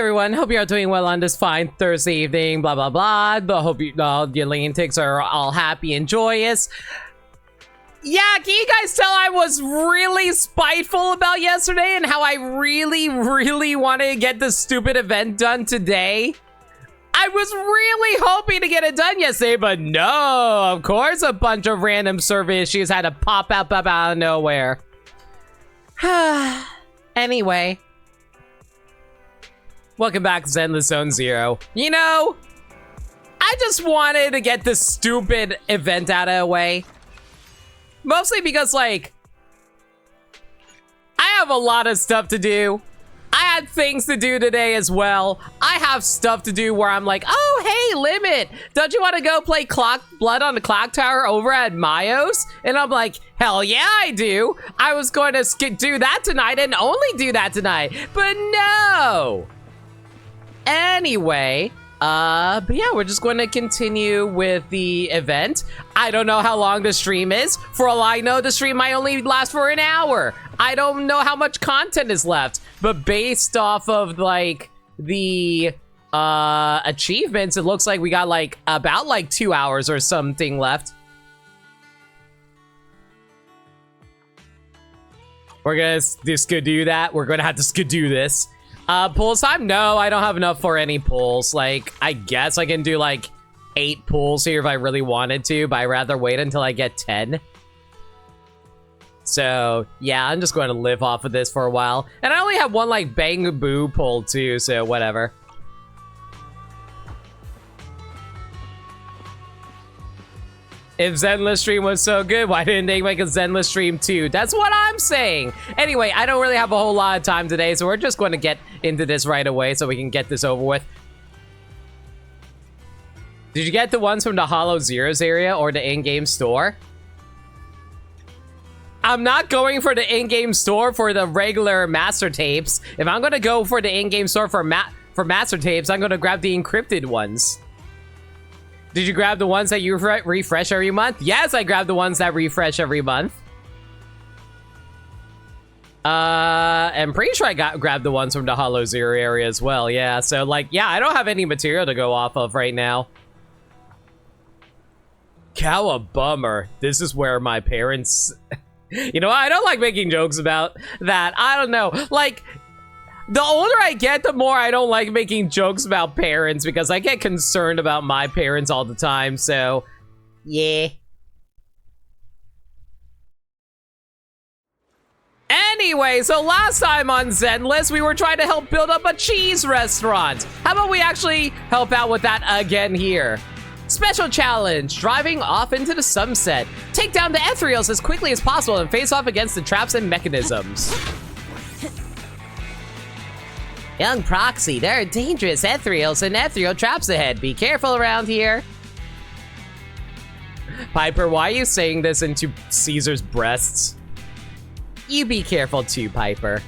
everyone, hope you are doing well on this fine Thursday evening, blah blah blah, but hope you all your Leantics are all happy and joyous. Yeah, can you guys tell I was really spiteful about yesterday and how I really wanted to get this stupid event done today? I was really hoping to get it done yesterday, but no, of course a bunch of random server issues had to pop up out of nowhere. Anyway. Welcome back to Zenless Zone Zero. You know, I just wanted to get this stupid event out of the way. Mostly because, like, I have a lot of stuff to do. I had things to do today as well. I have stuff to do where I'm like, oh, hey, Limit, don't you want to go play Blood on the Clock Tower over at Mayos? And I'm like, hell yeah, I do. I was going to do that tonight and only do that tonight, but no. Anyway, but yeah, we're just going to continue with the event. I don't know how long the stream is. For all I know, the stream might only last for an hour. I don't know how much content is left, but based off of like the achievements, it looks like we got like about like 2 hours or something left. We're gonna skidoo that. We're gonna have to skidoo this. Pulls time? No, I don't have enough for any pulls. Like, I guess I can do like 8 pulls here if I really wanted to, but I'd rather wait until I get 10. So, yeah, I'm just going to live off of this for a while. And I only have one, like, Bang Boo pull, too, so whatever. If Zenless stream was so good, why didn't they make a Zenless stream too? That's what I'm saying. Anyway, I don't really have a whole lot of time today, so we're just going to get into this right away so we can get this over with. Did you get the ones from the Hollow Zeros area or the in-game store? I'm not going for the in-game store for the regular master tapes. If I'm going to go for the in-game store for master tapes, I'm going to grab the encrypted ones. Did you grab the ones that you refresh every month? Yes, I grabbed the ones that refresh every month. I'm pretty sure I grabbed the ones from the Hollow Zero area as well. Yeah, so like, yeah, I don't have any material to go off of right now. Cow a bummer. This is where my parents... You know, I don't like making jokes about that. I don't know. Like, the older I get, the more I don't like making jokes about parents because I get concerned about my parents all the time, so, yeah. Anyway, so last time on Zenless, we were trying to help build up a cheese restaurant. How about we actually help out with that again here? Special challenge, driving off into the sunset. Take down the ethereals as quickly as possible and face off against the traps and mechanisms. Young Proxy, there are dangerous ethereals and ethereal traps ahead. Be careful around here. Piper, why are you saying this into Caesar's breasts? You be careful too, Piper.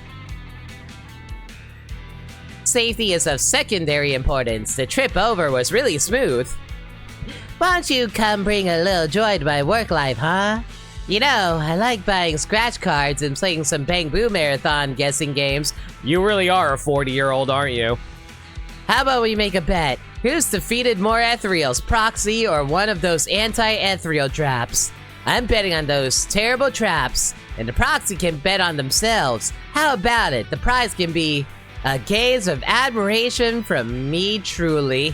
Safety is of secondary importance. The trip over was really smooth. Why don't you come bring a little joy to my work life, huh? You know, I like buying scratch cards and playing some Bang Boo Marathon guessing games. You really are a 40-year-old, aren't you? How about we make a bet? Who's defeated more ethereals, Proxy or one of those anti-ethereal traps? I'm betting on those terrible traps, and the Proxy can bet on themselves. How about it? The prize can be a gaze of admiration from me truly.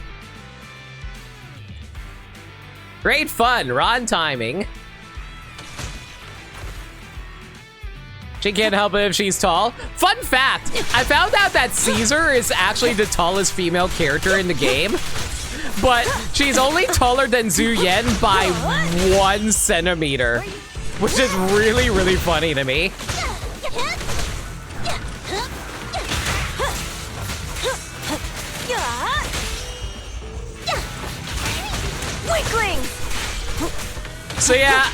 Great fun, Ron timing. She can't help it if she's tall. Fun fact, I found out that Caesar is actually the tallest female character in the game, but she's only taller than Zhu Yan by 1 centimeter, which is really, really funny to me. So yeah,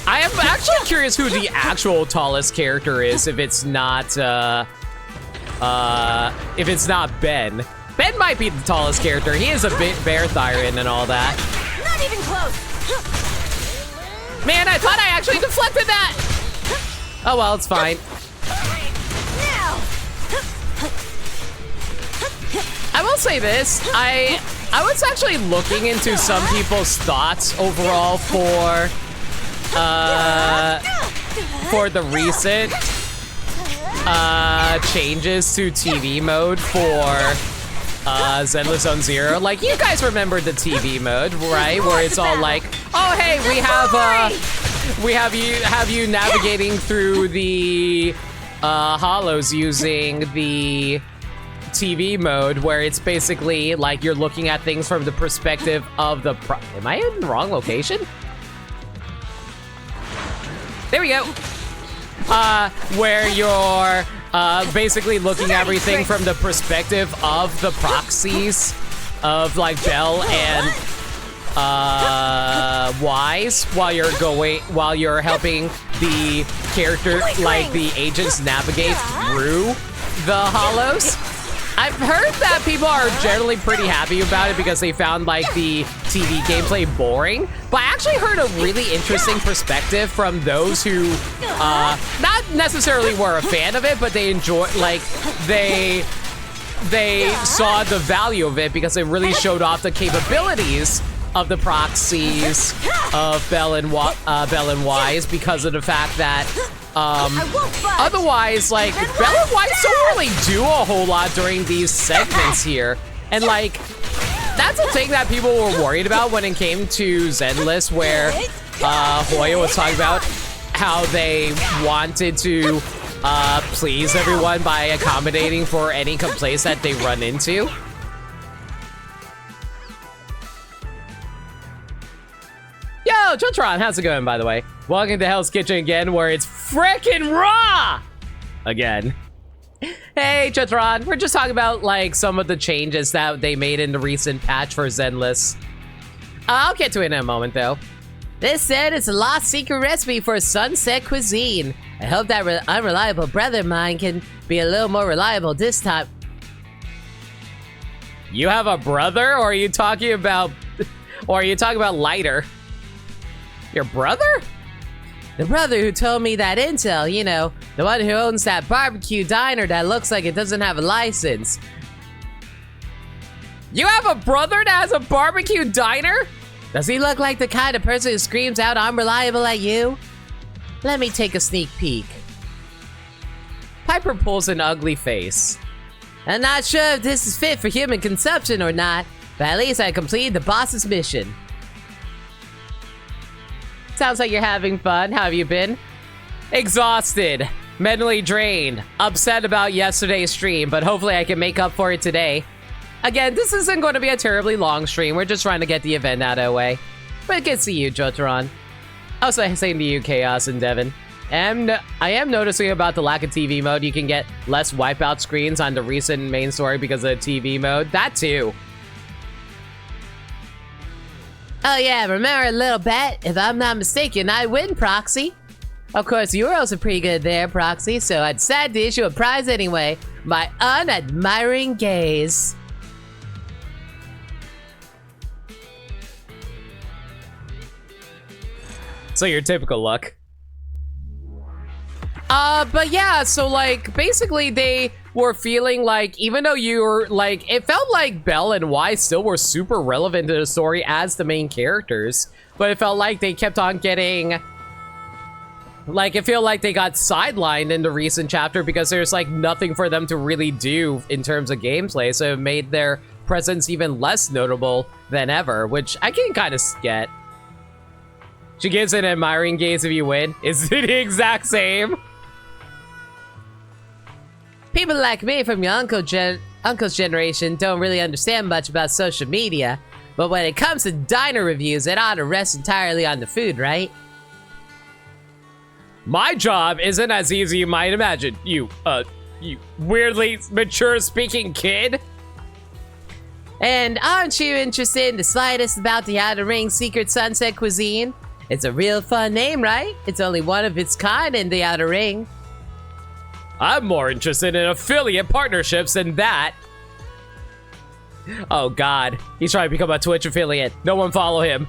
I am actually curious who the actual tallest character is if it's not Ben. Ben might be the tallest character. He is a bit bear tyrant and all that. Not even close. Man, I thought I actually deflected that. Oh well, it's fine. Now. will say this. I was actually looking into some people's thoughts overall for the recent changes to TV mode for Zenless Zone Zero. Like, you guys remember the TV mode, right? Where it's all like, oh hey, we have you navigating through the hollows using the TV mode, where it's basically like you're looking at things from the perspective of the am I in the wrong location? There we go. Where you're basically looking at everything from the perspective of the proxies of like Bell and Wise while you're helping the character, like the agents, navigate through the hollows. I've heard that people are generally pretty happy about it because they found like the TV gameplay boring, but I actually heard a really interesting perspective from those who not necessarily were a fan of it, but they enjoyed, like, they saw the value of it because it really showed off the capabilities of the proxies of Bell and Wise, because of the fact that otherwise, like, Bell and Wise don't really do a whole lot during these segments here. And like, that's a thing that people were worried about when it came to Zenless, where Hoya was talking about how they wanted to please everyone by accommodating for any complaints that they run into. Yo, Chotron, how's it going, by the way? Welcome to Hell's Kitchen again, where it's frickin' raw! Again. Hey, Chotron, we're just talking about, like, some of the changes that they made in the recent patch for Zenless. I'll get to it in a moment, though. This said, it's a lost secret recipe for sunset cuisine. I hope that unreliable brother of mine can be a little more reliable this time. You have a brother, or are you talking about Lighter? Your brother? The brother who told me that intel, you know, the one who owns that barbecue diner that looks like it doesn't have a license. You have a brother that has a barbecue diner? Does he look like the kind of person who screams out unreliable at you? Let me take a sneak peek. Piper pulls an ugly face. I'm not sure if this is fit for human consumption or not, but at least I completed the boss's mission. Sounds like you're having fun. How have you been? Exhausted, mentally drained, upset about yesterday's stream, but hopefully I can make up for it today. Again, this isn't going to be a terribly long stream. We're just trying to get the event out of the way. But good to see you, Jotaron. Also, same to you, Chaos and Devin. I am noticing about the lack of TV mode. You can get less wipeout screens on the recent main story because of the TV mode. That too. Oh yeah, remember a little bet? If I'm not mistaken, I win, Proxy. Of course, you were also pretty good there, Proxy, so I decided to issue a prize anyway. My unadmiring gaze. So your typical luck. But yeah, so like, basically they were feeling like, even though you were like, it felt like Bell and Y still were super relevant to the story as the main characters, but it felt like they kept on getting, like, it felt like they got sidelined in the recent chapter because there's like nothing for them to really do in terms of gameplay, so it made their presence even less notable than ever, which I can kind of get. She gives an admiring gaze if you win. Is it the exact same? People like me from your uncle's generation don't really understand much about social media, but when it comes to diner reviews, it ought to rest entirely on the food, right? My job isn't as easy as you might imagine, you weirdly mature-speaking kid. And aren't you interested in the slightest about the Outer Ring Secret Sunset Cuisine? It's a real fun name, right? It's only one of its kind in the Outer Ring. I'm more interested in affiliate partnerships than that. Oh god, he's trying to become a Twitch affiliate. No one follow him.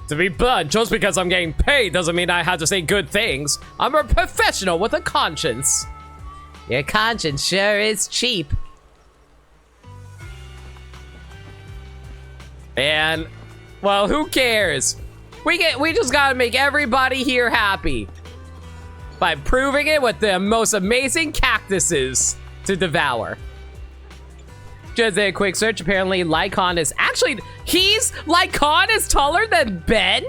To be blunt, just because I'm getting paid doesn't mean I have to say good things. I'm a professional with a conscience. Your conscience sure is cheap. And, well, who cares? We just gotta make everybody here happy by proving it with the most amazing cactuses to devour. Just a quick search. Apparently, Lycon is actually... Lycon is taller than Ben?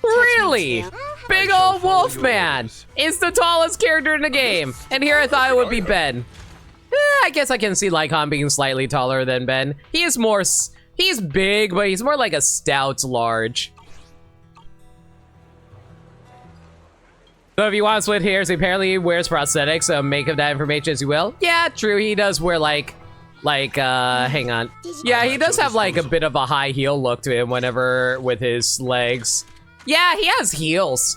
Really? Big old Wolfman is the tallest character in the game. And here I thought it would be Ben. I guess I can see Lycon being slightly taller than Ben. He's big, but he's more like a stout large. So if you want to split hairs, apparently he wears prosthetics, so make of that information as you will. Yeah, true, he does wear hang on. Yeah, he does have like a bit of a high heel look to him whenever with his legs. Yeah, he has heels.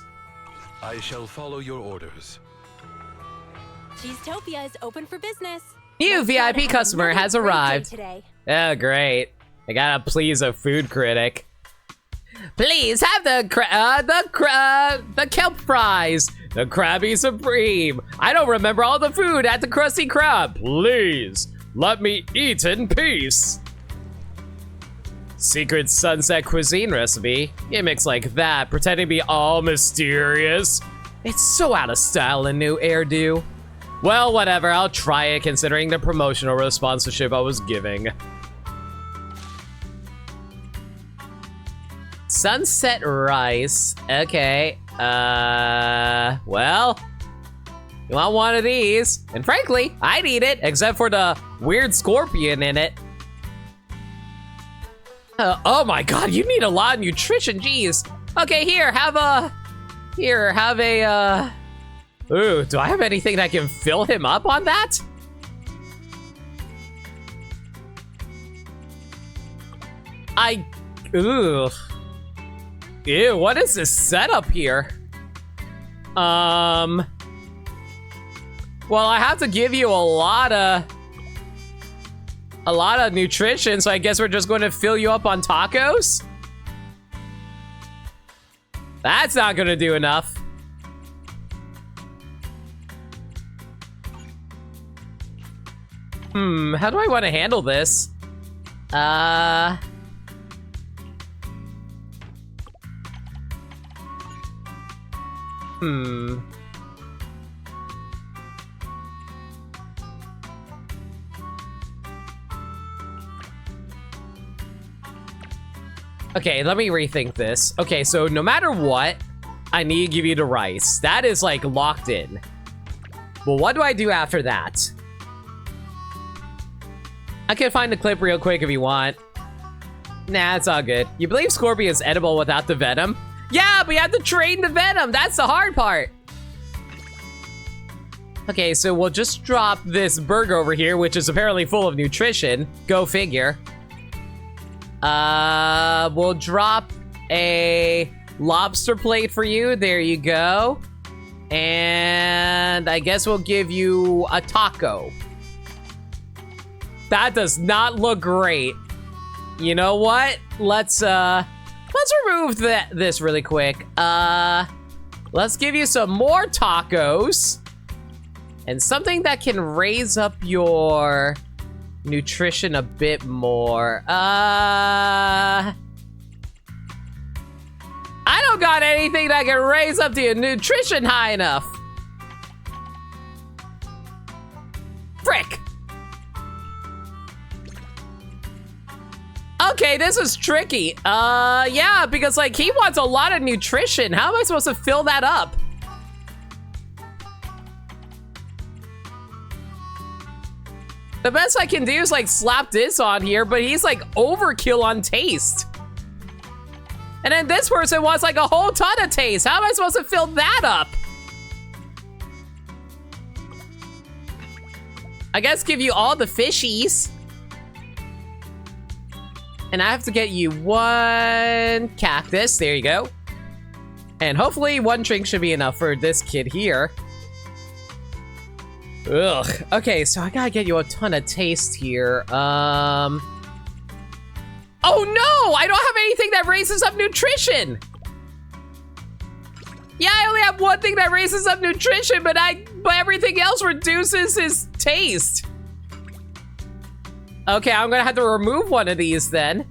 I shall follow your orders. Cheesetopia is open for business. New VIP customer has arrived. Today. Oh, great. I gotta please a food critic. Please have the kelp fries, the Krabby Supreme. I don't remember all the food at the Krusty Krab. Please, let me eat in peace. Secret sunset cuisine recipe. Gimmicks like that, pretending to be all mysterious. It's so out of style in new Airdo. Well, whatever, I'll try it considering the promotional sponsorship I was giving. Sunset rice. Okay. Well, you want one of these? And frankly, I'd eat it, except for the weird scorpion in it. Oh my god, you need a lot of nutrition, jeez. Okay, here, have a... Ooh, do I have anything that can fill him up on that? Ooh. Ew, what is this setup here? Well, I have to give you a lot of nutrition, so I guess we're just going to fill you up on tacos? That's not going to do enough. How do I want to handle this? Okay, let me rethink this. Okay, so no matter what, I need to give you the rice. That is like locked in. But what do I do after that? I can find the clip real quick if you want. Nah, it's all good. You believe Scorpion is edible without the venom? Yeah, but you have to train the venom. That's the hard part. Okay, so we'll just drop this burger over here, which is apparently full of nutrition. Go figure. We'll drop a lobster plate for you. There you go. And I guess we'll give you a taco. That does not look great. You know what? Let's remove this really quick. Let's give you some more tacos. And something that can raise up your nutrition a bit more. I don't got anything that can raise up the nutrition high enough. Frick. Okay, this is tricky. Yeah, because like he wants a lot of nutrition. How am I supposed to fill that up? The best I can do is like slap this on here, but he's like overkill on taste. And then this person wants like a whole ton of taste. How am I supposed to fill that up? I guess give you all the fishies. And I have to get you one cactus. There you go. And hopefully one drink should be enough for this kid here. Ugh. Okay, so I gotta get you a ton of taste here. Oh no! I don't have anything that raises up nutrition! Yeah, I only have one thing that raises up nutrition, but everything else reduces his taste. Okay, I'm gonna have to remove one of these then.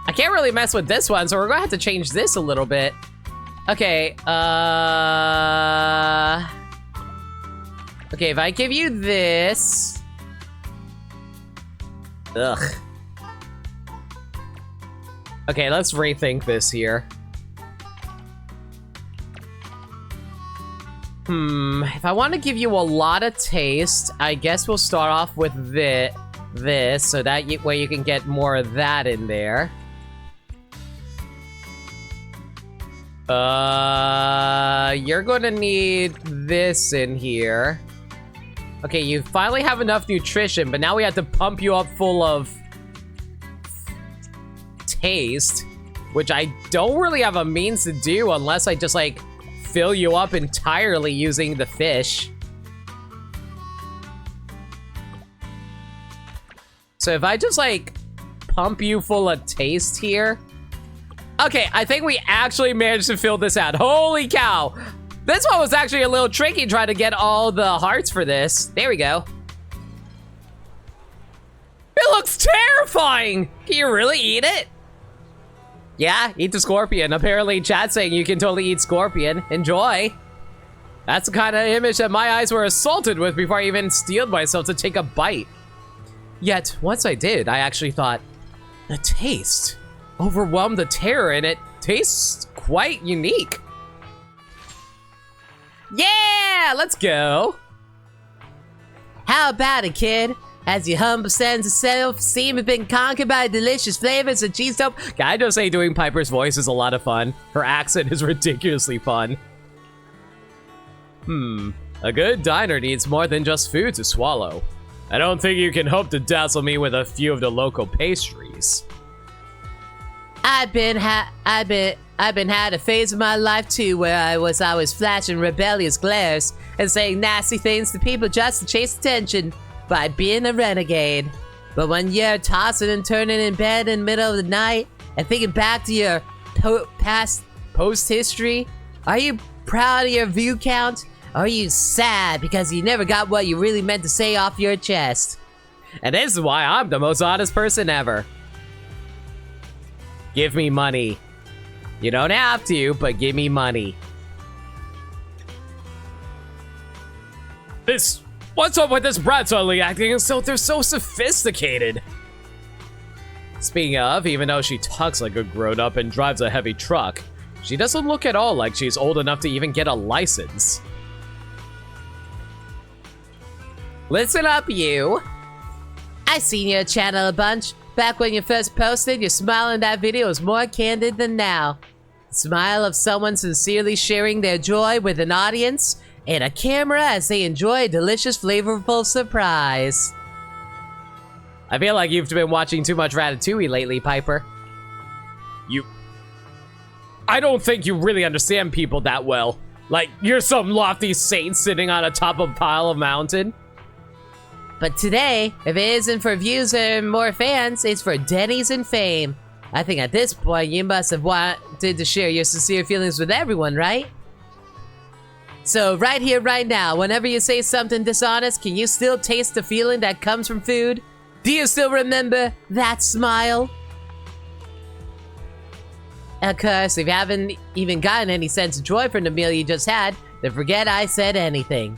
I can't really mess with this one, so we're gonna have to change this a little bit. Okay, okay, if I give you this... Ugh. Okay, let's rethink this here. If I want to give you a lot of taste, I guess we'll start off with this, so that way you can get more of that in there. You're gonna need this in here. Okay, you finally have enough nutrition, but now we have to pump you up full of taste, which I don't really have a means to do unless I just, like, fill you up entirely using the fish. So if I just, like, pump you full of taste here... Okay, I think we actually managed to fill this out. Holy cow! This one was actually a little tricky trying to get all the hearts for this. There we go. It looks terrifying! Can you really eat it? Yeah, eat the scorpion. Apparently, chat's saying you can totally eat scorpion. Enjoy. That's the kind of image that my eyes were assaulted with before I even steeled myself to take a bite. Yet, once I did, I actually thought, the taste overwhelmed the terror, and it tastes quite unique. Yeah, let's go. How about it, kid? Has your humble sense of self-esteem been conquered by delicious flavors of cheese dope? Can I just say doing Piper's voice is a lot of fun? Her accent is ridiculously fun. A good diner needs more than just food to swallow. I don't think you can hope to dazzle me with a few of the local pastries. I've been had a phase of my life too where I was always flashing rebellious glares and saying nasty things to people just to chase attention by being a renegade. But when you're tossing and turning in bed in the middle of the night and thinking back to your past post history, are you proud of your view count? Or are you sad because you never got what you really meant to say off your chest? And this is why I'm the most honest person ever. Give me money. You don't have to, but give me money. What's up with this brat suddenly acting they're so sophisticated? Speaking of, even though she talks like a grown-up and drives a heavy truck, she doesn't look at all like she's old enough to even get a license. Listen up, you. I seen your channel a bunch. Back when you first posted, your smile in that video was more candid than now. The smile of someone sincerely sharing their joy with an audience and a camera as they enjoy a delicious, flavorful surprise. I feel like you've been watching too much Ratatouille lately, Piper. I don't think you really understand people that well. Like, you're some lofty saint sitting on a top of a pile of mountain. But today, if it isn't for views and more fans, it's for Denny's and fame. I think at this point, you must have wanted to share your sincere feelings with everyone, right? So right here, right now, whenever you say something dishonest, can you still taste the feeling that comes from food? Do you still remember that smile? Of course, if you haven't even gotten any sense of joy from the meal you just had, then forget I said anything.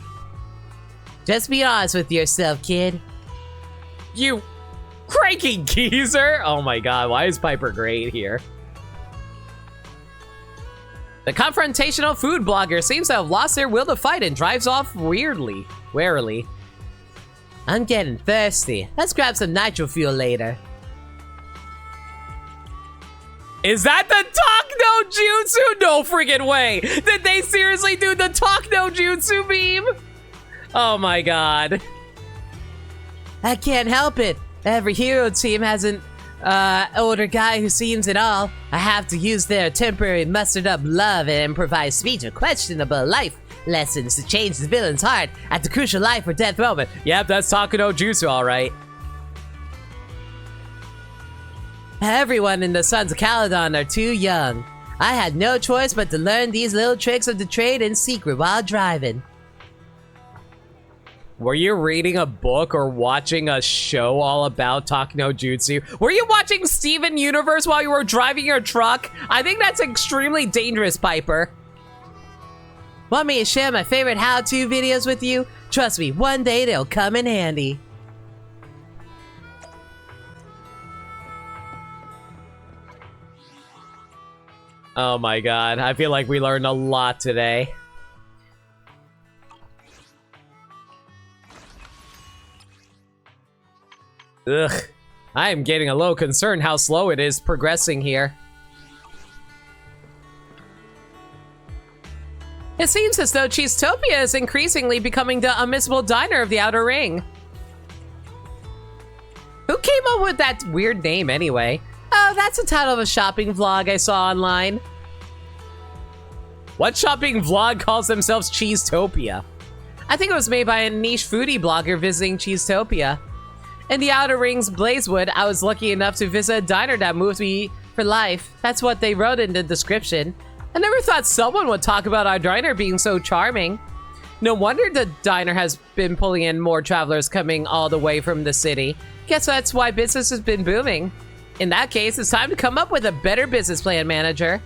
Just be honest with yourself, kid. You cranky geezer! Oh my god, why is Piper great here? The confrontational food blogger seems to have lost their will to fight and drives off warily. I'm getting thirsty. Let's grab some nitro fuel later. Is that the talk no jutsu? No freaking way! Did they seriously do the talk no jutsu meme? Oh my god. I can't help it. Every hero team has an older guy who seems it all. I have to use their temporary mustered up love and improvise speech or questionable life lessons to change the villain's heart at the crucial life or death moment. Yep, that's Taku no Jutsu, alright. Everyone in the Sons of Caledon are too young. I had no choice but to learn these little tricks of the trade in secret while driving. Were you reading a book or watching a show all about Talk No Jutsu? Were you watching Steven Universe while you were driving your truck? I think that's extremely dangerous, Piper. Want me to share my favorite how-to videos with you? Trust me, one day they'll come in handy. Oh my god, I feel like we learned a lot today. Ugh, I am getting a little concerned how slow it is progressing here. It seems as though Cheesetopia is increasingly becoming the unmissable diner of the Outer Ring. Who came up with that weird name anyway? Oh, that's the title of a shopping vlog I saw online. What shopping vlog calls themselves Cheesetopia? I think it was made by a niche foodie blogger visiting Cheesetopia. In the Outer Ring's Blazewood, I was lucky enough to visit a diner that moved me for life. That's what they wrote in the description. I never thought someone would talk about our diner being so charming. No wonder the diner has been pulling in more travelers coming all the way from the city. Guess that's why business has been booming. In that case, it's time to come up with a better business plan, manager.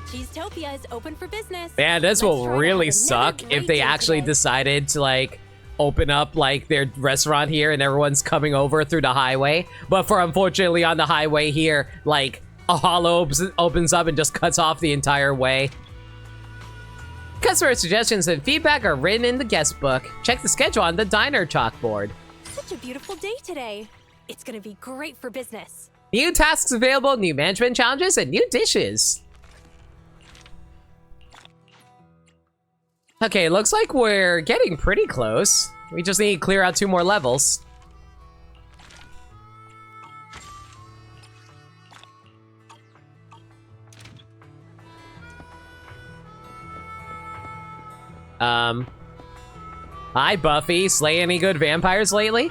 Cheesetopia is open for business. Man, this will really suck if they actually decided to, like, open up, like, their restaurant here and everyone's coming over through the highway. But for, unfortunately, on the highway here, like, a hollow opens up and just cuts off the entire way. Customer suggestions and feedback are written in the guest book. Check the schedule on the diner chalkboard. Such a beautiful day today. It's gonna be great for business. New tasks available, new management challenges, and new dishes. Okay, looks like we're getting pretty close. We just need to clear out 2 more levels. Hi, Buffy. Slay any good vampires lately?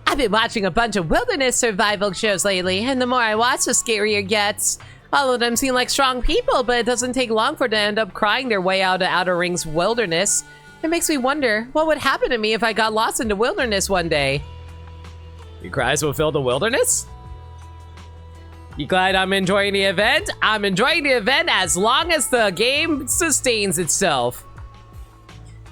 I've been watching a bunch of wilderness survival shows lately, and the more I watch, the scarier it gets. All of them seem like strong people, but it doesn't take long for them to end up crying their way out of Outer Ring's wilderness. It makes me wonder, what would happen to me if I got lost in the wilderness one day? Your cries will fill the wilderness? You glad I'm enjoying the event? I'm enjoying the event as long as the game sustains itself.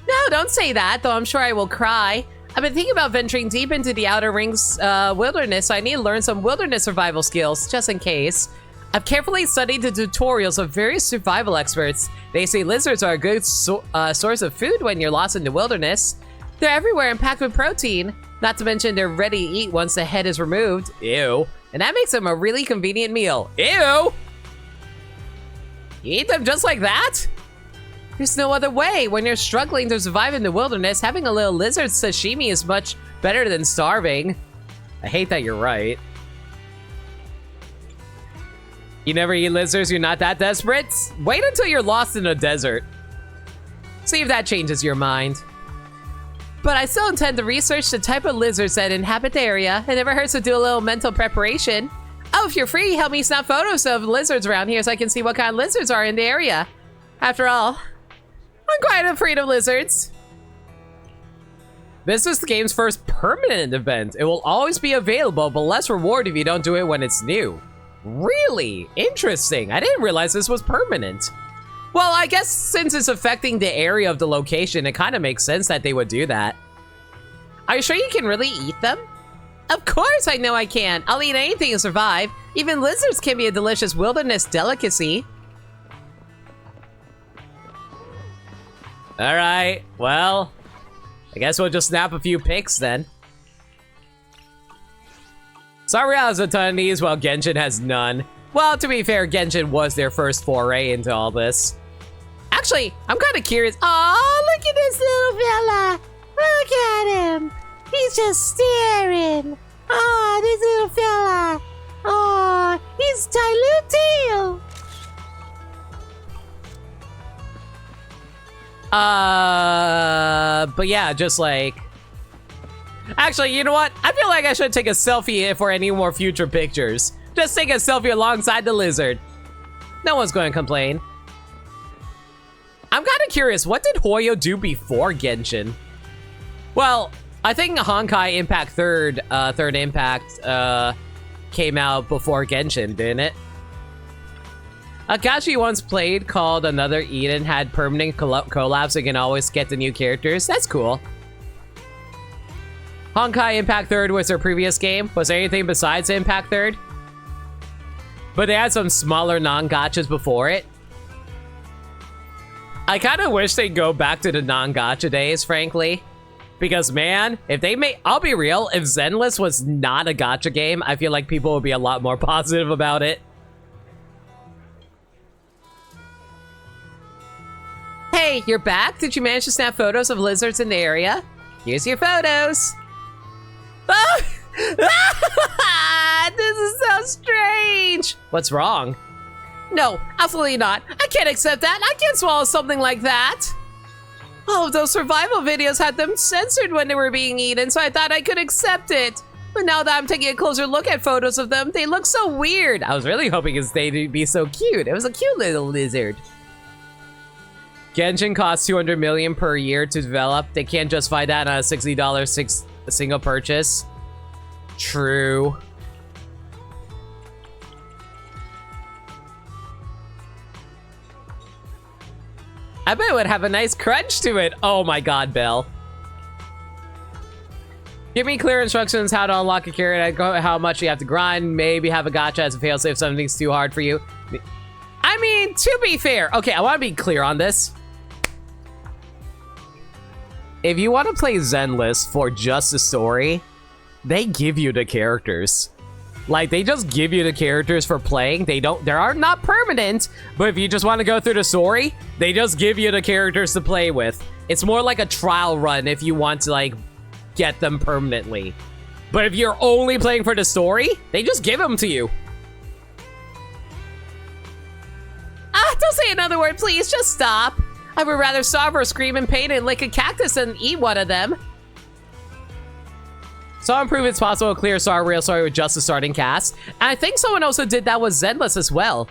No, don't say that, though I'm sure I will cry. I've been thinking about venturing deep into the Outer Ring's wilderness, so I need to learn some wilderness survival skills, just in case. I've carefully studied the tutorials of various survival experts. They say lizards are a good source of food when you're lost in the wilderness. They're everywhere and packed with protein. Not to mention they're ready to eat once the head is removed. Ew. And that makes them a really convenient meal. Ew! You eat them just like that? There's no other way. When you're struggling to survive in the wilderness, having a little lizard sashimi is much better than starving. I hate that you're right. You never eat lizards, you're not that desperate? Wait until you're lost in a desert. See if that changes your mind. But I still intend to research the type of lizards that inhabit the area. It never hurts to do a little mental preparation. Oh, if you're free, help me snap photos of lizards around here so I can see what kind of lizards are in the area. After all, I'm quite afraid of lizards. This is the game's first permanent event. It will always be available, but less reward if you don't do it when it's new. Really? Interesting. I didn't realize this was permanent. Well, I guess since it's affecting the area of the location, it kind of makes sense that they would do that. Are you sure you can really eat them? Of course I know I can. I'll eat anything to survive. Even lizards can be a delicious wilderness delicacy. Alright, well, I guess we'll just snap a few pics then. Sariel has a ton of these while Genshin has none. Well, to be fair, Genshin was their first foray into all this. Actually, I'm kind of curious. Oh, look at this little fella. Look at him. He's just staring. Oh, this little fella. Oh, he's tiny tail. But yeah, just like... Actually, you know what? I feel like I should take a selfie for any more future pictures. Just take a selfie alongside the lizard. No one's going to complain. I'm kind of curious, what did Hoyo do before Genshin? Well, I think Honkai Impact third Impact came out before Genshin, didn't it? Akashi once played called Another Eden, had permanent collabs so you can always get the new characters. That's cool. Honkai Impact 3rd was their previous game. Was there anything besides Impact 3rd? But they had some smaller non-gachas before it. I kind of wish they'd go back to the non-gacha days, frankly. Because, man, if they made... I'll be real, if Zenless was not a gacha game, I feel like people would be a lot more positive about it. Hey, you're back? Did you manage to snap photos of lizards in the area? Here's your photos. Ah! This is so strange. What's wrong? No, absolutely not. I can't accept that. I can't swallow something like that. All of those survival videos had them censored when they were being eaten, so I thought I could accept it. But now that I'm taking a closer look at photos of them, they look so weird. I was really hoping they'd be so cute. It was a cute little lizard. Genshin costs $200 million per year to develop. They can't justify that on a $60 single purchase. True. I bet it would have a nice crunch to it. Oh my god, Belle. Give me clear instructions how to unlock a carrot, how much you have to grind, maybe have a gacha as a failsafe if something's too hard for you. I mean, to be fair, okay, I want to be clear on this. If you want to play Zenless for just the story, they give you the characters. Like, they just give you the characters for playing. They are not permanent, but if you just want to go through the story, they just give you the characters to play with. It's more like a trial run if you want to, like, get them permanently. But if you're only playing for the story, they just give them to you. Ah, don't say another word, please. Just stop. I would rather starve or scream in pain and lick a cactus than eat one of them. Someone proved it's possible to clear a real story with just a starting cast. And I think someone also did that with Zenless as well.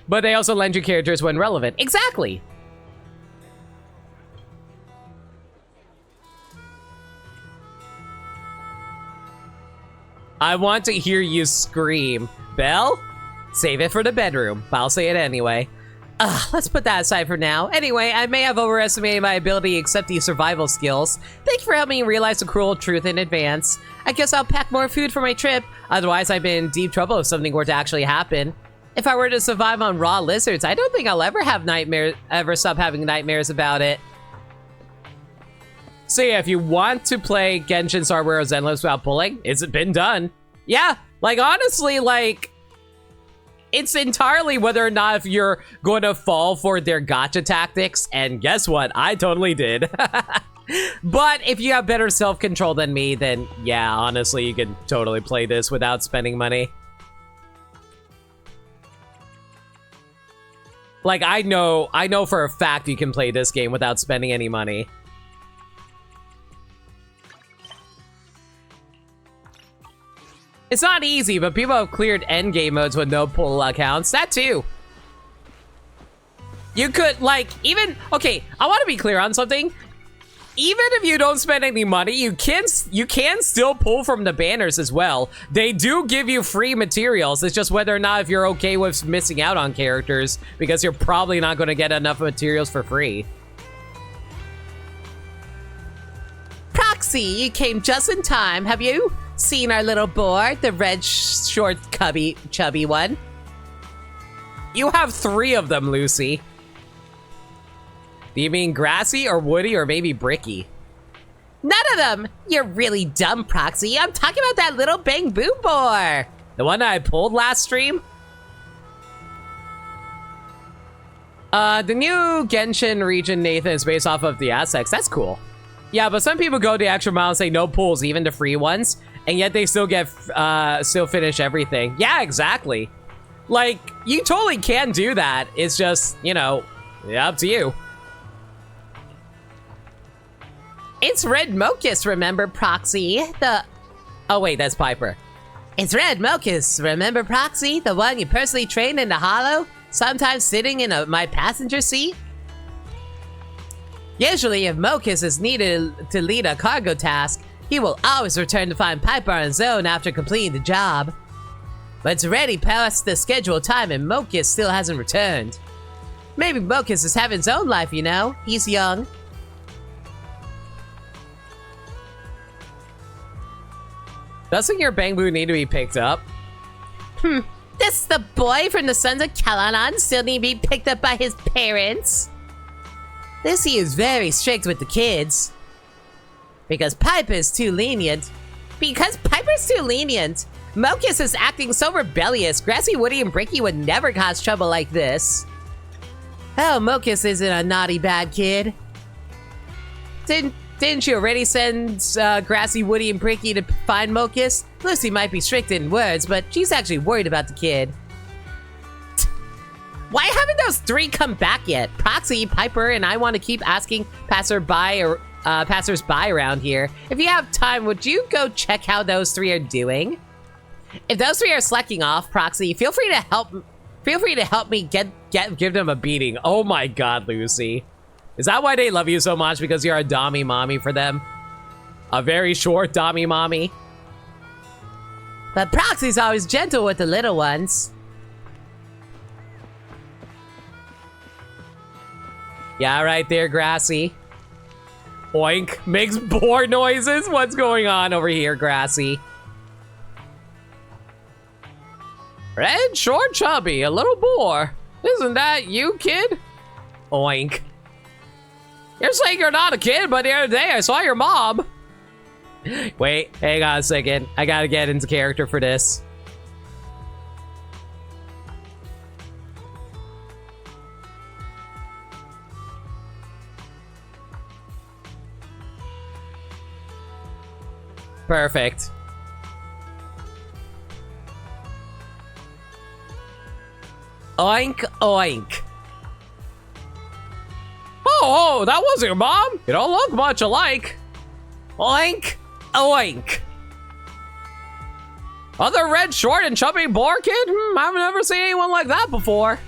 But they also lend you characters when relevant. Exactly. I want to hear you scream. Belle? Save it for the bedroom. But I'll say it anyway. Let's put that aside for now. Anyway, I may have overestimated my ability to accept these survival skills. Thank you for helping me realize the cruel truth in advance. I guess I'll pack more food for my trip. Otherwise, I'd be in deep trouble if something were to actually happen. If I were to survive on raw lizards, I don't think I'll ever stop having nightmares about it. So yeah, if you want to play Genshin Star Rail Zenless without pulling, it's been done. Yeah, like honestly, like... It's entirely whether or not if you're going to fall for their gacha tactics, and guess what? I totally did. But if you have better self-control than me, then yeah, honestly, you can totally play this without spending money. Like, I know for a fact you can play this game without spending any money. It's not easy, but people have cleared endgame modes with no pull accounts. That too. You could, like, even... Okay, I want to be clear on something. Even if you don't spend any money, you can still pull from the banners as well. They do give you free materials. It's just whether or not if you're okay with missing out on characters, because you're probably not going to get enough materials for free. Proxy, you came just in time. Have you seen our little boar, the red short chubby one? You have 3 of them, Lucy. Do you mean grassy or woody or maybe bricky? None of them. You're really dumb, Proxy. I'm talking about that little bang boom boar. The one I pulled last stream? The new Genshin region, Nathan, is based off of the Aztecs. That's cool. Yeah, but some people go the extra mile and say no pulls, even the free ones. And yet they still get, still finish everything. Yeah, exactly. Like, you totally can do that. It's just, you know, up to you. It's Red Mocus, remember, Proxy? Oh wait, that's Piper. It's Red Mocus, remember, Proxy? The one you personally trained in the hollow? Sometimes sitting in my passenger seat? Usually, if Mocus is needed to lead a cargo task, he will always return to find Piper on his own after completing the job. But it's already past the scheduled time and Mocus still hasn't returned. Maybe Mocus is having his own life, you know? He's young. Doesn't your Bangbu need to be picked up? This the boy from the Sons of Caladon still need to be picked up by his parents? Lucy is very strict with the kids. Because Piper's too lenient. Mocus is acting so rebellious. Grassy, Woody, and Bricky would never cause trouble like this. Oh, Mocus isn't a naughty bad kid. Didn't you already send Grassy, Woody, and Bricky to find Mocus? Lucy might be strict in words, but she's actually worried about the kid. Why haven't those three come back yet? Proxy, Piper, and I want to keep asking passersby around here. If you have time, would you go check how those three are doing? If those three are slacking off, Proxy, feel free to help me give them a beating. Oh my god, Lucy. Is that why they love you so much? Because you're a dommy mommy for them? A very short dommy mommy? But Proxy's always gentle with the little ones. Yeah, right there, Grassy. Oink. Makes boar noises? What's going on over here, Grassy? Red, short, chubby, a little boar. Isn't that you, kid? Oink. You're saying you're not a kid, but the other day I saw your mom. Wait, hang on a second. I gotta get into character for this. Perfect. Oink, oink. Oh, that wasn't your mom. You don't look much alike. Oink, oink. Other red, short, and chubby boar kid? I've never seen anyone like that before.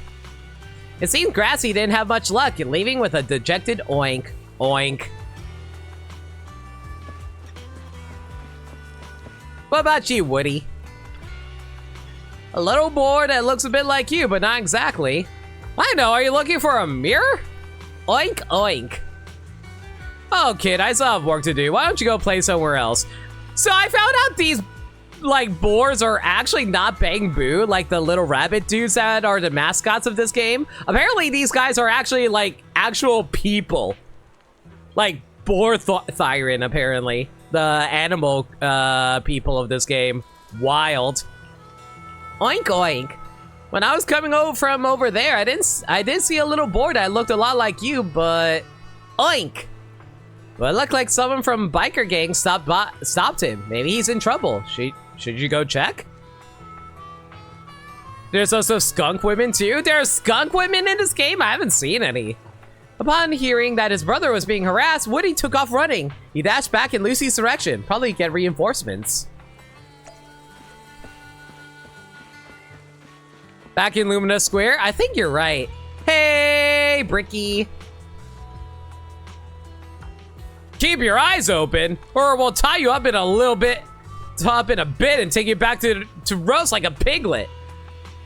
It seems Grassy didn't have much luck in leaving with a dejected oink, oink. What about you, Woody? A little boar that looks a bit like you, but not exactly. I know, are you looking for a mirror? Oink, oink. Oh, kid, I still have work to do. Why don't you go play somewhere else? So I found out these, like, boars are actually not Bangbu, like the little rabbit dudes that are the mascots of this game. Apparently, these guys are actually, like, actual people. Like, boar Thyron, apparently. The animal people of this game. Wild. Oink, oink. When I was coming over from over there, I did see a little boar that looked a lot like you, but oink. Well, it looked like someone from biker gang stopped him. Maybe he's in trouble. Should you go check? There's also skunk women too. There are skunk women in this game? I haven't seen any. Upon hearing that his brother was being harassed, Woody took off running. He dashed back in Lucy's direction, probably to get reinforcements. Back in Lumina Square? I think you're right. Hey, Bricky. Keep your eyes open, or we'll tie you up in a bit and take you back to roast like a piglet.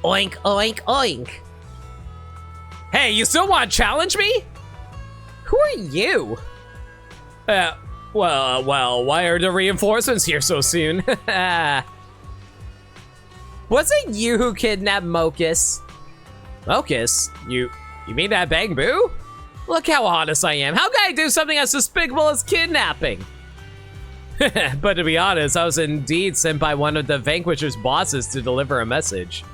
Oink, oink, oink. Hey, you still want to challenge me? Who are you? Well, why are the reinforcements here so soon? Was it you who kidnapped Mocus? Mocus? You mean that Bangbu? Look how honest I am. How can I do something as despicable as kidnapping? But to be honest, I was indeed sent by one of the Vanquisher's bosses to deliver a message.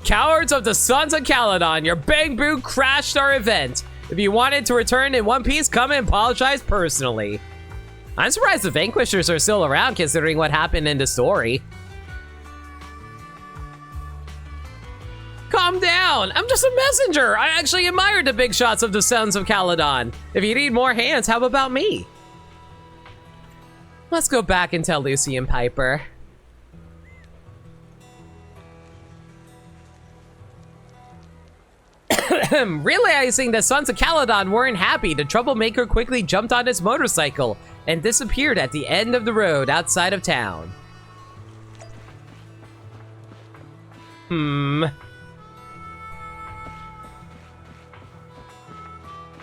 Cowards of the Sons of Caladon, your Bangbu crashed our event. If you wanted to return in one piece, come and apologize personally. I'm surprised the Vanquishers are still around considering what happened in the story. Calm down! I'm just a messenger! I actually admire the big shots of the Sons of Caladon. If you need more hands, how about me? Let's go back and tell Lucy and Piper. Realizing the Sons of Caledon weren't happy, the troublemaker quickly jumped on his motorcycle and disappeared at the end of the road outside of town.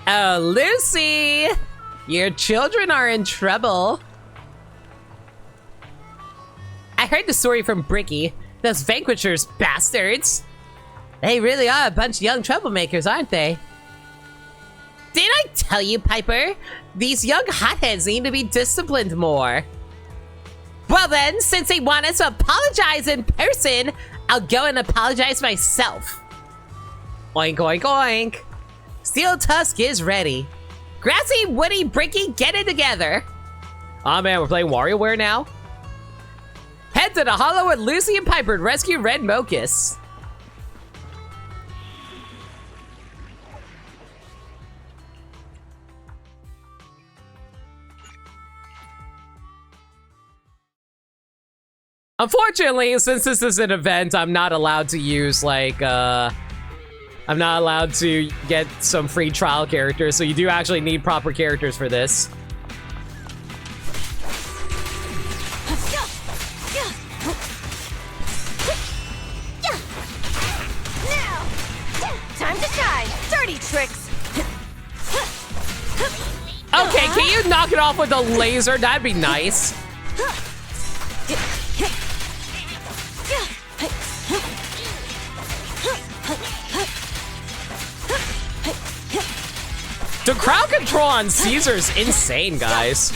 Oh, Lucy! Your children are in trouble. I heard the story from Bricky. Those vanquishers bastards. They really are a bunch of young troublemakers, aren't they? Didn't I tell you, Piper? These young hotheads need to be disciplined more. Well then, since they want us to apologize in person, I'll go and apologize myself. Oink, oink, oink. Steel Tusk is ready. Grassy, Woody, Bricky, get it together. Aw man, we're playing WarioWare now? Head to the Hollow with Lucy and Piper to rescue Red Mocus. Unfortunately, since this is an event, I'm not allowed to use, like, I'm not allowed to get some free trial characters, so you do actually need proper characters for this. Time to shine! Dirty tricks! Okay, can you knock it off with a laser? That'd be nice. The crowd control on Caesar's insane, guys.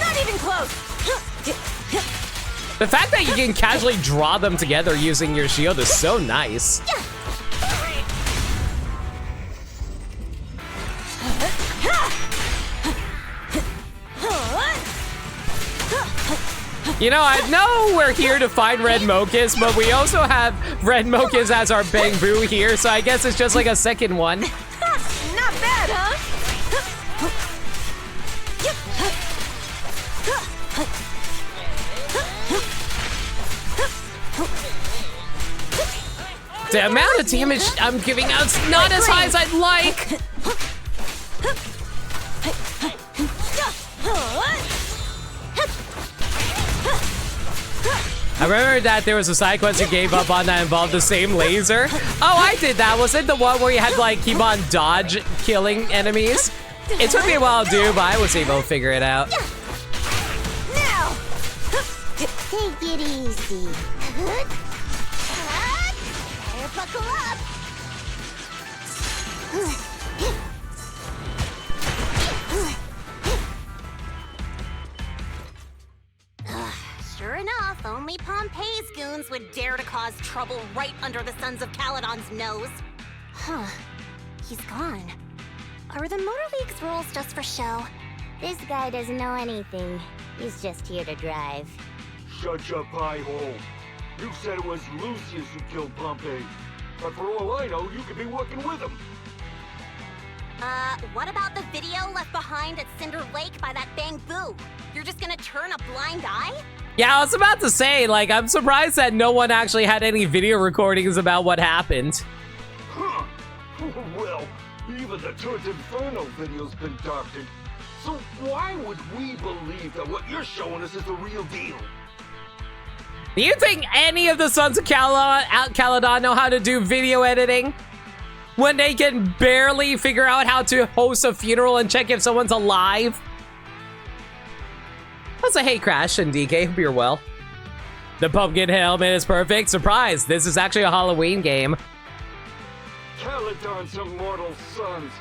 Not even close! The fact that you can casually draw them together using your shield is so nice. You know, I know we're here to find Red Mocus, but we also have Red Mocus as our Bang Boo here, so I guess it's just like a second one. Not bad, huh? The amount of damage I'm giving out is not as high as I'd like. I remember that there was a side quest you gave up on that involved the same laser. Oh, I did that. Was it the one where you had to, like, keep on dodge killing enemies? It took me a while to do, but I was able to figure it out. Now! Take it easy. Better buckle up. Sure enough, only Pompey's goons would dare to cause trouble right under the Sons of Caledon's nose. Huh. He's gone. Are the Motor League's rules just for show? This guy doesn't know anything. He's just here to drive. Shut your pie hole. You said it was Lucius who killed Pompey. But for all I know, you could be working with him. What about the video left behind at Cinder Lake by that Bang Boo? You're just gonna turn a blind eye? Yeah, I was about to say, like, I'm surprised that no one actually had any video recordings about what happened. Huh. Well, even the Turret Inferno video's been doctored. So why would we believe that what you're showing us is the real deal? Do you think any of the Sons of Caledon know how to do video editing? When they can barely figure out how to host a funeral and check if someone's alive? That's a hey Crash and DK, hope you're well. The pumpkin helmet is perfect. Surprise, this is actually a Halloween game. Caledon's immortal sons.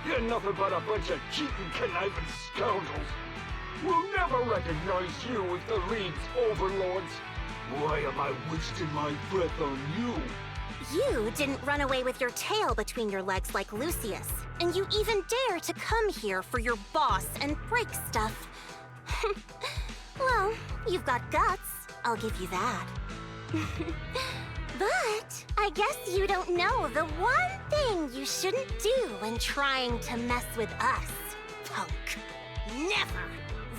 You're nothing but a bunch of cheating, conniving scoundrels. We'll never recognize you as the League's overlords. Why am I wasting my breath on you? You didn't run away with your tail between your legs like Lucius. And you even dare to come here for your boss and break stuff. Well, you've got guts. I'll give you that. But I guess you don't know the one thing you shouldn't do when trying to mess with us, punk. Never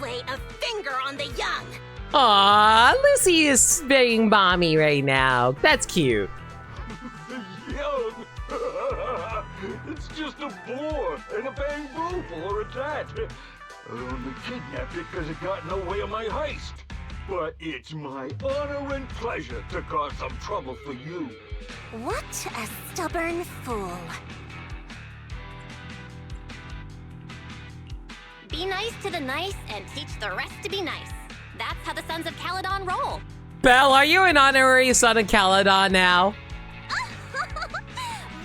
lay a finger on the young. Aw, Lucy is being mommy right now. That's cute. Young. It's just a boar and a bamboo for a cat. I only kidnapped it because it got in the way of my heist. But it's my honor and pleasure to cause some trouble for you. What a stubborn fool. Be nice to the nice and teach the rest to be nice. That's how the Sons of Caledon roll. Belle, are you an honorary son of Caledon now?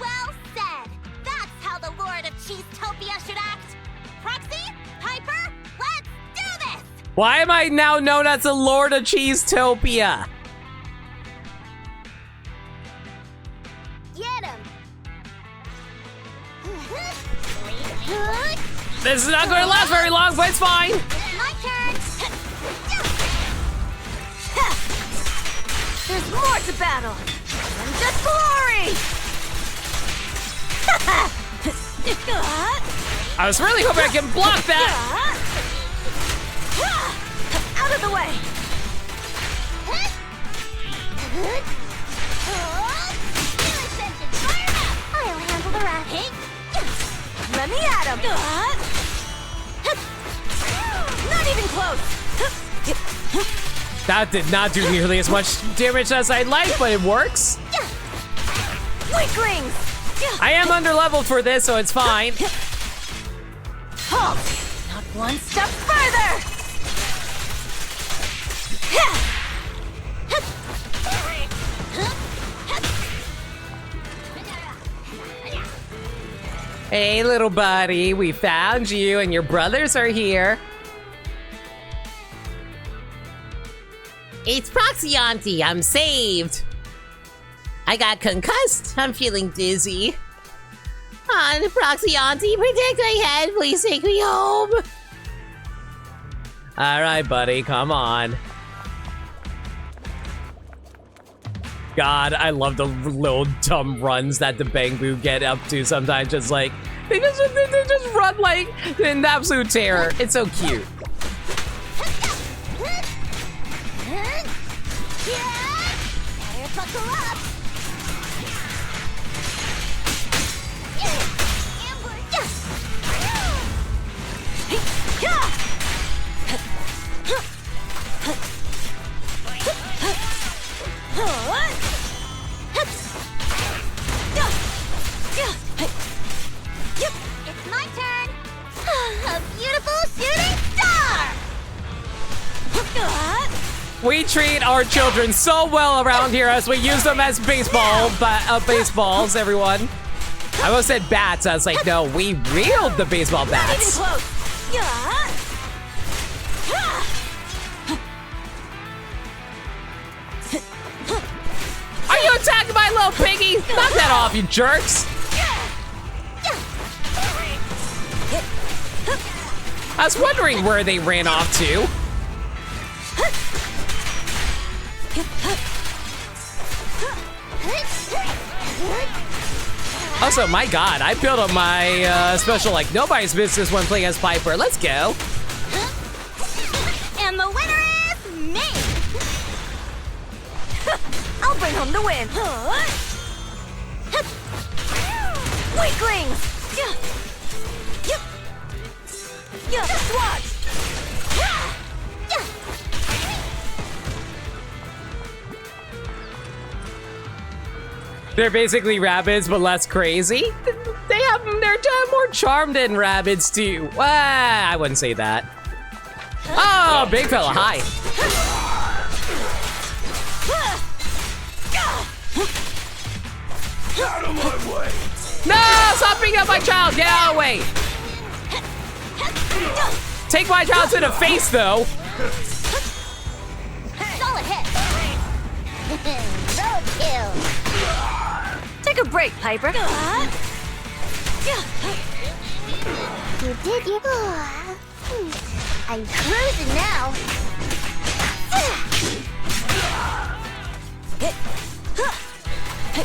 Well said. That's how the Lord of Cheesetopia should act. Proxy, Piper, let's do this! Why am I now known as the Lord of Cheesetopia? Get him! This is not going to last very long, but it's fine. My turn! There's more to battle than just glory! I was really hoping I can block that. Out of the way! I'll handle the rest. Let me at him! Not even close! That did not do nearly as much damage as I'd like, but it works. Weaklings! I am underleveled for this, so it's fine. Halt! Not one step further! Hey, little buddy, we found you, and your brothers are here. It's Proxy Auntie, I'm saved. I got concussed, I'm feeling dizzy. On Proxy Auntie, protect my head, please take me home. Alright, buddy, come on. God, I love the little dumb runs that the Bangbu get up to sometimes. Just like, they just run like in absolute terror. It's so cute. Buckle up! It's my turn! A beautiful shooting star! We treat our children so well around here as we use them as baseballs, everyone. I almost said bats. I was like, no, we wield the baseball bats. Not even close! Are you attacking my little piggy? Knock that off, you jerks. I was wondering where they ran off to. Also, my God, I built up my special like nobody's business when playing as Piper. Let's go. And the winner is me! I'll bring home the win! Weaklings! Just watch! They're basically rabbits, but less crazy. They're more charmed than rabbits too. I wouldn't say that. Oh, big fella, hi. Out of my way! No, stop beating up my child. Get out of the way. Take my child to the face, though. Solid hit! Road kill! Take a break, Piper. You did you? I'm cruising now.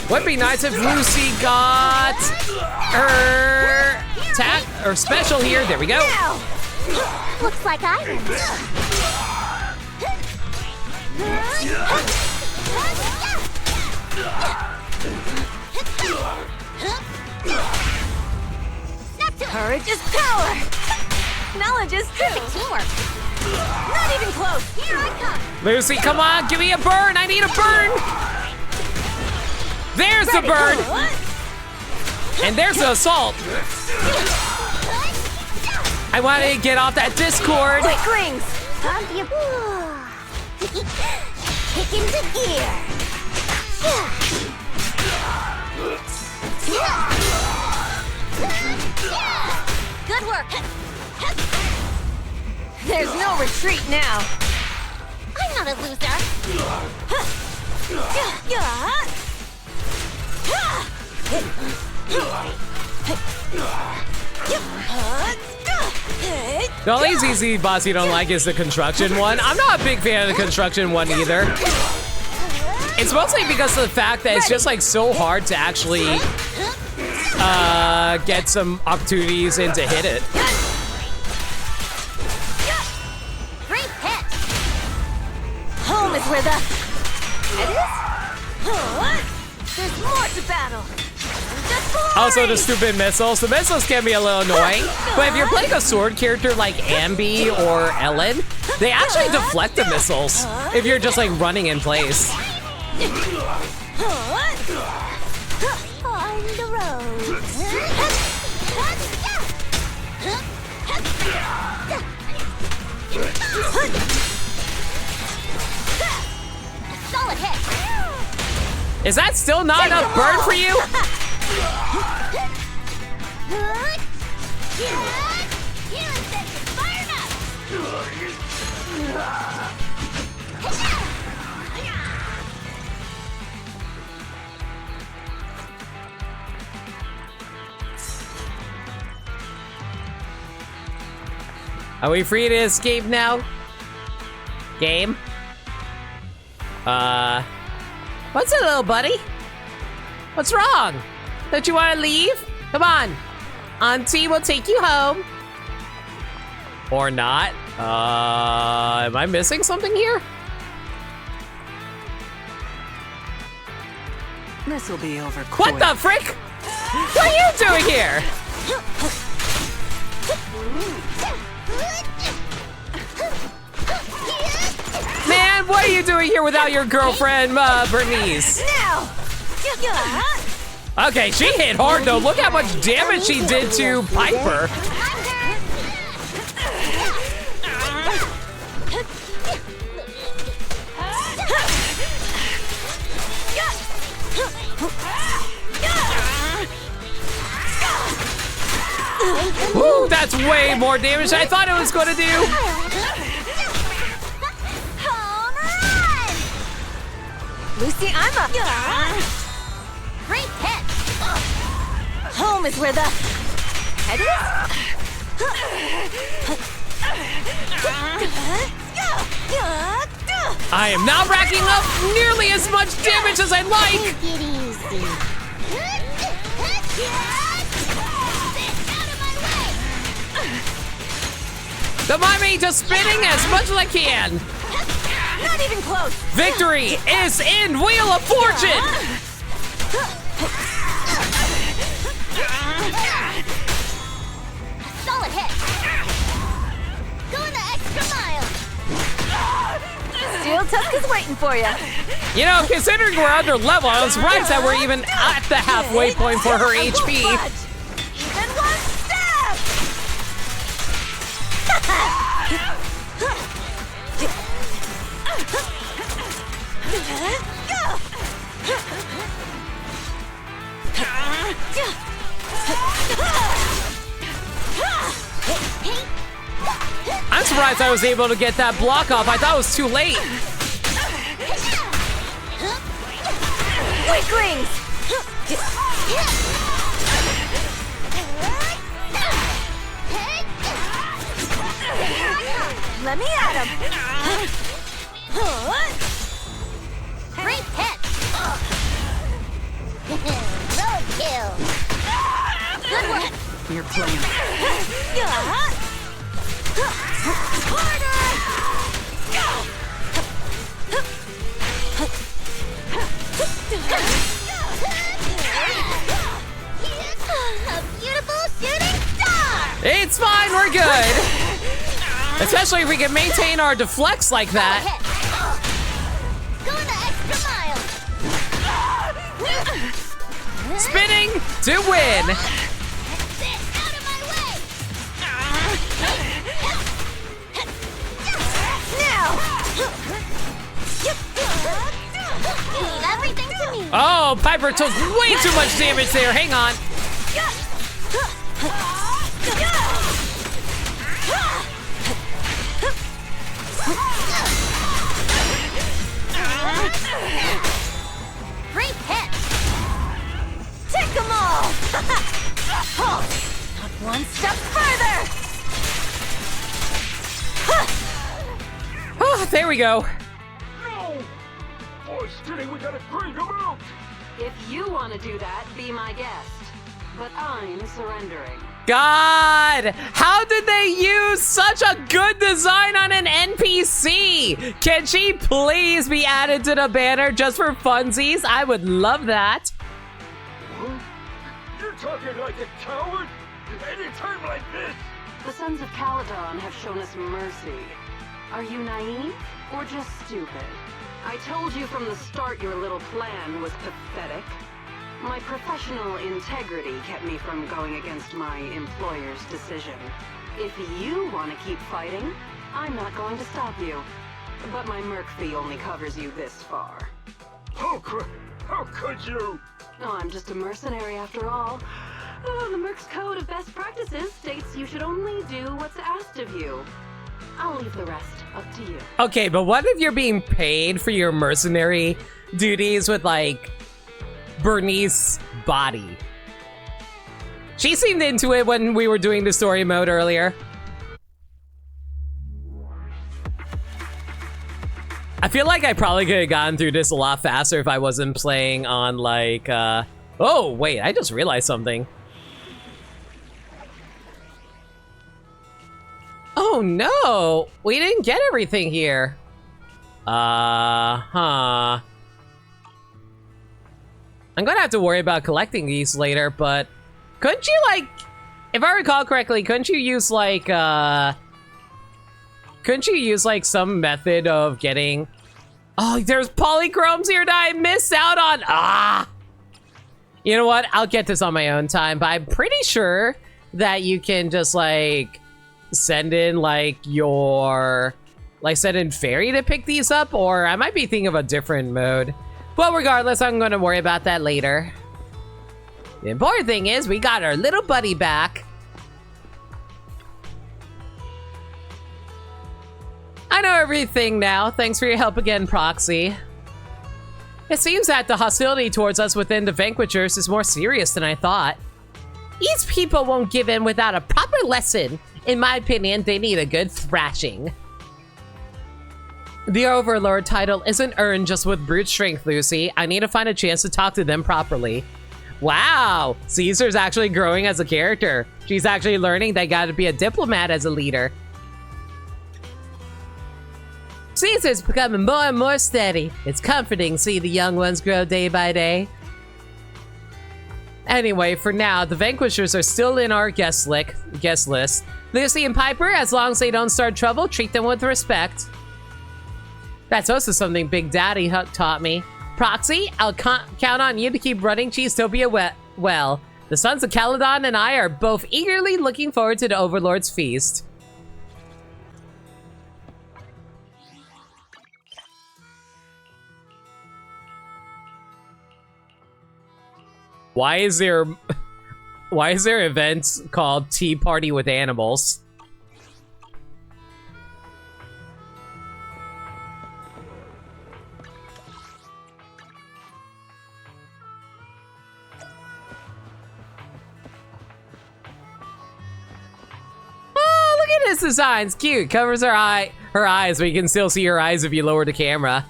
Would be nice if Lucy got her attack or special here. There we go. Looks like I win. Courage is power! Knowledge is too! Teamwork. Not even close! Here I come. Lucy, come on, give me a burn. I need a burn. There's the burn. And there's the assault. I want to get off that Discord. Quicklings! Pump your kick into gear. Good work. There's no retreat now! I'm not a loser. The only ZZ boss you don't like is the construction one. I'm not a big fan of the construction one either. It's mostly because of the fact that it's just like so hard to actually get some opportunities and to hit it. Great hit. Home is where the head is? There's more to battle! Also, the stupid missiles. The missiles can be a little annoying, but if you're playing a sword character like Ambi or Ellen, they actually deflect the missiles if you're just like running in place. On the road. Solid hit. Is that still not enough burn for you? Are we free to escape now? Game? What's it, little buddy? What's wrong? Don't you want to leave? Come on. Auntie will take you home. Or not. Am I missing something here? This will be over quick. What the frick? What are you doing here? Man, what are you doing here without your girlfriend, Bernice? Now! Okay, she hit hard though. Look how much damage she did to Piper. Woo, that's way more damage than I thought it was going to do. Home run! Lucy, I'm up! Great hit. Home is where the head I am not racking up nearly as much damage as I'd like. Take it easy. The mind just spinning as much as I can. Not even close! Victory is in Wheel of Fortune. Solid hit. Going the extra mile. Steel Tusk is waiting for you. You know, considering we're under level, I was surprised that we're even at the halfway point for her HP. Even one step! I'm surprised I was able to get that block off. I thought it was too late. Quicklings! Let me at him! Great hit. Roadkill. Good work. You're playing. Harder! A beautiful shooting star! It's fine, we're good. Especially if we can maintain our deflects like that. Going the extra mile! Spinning to win. Out of my way! Now! Leave everything to me! Oh, Piper took way too much damage there. Hang on. Great hit! Take them all! Not one step further! Oh, there we go. No! Boy, Skinny, we gotta bring him out! If you want to do that, be my guest. But I'm surrendering. God, how did they use such a good design on an NPC? Can she please be added to the banner just for funsies? I would love that. Huh? You're talking like a coward? Anytime like this? The Sons of Caledon have shown us mercy. Are you naive or just stupid? I told you from the start your little plan was pathetic. My professional integrity kept me from going against my employer's decision. If you want to keep fighting, I'm not going to stop you. But my merc fee only covers you this far. How could you? Oh, I'm just a mercenary after all. The Merc's Code of Best Practices states you should only do what's asked of you. I'll leave the rest up to you. Okay, but what if you're being paid for your mercenary duties with, like, Bernice's body? She seemed into it when we were doing the story mode earlier. I feel like I probably could have gotten through this a lot faster if I wasn't playing on, like, oh, wait, I just realized something. Oh, no! We didn't get everything here. I'm gonna have to worry about collecting these later, but couldn't you, like, if I recall correctly, couldn't you use, like, some method of getting... Oh, there's polychromes here that I missed out on! Ah! You know what? I'll get this on my own time, but I'm pretty sure that you can just, like, send in, like, your... Like, send in Fairy to pick these up, or I might be thinking of a different mode. Well, regardless, I'm going to worry about that later. The important thing is we got our little buddy back. I know everything now. Thanks for your help again, Proxy. It seems that the hostility towards us within the Vanquishers is more serious than I thought. These people won't give in without a proper lesson. In my opinion, they need a good thrashing. The Overlord title isn't earned just with brute strength, Lucy. I need to find a chance to talk to them properly. Wow, Caesar's actually growing as a character. She's actually learning they gotta be a diplomat as a leader. Caesar's becoming more and more steady. It's comforting to see the young ones grow day by day. Anyway, for now, the Vanquishers are still in our guest list. Lucy and Piper, as long as they don't start trouble, treat them with respect. That's also something Big Daddy taught me. Proxy, I'll count on you to keep running Cheesetopia well. The Sons of Caledon and I are both eagerly looking forward to the Overlord's feast. Why is there events called Tea Party with Animals? Oh, look at this design. It's cute. Covers her eyes, but you can still see her eyes if you lower the camera.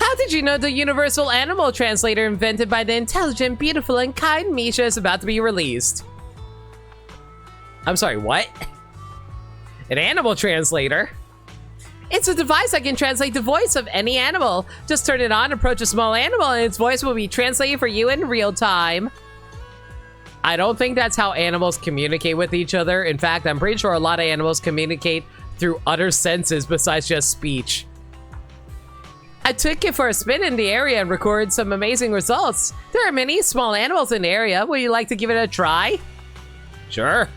How did you know the universal animal translator invented by the intelligent, beautiful, and kind Misha is about to be released? I'm sorry, what? An animal translator? It's a device that can translate the voice of any animal. Just turn it on, approach a small animal, and its voice will be translated for you in real time. I don't think that's how animals communicate with each other. In fact, I'm pretty sure a lot of animals communicate through other senses besides just speech. I took it for a spin in the area and recorded some amazing results. There are many small animals in the area. Would you like to give it a try? Sure.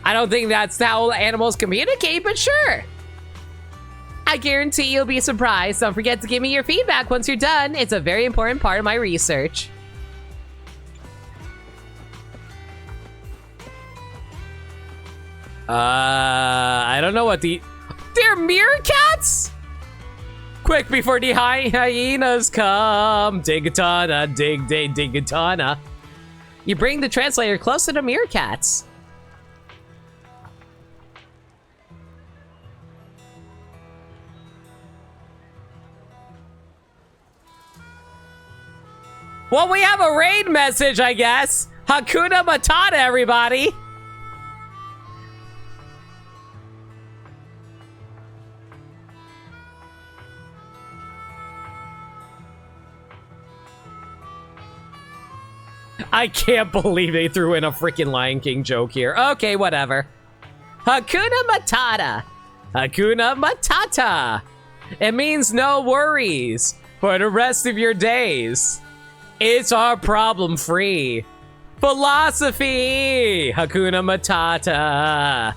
I don't think that's how animals communicate, but sure. I guarantee you'll be surprised. Don't forget to give me your feedback once you're done. It's a very important part of my research. I don't know what they're meerkats? Quick before the hyenas come. Digatana, digatana. You bring the translator close to the meerkats. Well, we have a raid message, I guess. Hakuna Matata, everybody. I can't believe they threw in a freaking Lion King joke here. Okay, whatever. Hakuna Matata. Hakuna Matata. It means no worries for the rest of your days. It's our problem-free philosophy. Hakuna Matata.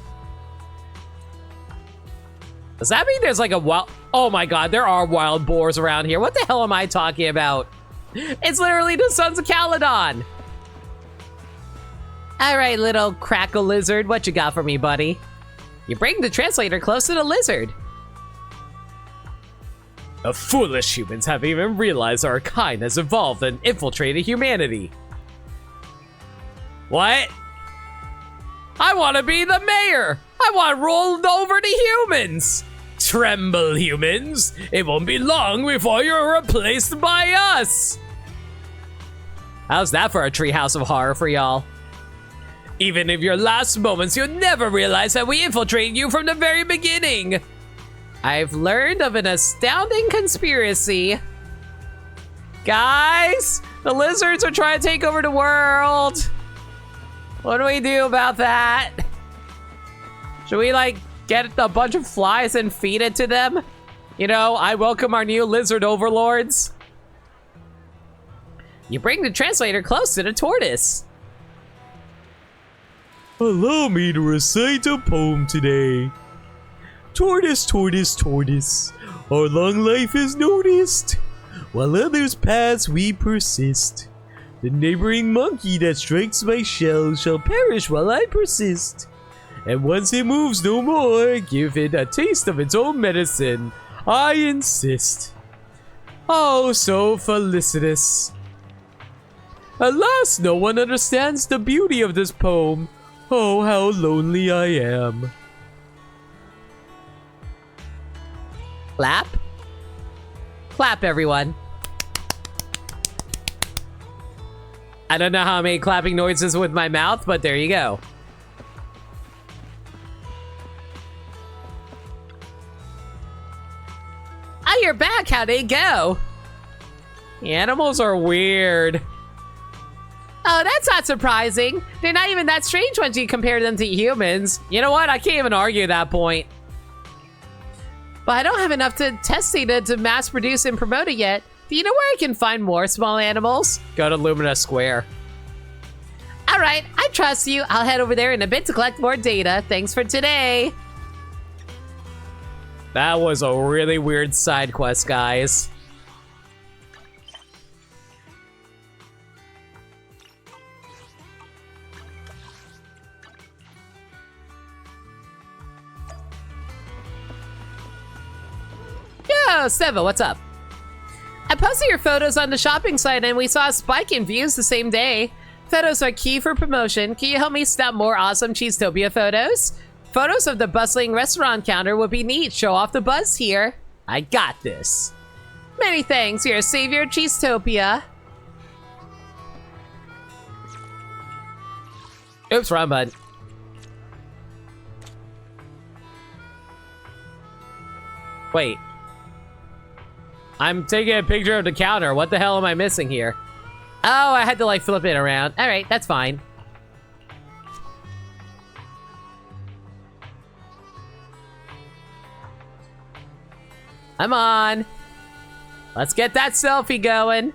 Does that mean there's like a wild... Oh my god, there are wild boars around here. What the hell am I talking about? It's literally the Sons of Caledon. Alright, little crackle lizard, what you got for me, buddy? You bring the translator close to the lizard. The foolish humans haven't even realized our kind has evolved and infiltrated humanity. What? I want to be the mayor! I want to roll over the humans! Tremble, humans! It won't be long before you're replaced by us! How's that for a treehouse of horror for y'all? Even in your last moments, you'll never realize that we infiltrated you from the very beginning. I've learned of an astounding conspiracy. Guys, the lizards are trying to take over the world. What do we do about that? Should we, like, get a bunch of flies and feed it to them? You know, I welcome our new lizard overlords. You bring the translator close to the tortoise. Allow me to recite a poem today. Tortoise, tortoise, tortoise, our long life is noticed. While others pass, we persist. The neighboring monkey that strikes my shell shall perish while I persist. And once it moves no more, give it a taste of its own medicine. I insist. Oh, so felicitous. Alas, no one understands the beauty of this poem. Oh, how lonely I am. Clap? Clap, everyone. I don't know how I made clapping noises with my mouth, but there you go. Oh, you're back. How'd it go? The animals are weird. Oh, that's not surprising. They're not even that strange once you compare them to humans. You know what? I can't even argue that point. But I don't have enough test data to mass produce and promote it yet. Do you know where I can find more small animals? Go to Lumina Square. All right, I trust you. I'll head over there in a bit to collect more data. Thanks for today. That was a really weird side quest, guys. Yo, Seva, what's up? I posted your photos on the shopping site and we saw a spike in views the same day. Photos are key for promotion. Can you help me snap more awesome Cheesetopia photos? Photos of the bustling restaurant counter would be neat. Show off the buzz here. I got this. Many thanks. You're a savior of Cheesetopia. Oops, wrong button. Wait. I'm taking a picture of the counter. What the hell am I missing here? Oh, I had to like flip it around. All right, that's fine. I'm on. Let's get that selfie going.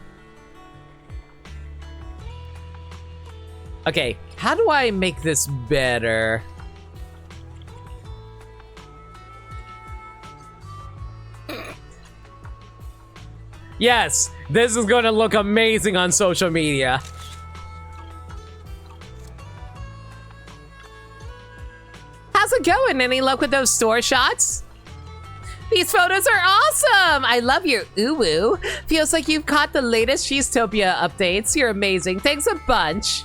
Okay, how do I make this better? Yes, this is going to look amazing on social media. How's it going? Any luck with those store shots? These photos are awesome! I love your uwu. Feels like you've caught the latest Cheesetopia updates. You're amazing. Thanks a bunch.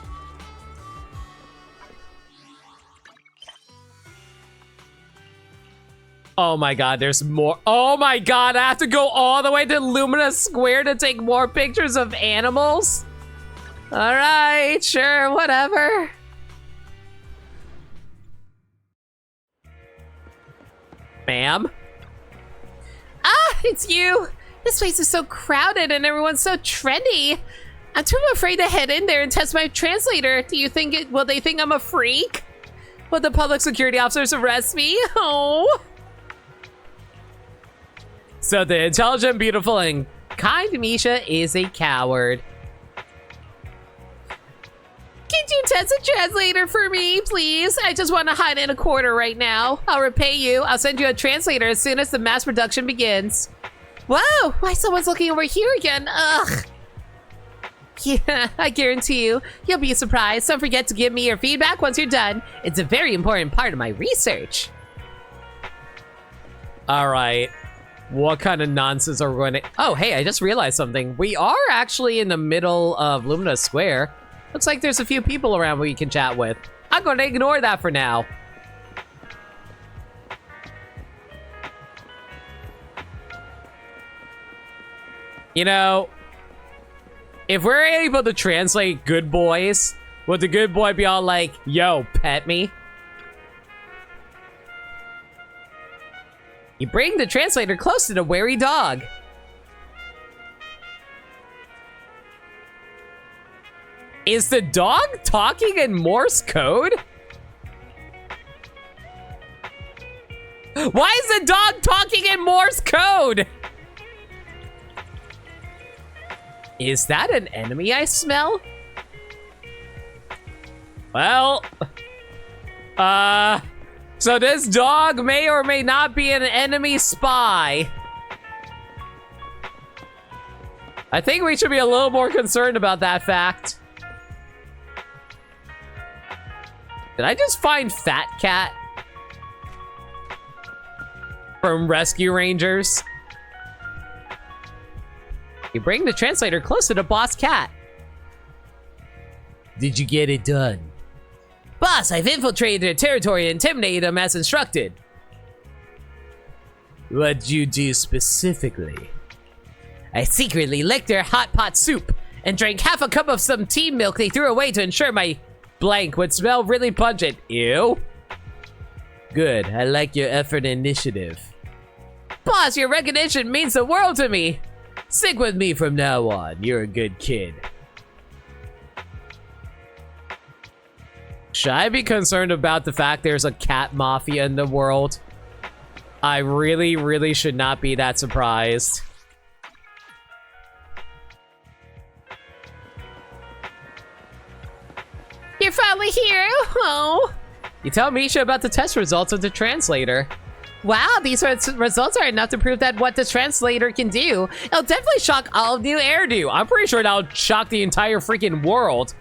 Oh my god, there's more. Oh my god, I have to go all the way to Lumina Square to take more pictures of animals? Alright, sure, whatever. Ma'am? Ah, it's you! This place is so crowded and everyone's so trendy. I'm too afraid to head in there and test my translator. Do you think will they think I'm a freak? Will the public security officers arrest me? Oh. So the intelligent, beautiful, and kind Misha is a coward. Can you test a translator for me, please? I just want to hide in a corner right now. I'll repay you. I'll send you a translator as soon as the mass production begins. Whoa! Why someone's looking over here again? Ugh. Yeah, I guarantee you, you'll be surprised. Don't forget to give me your feedback once you're done. It's a very important part of my research. All right. What kind of nonsense are we going to... Oh, hey, I just realized something. We are actually in the middle of Lumina Square. Looks like there's a few people around we can chat with. I'm going to ignore that for now. You know, if we're able to translate good boys, would the good boy be all like, yo, pet me? You bring the translator close to the wary dog. Is the dog talking in Morse code? Why is the dog talking in Morse code? Is that an enemy I smell? Well, so this dog may or may not be an enemy spy. I think we should be a little more concerned about that fact. Did I just find Fat Cat from Rescue Rangers? You bring the translator closer to Boss Cat. Did you get it done? Boss, I've infiltrated their territory and intimidated them as instructed. What'd you do specifically? I secretly licked their hot pot soup and drank half a cup of some tea milk they threw away to ensure my blank would smell really pungent. Ew. Good, I like your effort and initiative. Boss, your recognition means the world to me. Stick with me from now on. You're a good kid. Should I be concerned about the fact there's a cat mafia in the world? I really, really should not be that surprised. You're finally here? Oh. You tell Misha about the test results of the translator. Wow, these results are enough to prove that what the translator can do. It'll definitely shock all of New Airdo. I'm pretty sure that'll shock the entire freaking world.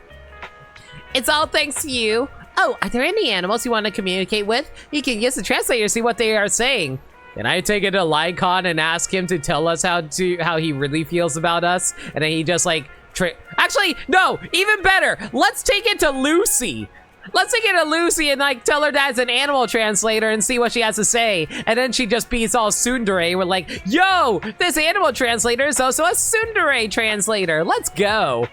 It's all thanks to you. Oh, are there any animals you want to communicate with? You can use the translator to see what they are saying. Can I take it to Lycon and ask him to tell us how he really feels about us? And then he just like... Actually, no! Even better! Let's take it to Lucy! Let's take it to Lucy and like tell her that's an animal translator and see what she has to say. And then she just beats all tsundere. We're like, yo, this animal translator is also a tsundere translator. Let's go.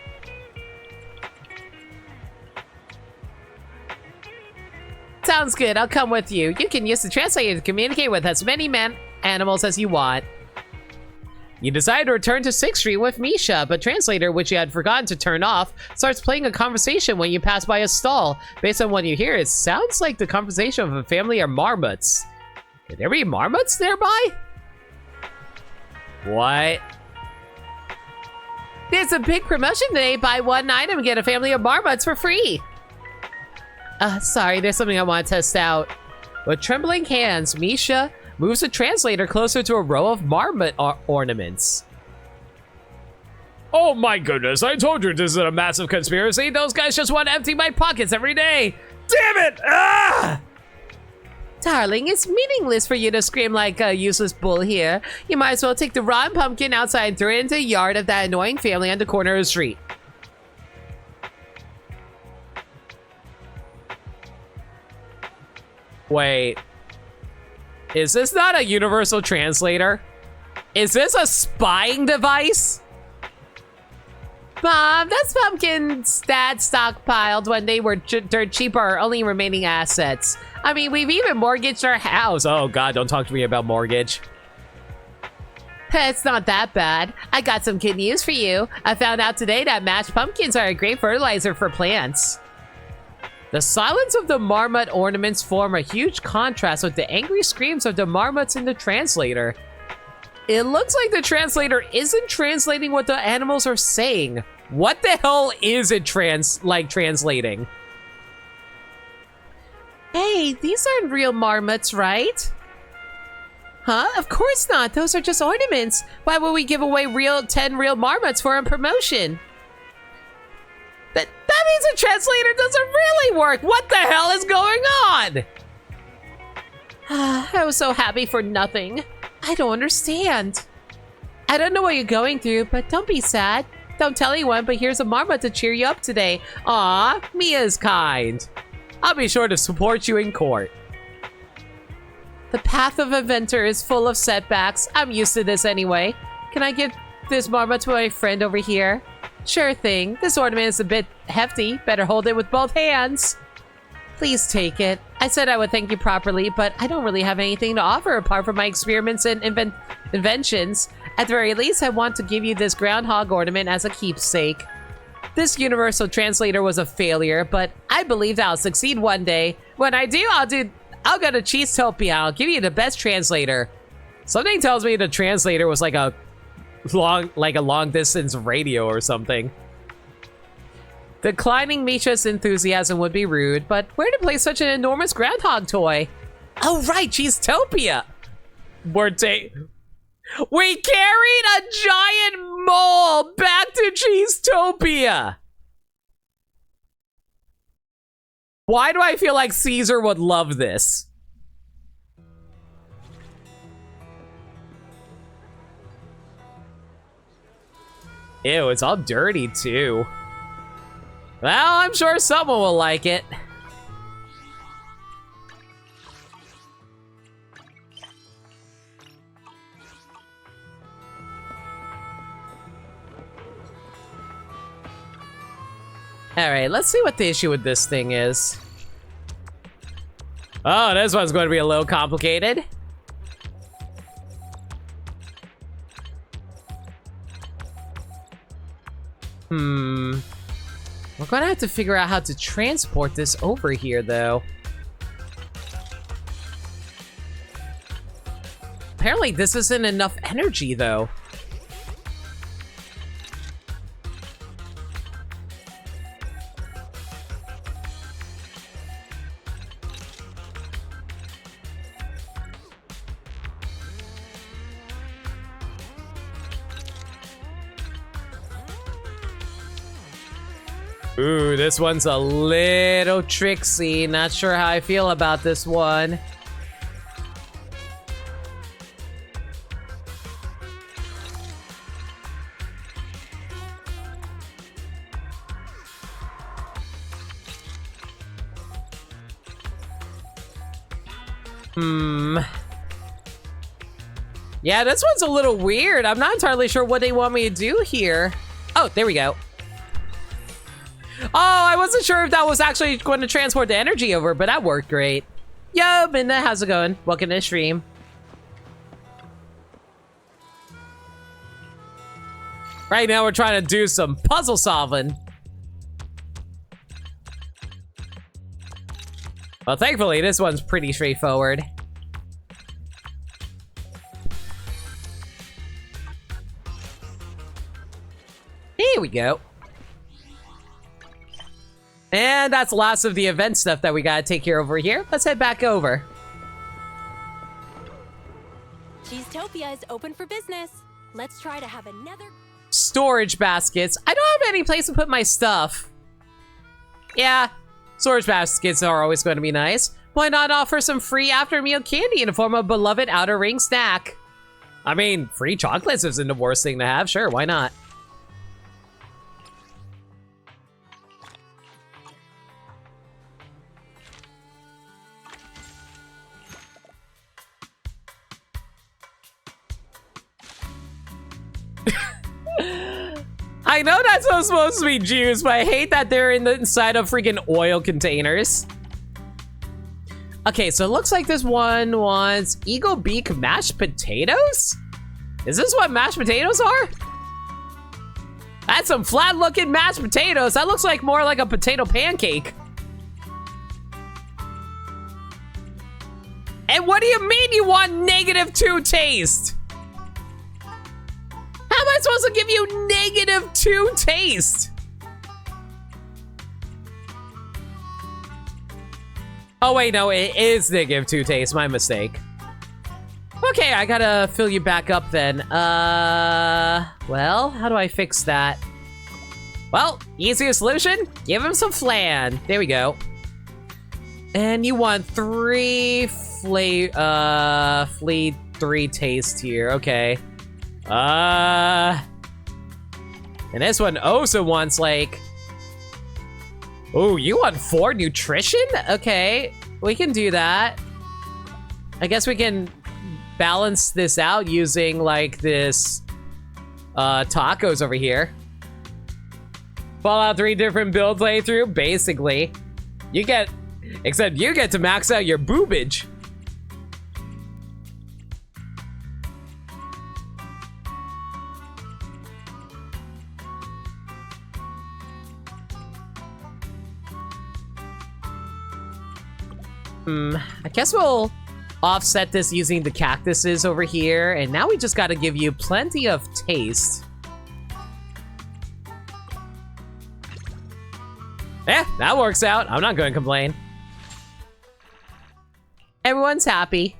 Sounds good. I'll come with you. You can use the translator to communicate with as many animals as you want. You decide to return to 6th Street with Misha, but Translator, which you had forgotten to turn off, starts playing a conversation when you pass by a stall. Based on what you hear, it sounds like the conversation of a family of marmots. Could there be marmots nearby? What? There's a big promotion today. Buy one item and get a family of marmots for free. Sorry, there's something I want to test out. With trembling hands, Misha moves the Translator closer to a row of marmot ornaments. Oh my goodness, I told you this is a massive conspiracy. Those guys just want to empty my pockets every day. Damn it! Ah! Darling, it's meaningless for you to scream like a useless bull here. You might as well take the rotten pumpkin outside and throw it into the yard of that annoying family on the corner of the street. Wait. Is this not a universal translator? Is this a spying device? Mom, that's pumpkins Dad stockpiled when they were dirt cheap, our only remaining assets. I mean, we've even mortgaged our house. Oh God, don't talk to me about mortgage. It's not that bad. I got some good news for you. I found out today that mashed pumpkins are a great fertilizer for plants. The silence of the marmot ornaments form a huge contrast with the angry screams of the marmots in the translator. It looks like the translator isn't translating what the animals are saying. What the hell is it translating? Hey, these aren't real marmots, right? Huh? Of course not. Those are just ornaments. Why would we give away 10 real marmots for a promotion? That means the translator doesn't really work. What the hell is going on? I was so happy for nothing. I don't understand. I don't know what you're going through, but don't be sad. Don't tell anyone, but here's a marmot to cheer you up today. Aw, Mia's kind. I'll be sure to support you in court. The path of inventor is full of setbacks. I'm used to this anyway. Can I give this marmot to my friend over here? Sure thing. This ornament is a bit hefty. Better hold it with both hands. Please take it. I said I would thank you properly, but I don't really have anything to offer apart from my experiments and inventions. At the very least, I want to give you this groundhog ornament as a keepsake. This universal translator was a failure, but I believe I'll succeed one day. When I do, I'll go to Cheesetopia. I'll give you the best translator. Something tells me the translator was like a long distance radio or something. Declining Misha's enthusiasm would be rude, but where to place such an enormous groundhog toy? Oh right, Cheesetopia! We carried a giant mole back to Cheesetopia! Why do I feel like Caesar would love this? Ew, it's all dirty too. Well, I'm sure someone will like it. Alright, let's see what the issue with this thing is. Oh, this one's going to be a little complicated. We're gonna have to figure out how to transport this over here, though. Apparently, this isn't enough energy, though. Ooh, this one's a little tricksy. Not sure how I feel about this one. Yeah, this one's a little weird. I'm not entirely sure what they want me to do here. Oh, there we go. Oh, I wasn't sure if that was actually going to transport the energy over, but that worked great. Yo, Minna, how's it going? Welcome to the stream. Right now, we're trying to do some puzzle solving. Well, thankfully, this one's pretty straightforward. Here we go. And that's lots of the event stuff that we gotta take care of over here. Let's head back over. Cheesetopia is open for business. Let's try to have another... Storage baskets. I don't have any place to put my stuff. Yeah, storage baskets are always going to be nice. Why not offer some free after-meal candy in the form of a beloved outer ring snack? I mean, free chocolates isn't the worst thing to have. Sure, why not? I know that's not supposed to be juice, but I hate that they're in the inside of freaking oil containers. Okay, so it looks like this one wants Eagle Beak mashed potatoes? Is this what mashed potatoes are? That's some flat-looking mashed potatoes. That looks like more like a potato pancake. And what do you mean you want -2 taste? How am I supposed to give you -2 taste? Oh wait, no, it is -2 taste, my mistake. Okay, I gotta fill you back up then. Well, how do I fix that? Well, easiest solution, give him some flan. There we go. And you want 3 3 taste here, okay. And this one also wants like, oh, you want 4 nutrition? Okay, we can do that. I guess we can balance this out using like this tacos over here. Fallout 3 different build playthrough, basically. You get, except you get to max out your boobage. I guess we'll offset this using the cactuses over here, and now we just gotta give you plenty of taste. Eh, that works out. I'm not gonna complain. Everyone's happy.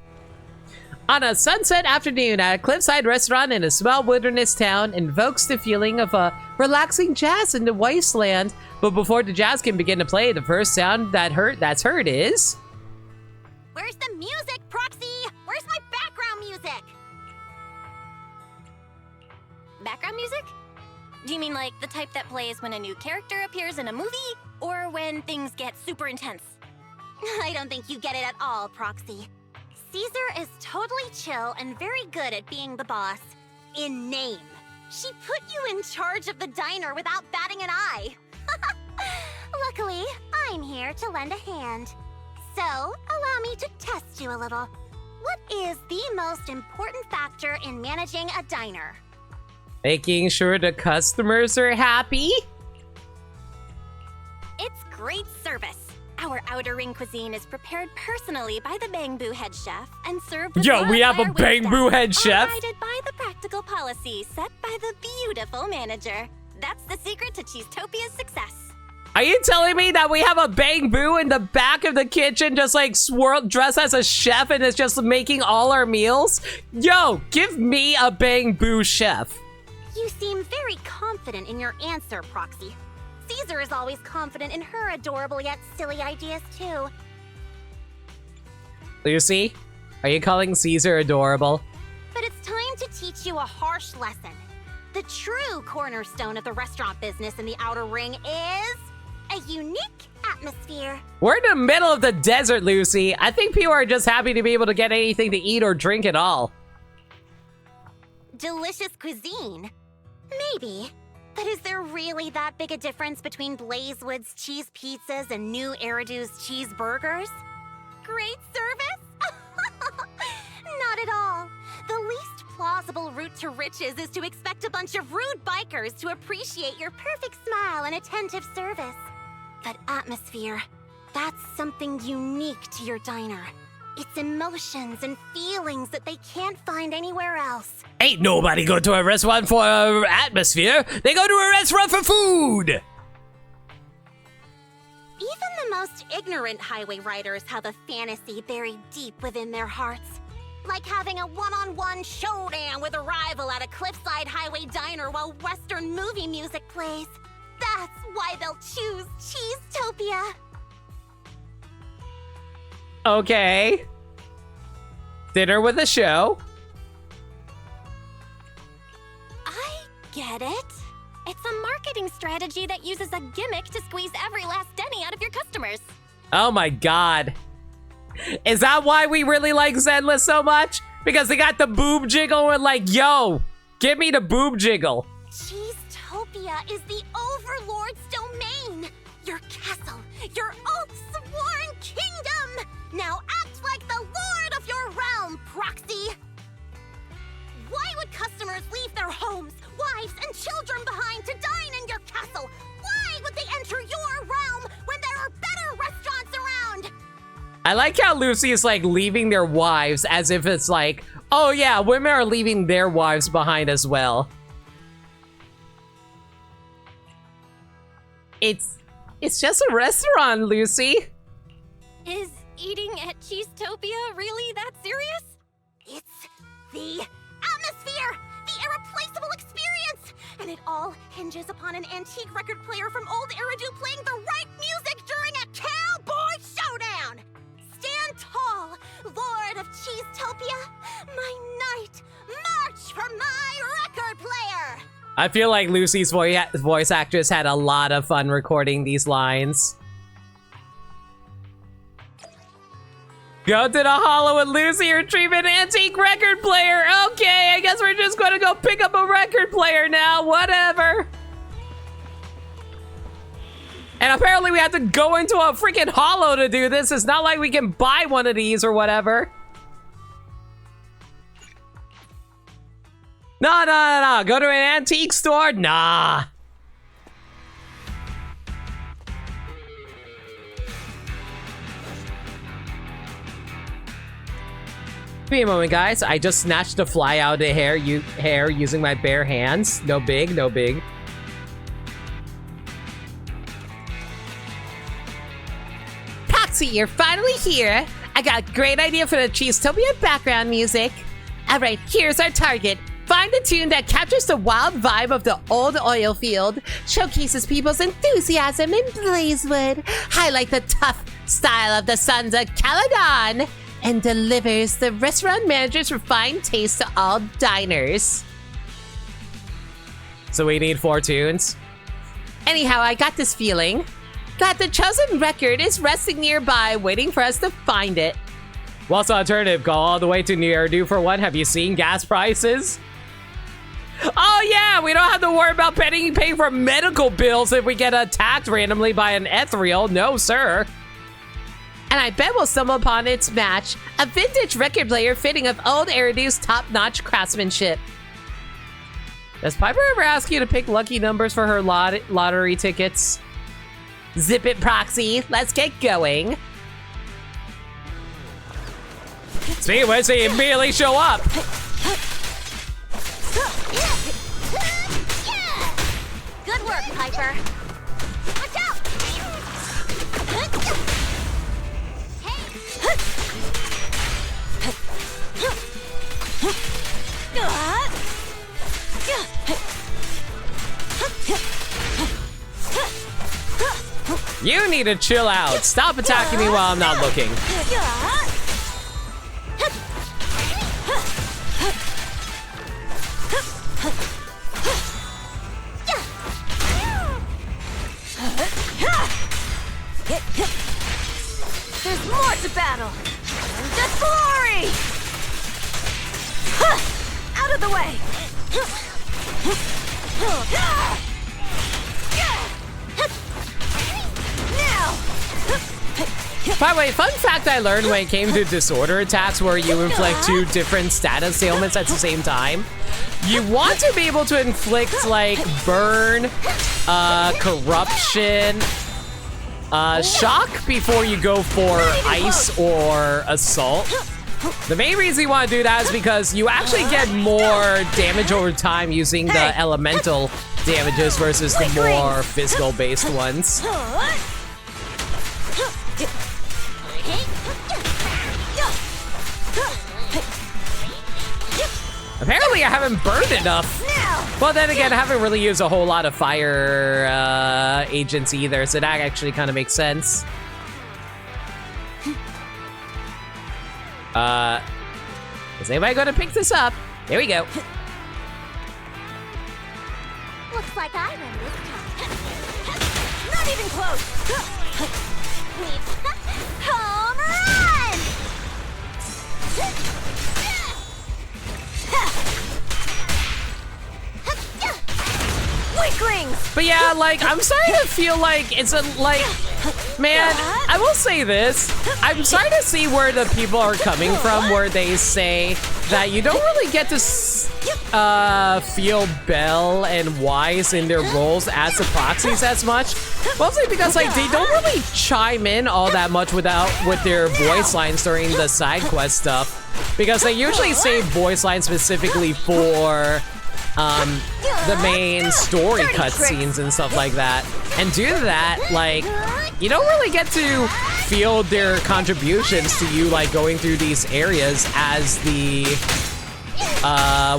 On a sunset afternoon at a cliffside restaurant in a small wilderness town invokes the feeling of a relaxing jazz in the wasteland. But before the jazz can begin to play, the first sound that's heard is... Where's the music, Proxy? Where's my background music? Background music? Do you mean like the type that plays when a new character appears in a movie? Or when things get super intense? I don't think you get it at all, Proxy. Caesar is totally chill and very good at being the boss. In name. She put you in charge of the diner without batting an eye. Luckily, I'm here to lend a hand. So, allow me to test you a little. What is the most important factor in managing a diner? Making sure the customers are happy? It's great service. Our outer ring cuisine is prepared personally by the Bamboo head chef and served with Yo, we have a Bamboo head chef? Guided by the practical policy set by the beautiful manager. That's the secret to Cheesetopia's success. Are you telling me that we have a Bamboo in the back of the kitchen just like dressed as a chef and is just making all our meals? Yo, give me a Bamboo chef. You seem very confident in your answer, Proxy. Caesar is always confident in her adorable yet silly ideas, too. Lucy, are you calling Caesar adorable? But it's time to teach you a harsh lesson. The true cornerstone of the restaurant business in the Outer Ring is a unique atmosphere. We're in the middle of the desert, Lucy. I think people are just happy to be able to get anything to eat or drink at all. Delicious cuisine? Maybe. But is there really that big a difference between Blazewood's cheese pizzas and New Eridu's cheeseburgers? Great service? Not at all. The least plausible route to riches is to expect a bunch of rude bikers to appreciate your perfect smile and attentive service. But atmosphere, that's something unique to your diner. It's emotions and feelings that they can't find anywhere else. Ain't nobody go to a restaurant for atmosphere. They go to a restaurant for food. Even the most ignorant highway riders have a fantasy buried deep within their hearts. Like having a one-on-one showdown with a rival at a cliffside highway diner while Western movie music plays. That's why they'll choose Cheesetopia. Okay. Dinner with a show. I get it. It's a marketing strategy that uses a gimmick to squeeze every last penny out of your customers. Oh my god. Is that why we really like Zenless so much? Because they got the boob jiggle and like, yo, give me the boob jiggle. Cheesetopia is the Overlord's domain. Your castle, your oath-sworn kingdom. Now act like the lord of your realm, Proxy. Why would customers leave their homes, wives, and children behind to dine in your castle? Why would they enter your realm when there are better restaurants around? I like how Lucy is like leaving their wives as if it's like, oh yeah, women are leaving their wives behind as well. It's just a restaurant, Lucy. Is eating at Cheesetopia really that serious? It's the atmosphere, the irreplaceable experience, and it all hinges upon an antique record player from Old Eridu playing the right music during a cowboy showdown. Stand tall, Lord of Cheesetopia. My knight, march for my record player. I feel like Lucy's voice actress had a lot of fun recording these lines. Go to the Hollow with Lucy, retrieve an antique record player. Okay, I guess we're just gonna go pick up a record player now, whatever. And apparently we have to go into a freaking Hollow to do this. It's not like we can buy one of these or whatever. No. Go to an antique store? Nah. Give me a moment, guys. I just snatched a fly out of the hair using my bare hands. No big, no big. Proxy, you're finally here. I got a great idea for the Cheesetopia background music. Alright, here's our target. Find a tune that captures the wild vibe of the old oil field, showcases people's enthusiasm in Blazewood, highlight the tough style of the Sons of Caledon, and delivers the restaurant manager's refined taste to all diners. So we need 4 tunes? Anyhow, I got this feeling that the chosen record is resting nearby, waiting for us to find it. What's the alternative? Go all the way to New Eridu for one? Have you seen gas prices? Oh yeah, we don't have to worry about paying for medical bills if we get attacked randomly by an ethereal. No, sir. And I bet we'll stumble upon its match, a vintage record player fitting of Old Eridu's top-notch craftsmanship. Does Piper ever ask you to pick lucky numbers for her lottery tickets? Zip it, Proxy. Let's get going. See, when they immediately show up. Good work, Piper. Watch out! You need to chill out. Stop attacking me while I'm not looking. There's more to battle! Just glory! Out of the way! Now! By the way, fun fact I learned when it came to disorder attacks where you inflict 2 different status ailments at the same time. You want to be able to inflict like burn, corruption, shock before you go for ice or assault. The main reason you want to do that is because you actually get more damage over time using the elemental damages versus the more physical based ones. Apparently I haven't burned enough. Well, then again, I haven't really used a whole lot of fire agents either, so that actually kind of makes sense. Is anybody gonna pick this up? There we go. Looks like I win this time. Not even close! Home run! Weaklings! But yeah, like, I'm starting to feel like it's a, like, man, I will say this. I'm starting to see where the people are coming from, where they say that you don't really get to feel Belle and Wise in their roles as the proxies as much. Mostly because, like, they don't really chime in all that much with their voice lines during the side quest stuff. Because they usually save voice lines specifically for the main story cutscenes and stuff like that. And due to that, like, you don't really get to feel their contributions to you, like, going through these areas as the,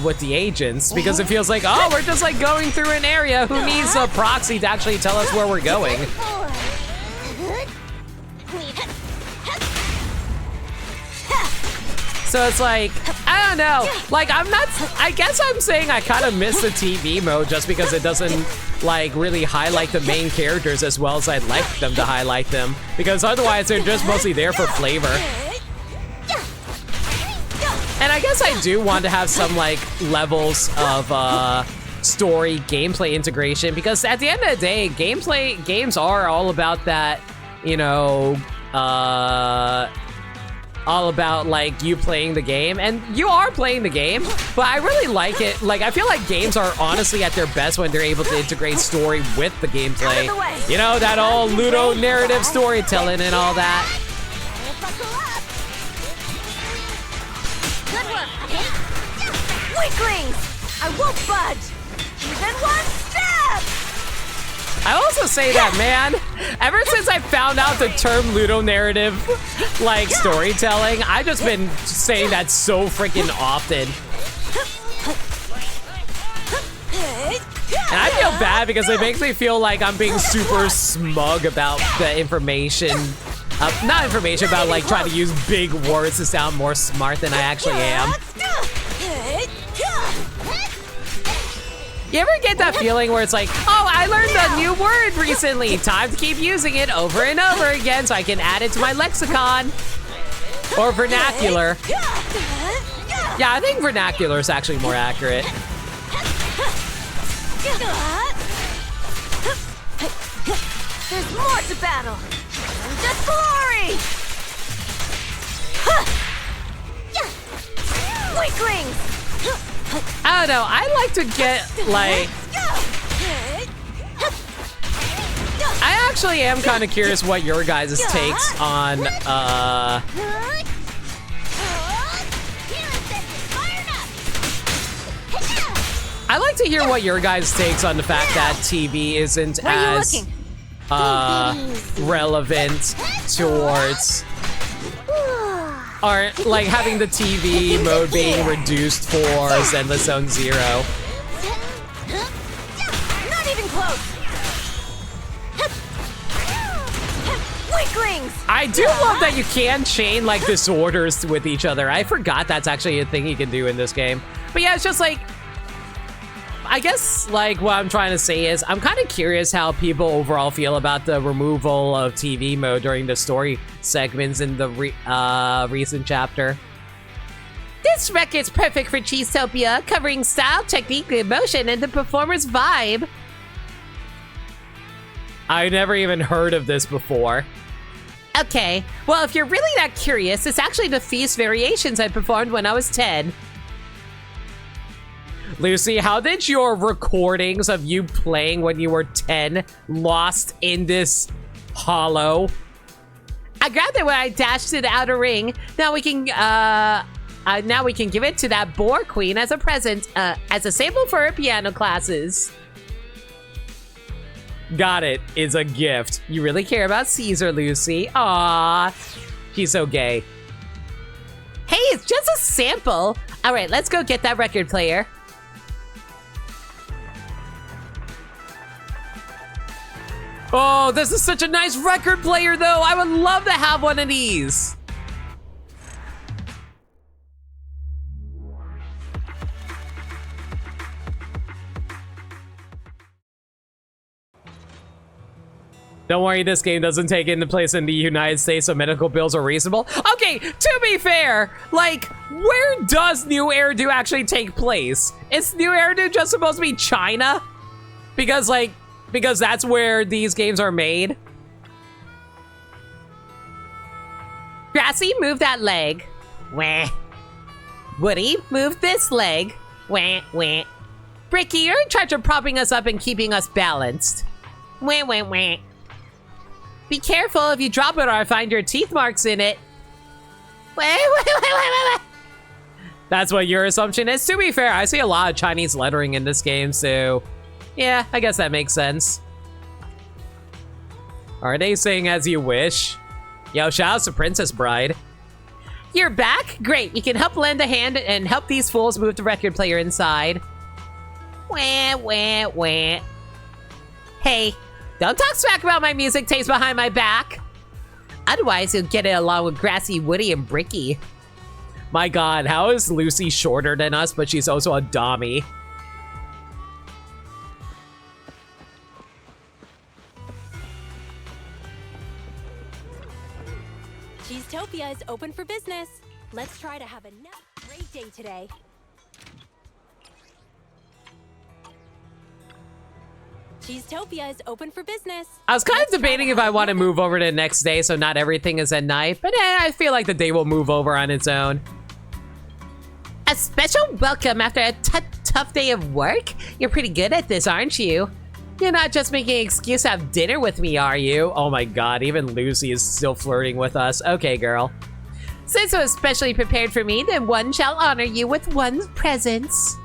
with the agents, because it feels like, oh, we're just, like, going through an area. Who needs a proxy to actually tell us where we're going? So it's like, I don't know. Like, I guess I'm saying I kind of miss the TV mode just because it doesn't, like, really highlight the main characters as well as I'd like them to highlight them. Because otherwise, they're just mostly there for flavor. And I guess I do want to have some, like, levels of, story gameplay integration, because at the end of the day, games are all about that, you know, all about, like, you playing the game, and you are playing the game, but I really like it. Like, I feel like games are honestly at their best when they're able to integrate story with the gameplay. You know, that old Ludo narrative storytelling and all that. Good work. Weaklings! I won't budge! Even one step! I also say that, man, ever since I found out the term Ludo narrative, like, storytelling, I've just been saying that so freaking often. And I feel bad because it makes me feel like I'm being super smug about the information. Not information, about, like, trying to use big words to sound more smart than I actually am. You ever get that feeling where it's like, oh, I learned a new word recently. Time to keep using it over and over again so I can add it to my lexicon. Or vernacular. Yeah, I think vernacular is actually more accurate. There's more to battle. And just glory! Weaklings! I don't know, I like to get, like... I actually am kind of curious what your guys' takes on, I like to hear what your guys' takes on the fact that TV isn't as relevant towards, or like having the TV mode being reduced for Zenless Zone Zero. Not even close. Weaklings! I do love that you can chain like disorders with each other. I forgot that's actually a thing you can do in this game. But yeah, it's just like, I guess, like, what I'm trying to say is I'm kind of curious how people overall feel about the removal of TV mode during the story segments in the recent chapter. This record's perfect for Cheesetopia, covering style, technique, emotion, and the performer's vibe. I never even heard of this before. Okay, well, if you're really that curious, it's actually the feast variations I performed when I was 10. Lucy, how did your recordings of you playing when you were 10 lost in this hollow? I grabbed it when I dashed to the outer ring. Now we can give it to that boar queen as a present, as a sample for her piano classes. Got it. It's a gift. You really care about Caesar, Lucy. Aww. She's so gay. Hey, it's just a sample. All right, let's go get that record player. Oh, this is such a nice record player, though. I would love to have one of these. Don't worry, this game doesn't take into place in the United States, so medical bills are reasonable. Okay, to be fair, like, where does New Eridu actually take place? Is New Eridu just supposed to be China? Because that's where these games are made? Grassy, move that leg. Wah. Woody, move this leg. Wah, wah. Bricky, you're in charge of propping us up and keeping us balanced. Wah, wah, wah. Be careful, if you drop it or I find your teeth marks in it. Wah, wah, wah, wah, wah. That's what your assumption is? To be fair, I see a lot of Chinese lettering in this game, so yeah, I guess that makes sense. Are they saying as you wish? Yo, shout out to Princess Bride. You're back? Great, you can help lend a hand and help these fools move the record player inside. Wah, wah, wah. Hey, don't talk smack about my music taste behind my back. Otherwise, you'll get it along with Grassy, Woody, and Bricky. My god, how is Lucy shorter than us, but she's also a dommy? Cheesetopia is open for business. Let's try to have a great day today. Cheesetopia is open for business. I was kind of debating if I want to move over to the next day so not everything is at night, but I feel like the day will move over on its own. A special welcome after a tough day of work? You're pretty good at this, aren't you? You're not just making an excuse to have dinner with me, are you? Oh my god, even Lucy is still flirting with us. Okay, girl. Since it was specially prepared for me, then one shall honor you with one's presence.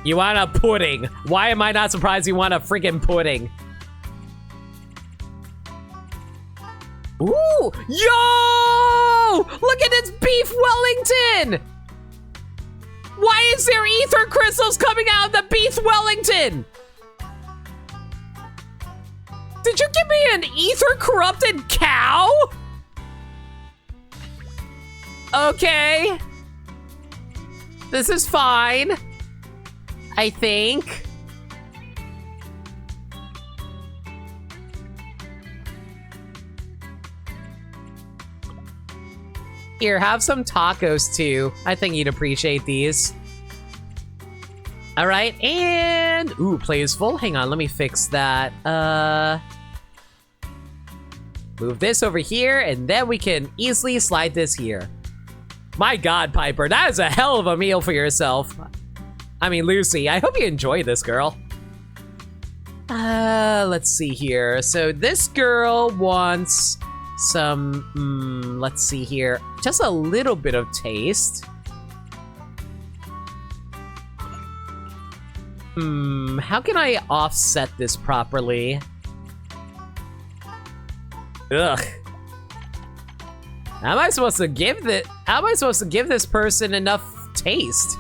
You want a pudding. Why am I not surprised you want a freaking pudding? Ooh! Yo! Look at this beef Wellington! Why is there ether crystals coming out of the beef Wellington? Did you give me an ether corrupted cow? Okay. This is fine. I think. Here, have some tacos too. I think you'd appreciate these. All right, and ooh, play is full. Hang on, let me fix that. Move this over here, and then we can easily slide this here. My God, Piper, that is a hell of a meal for yourself. I mean, Lucy, I hope you enjoy this, girl. Let's see here. So this girl wants some, let's see here. Just a little bit of taste. How can I offset this properly? Ugh. How am I supposed to give this person enough taste?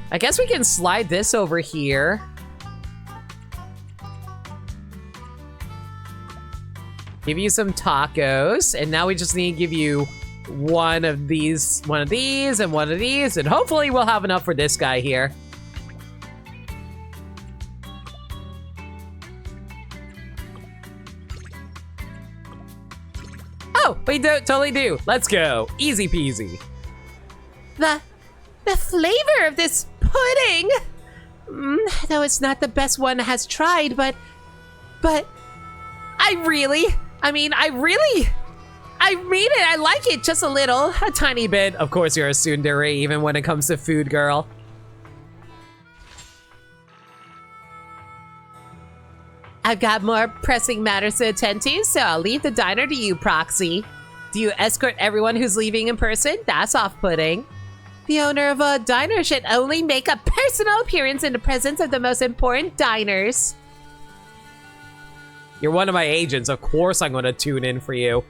I guess we can slide this over here. Give you some tacos, and now we just need to give you one of these, and one of these, and hopefully we'll have enough for this guy here. Oh, we totally do. Let's go. Easy peasy. The flavor of this pudding, though it's not the best one has tried, but But I mean it. I like it just a little, a tiny bit. Of course, you're a tsundere, even when it comes to food, girl. I've got more pressing matters to attend to, so I'll leave the diner to you, Proxy. Do you escort everyone who's leaving in person? That's off-putting. The owner of a diner should only make a personal appearance in the presence of the most important diners. You're one of my agents. Of course I'm going to tune in for you.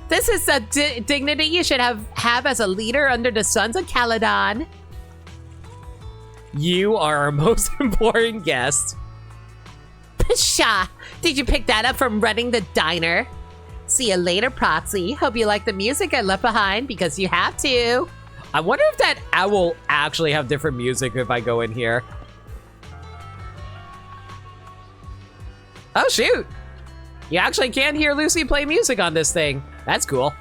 This is a dignity you should have as a leader under the Sons of Caledon. You are our most important guest. Pshaw! Did you pick that up from running the diner? See you later, Proxy. Hope you like the music I left behind, because you have to. I wonder if that I will actually have different music if I go in here. Oh, shoot. You actually can hear Lucy play music on this thing. That's cool.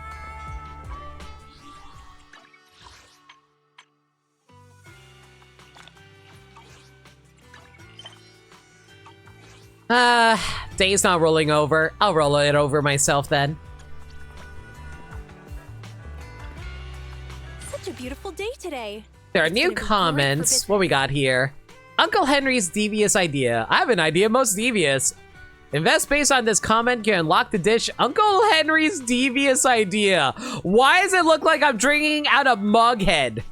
Day's not rolling over. I'll roll it over myself then. Such a beautiful day today. There are It's new gonna be great for comments. business. What we got here? Uncle Henry's devious idea. I have an idea most devious. Invest based on this comment can unlock the dish Uncle Henry's devious idea. Why does it look like I'm drinking out a mug head?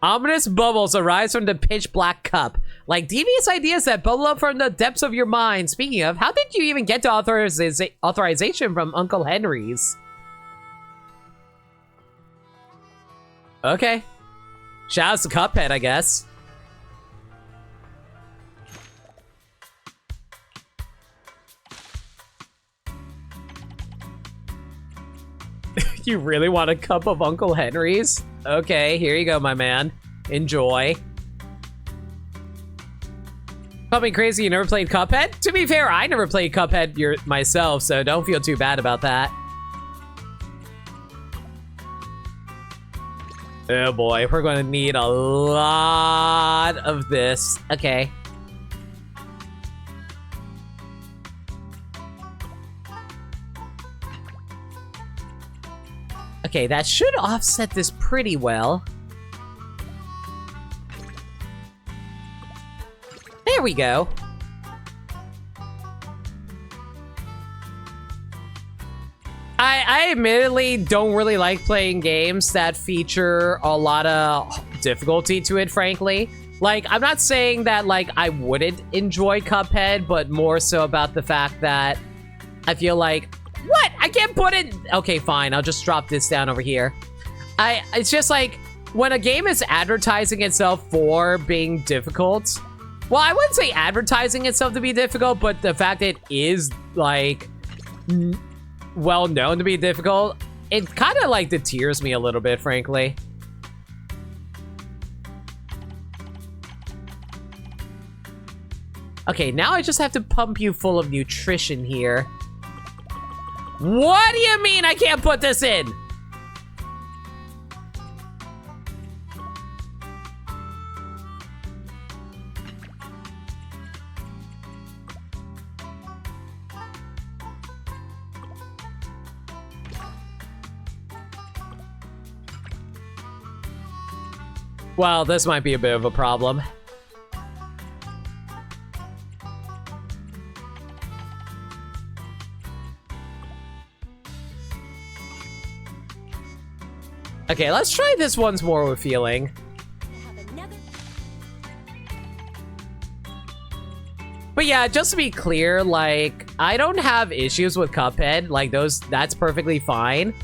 Ominous bubbles arise from the pitch black cup, like devious ideas that bubble up from the depths of your mind. Speaking of, how did you even get to authorization from Uncle Henry's? Okay. Shout out to Cuphead, I guess. You really want a cup of Uncle Henry's? Okay, here you go, my man. Enjoy. Call me crazy, you never played Cuphead? To be fair, I never played Cuphead myself, so don't feel too bad about that. Oh boy, we're gonna need a lot of this. Okay. Okay, that should offset this pretty well. There we go. I admittedly don't really like playing games that feature a lot of difficulty to it, frankly. Like, I'm not saying that, like, I wouldn't enjoy Cuphead, but more so about the fact that I feel like, what? I can't put it. Okay, fine. I'll just drop this down over here. It's just like, when a game is advertising itself for being difficult, well, I wouldn't say advertising itself to be difficult, but the fact it is, like, well known to be difficult, it kind of, like, deters me a little bit, frankly. Okay, now I just have to pump you full of nutrition here. What do you mean I can't put this in? Well, this might be a bit of a problem. Okay, let's try this once more with feeling. But yeah, just to be clear, like, I don't have issues with Cuphead. Like, that's perfectly fine.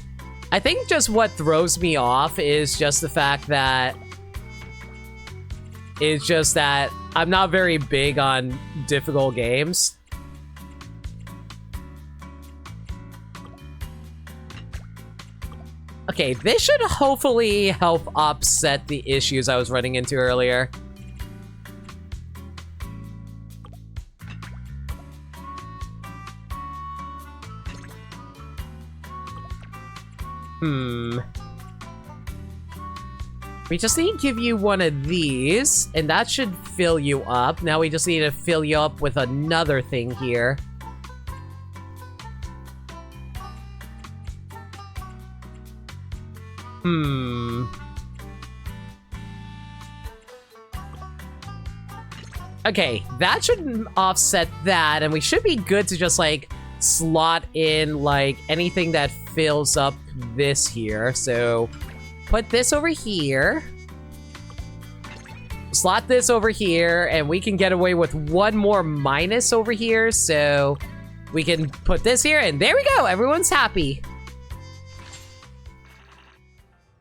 I think just what throws me off is just the fact that I'm not very big on difficult games. Okay, this should hopefully help offset the issues I was running into earlier. We just need to give you one of these, and that should fill you up. Now we just need to fill you up with another thing here. Okay, that should offset that, and we should be good to just, like, slot in, like, anything that fills up this here. So, put this over here. Slot this over here, and we can get away with one more minus over here, so we can put this here, and there we go! Everyone's happy.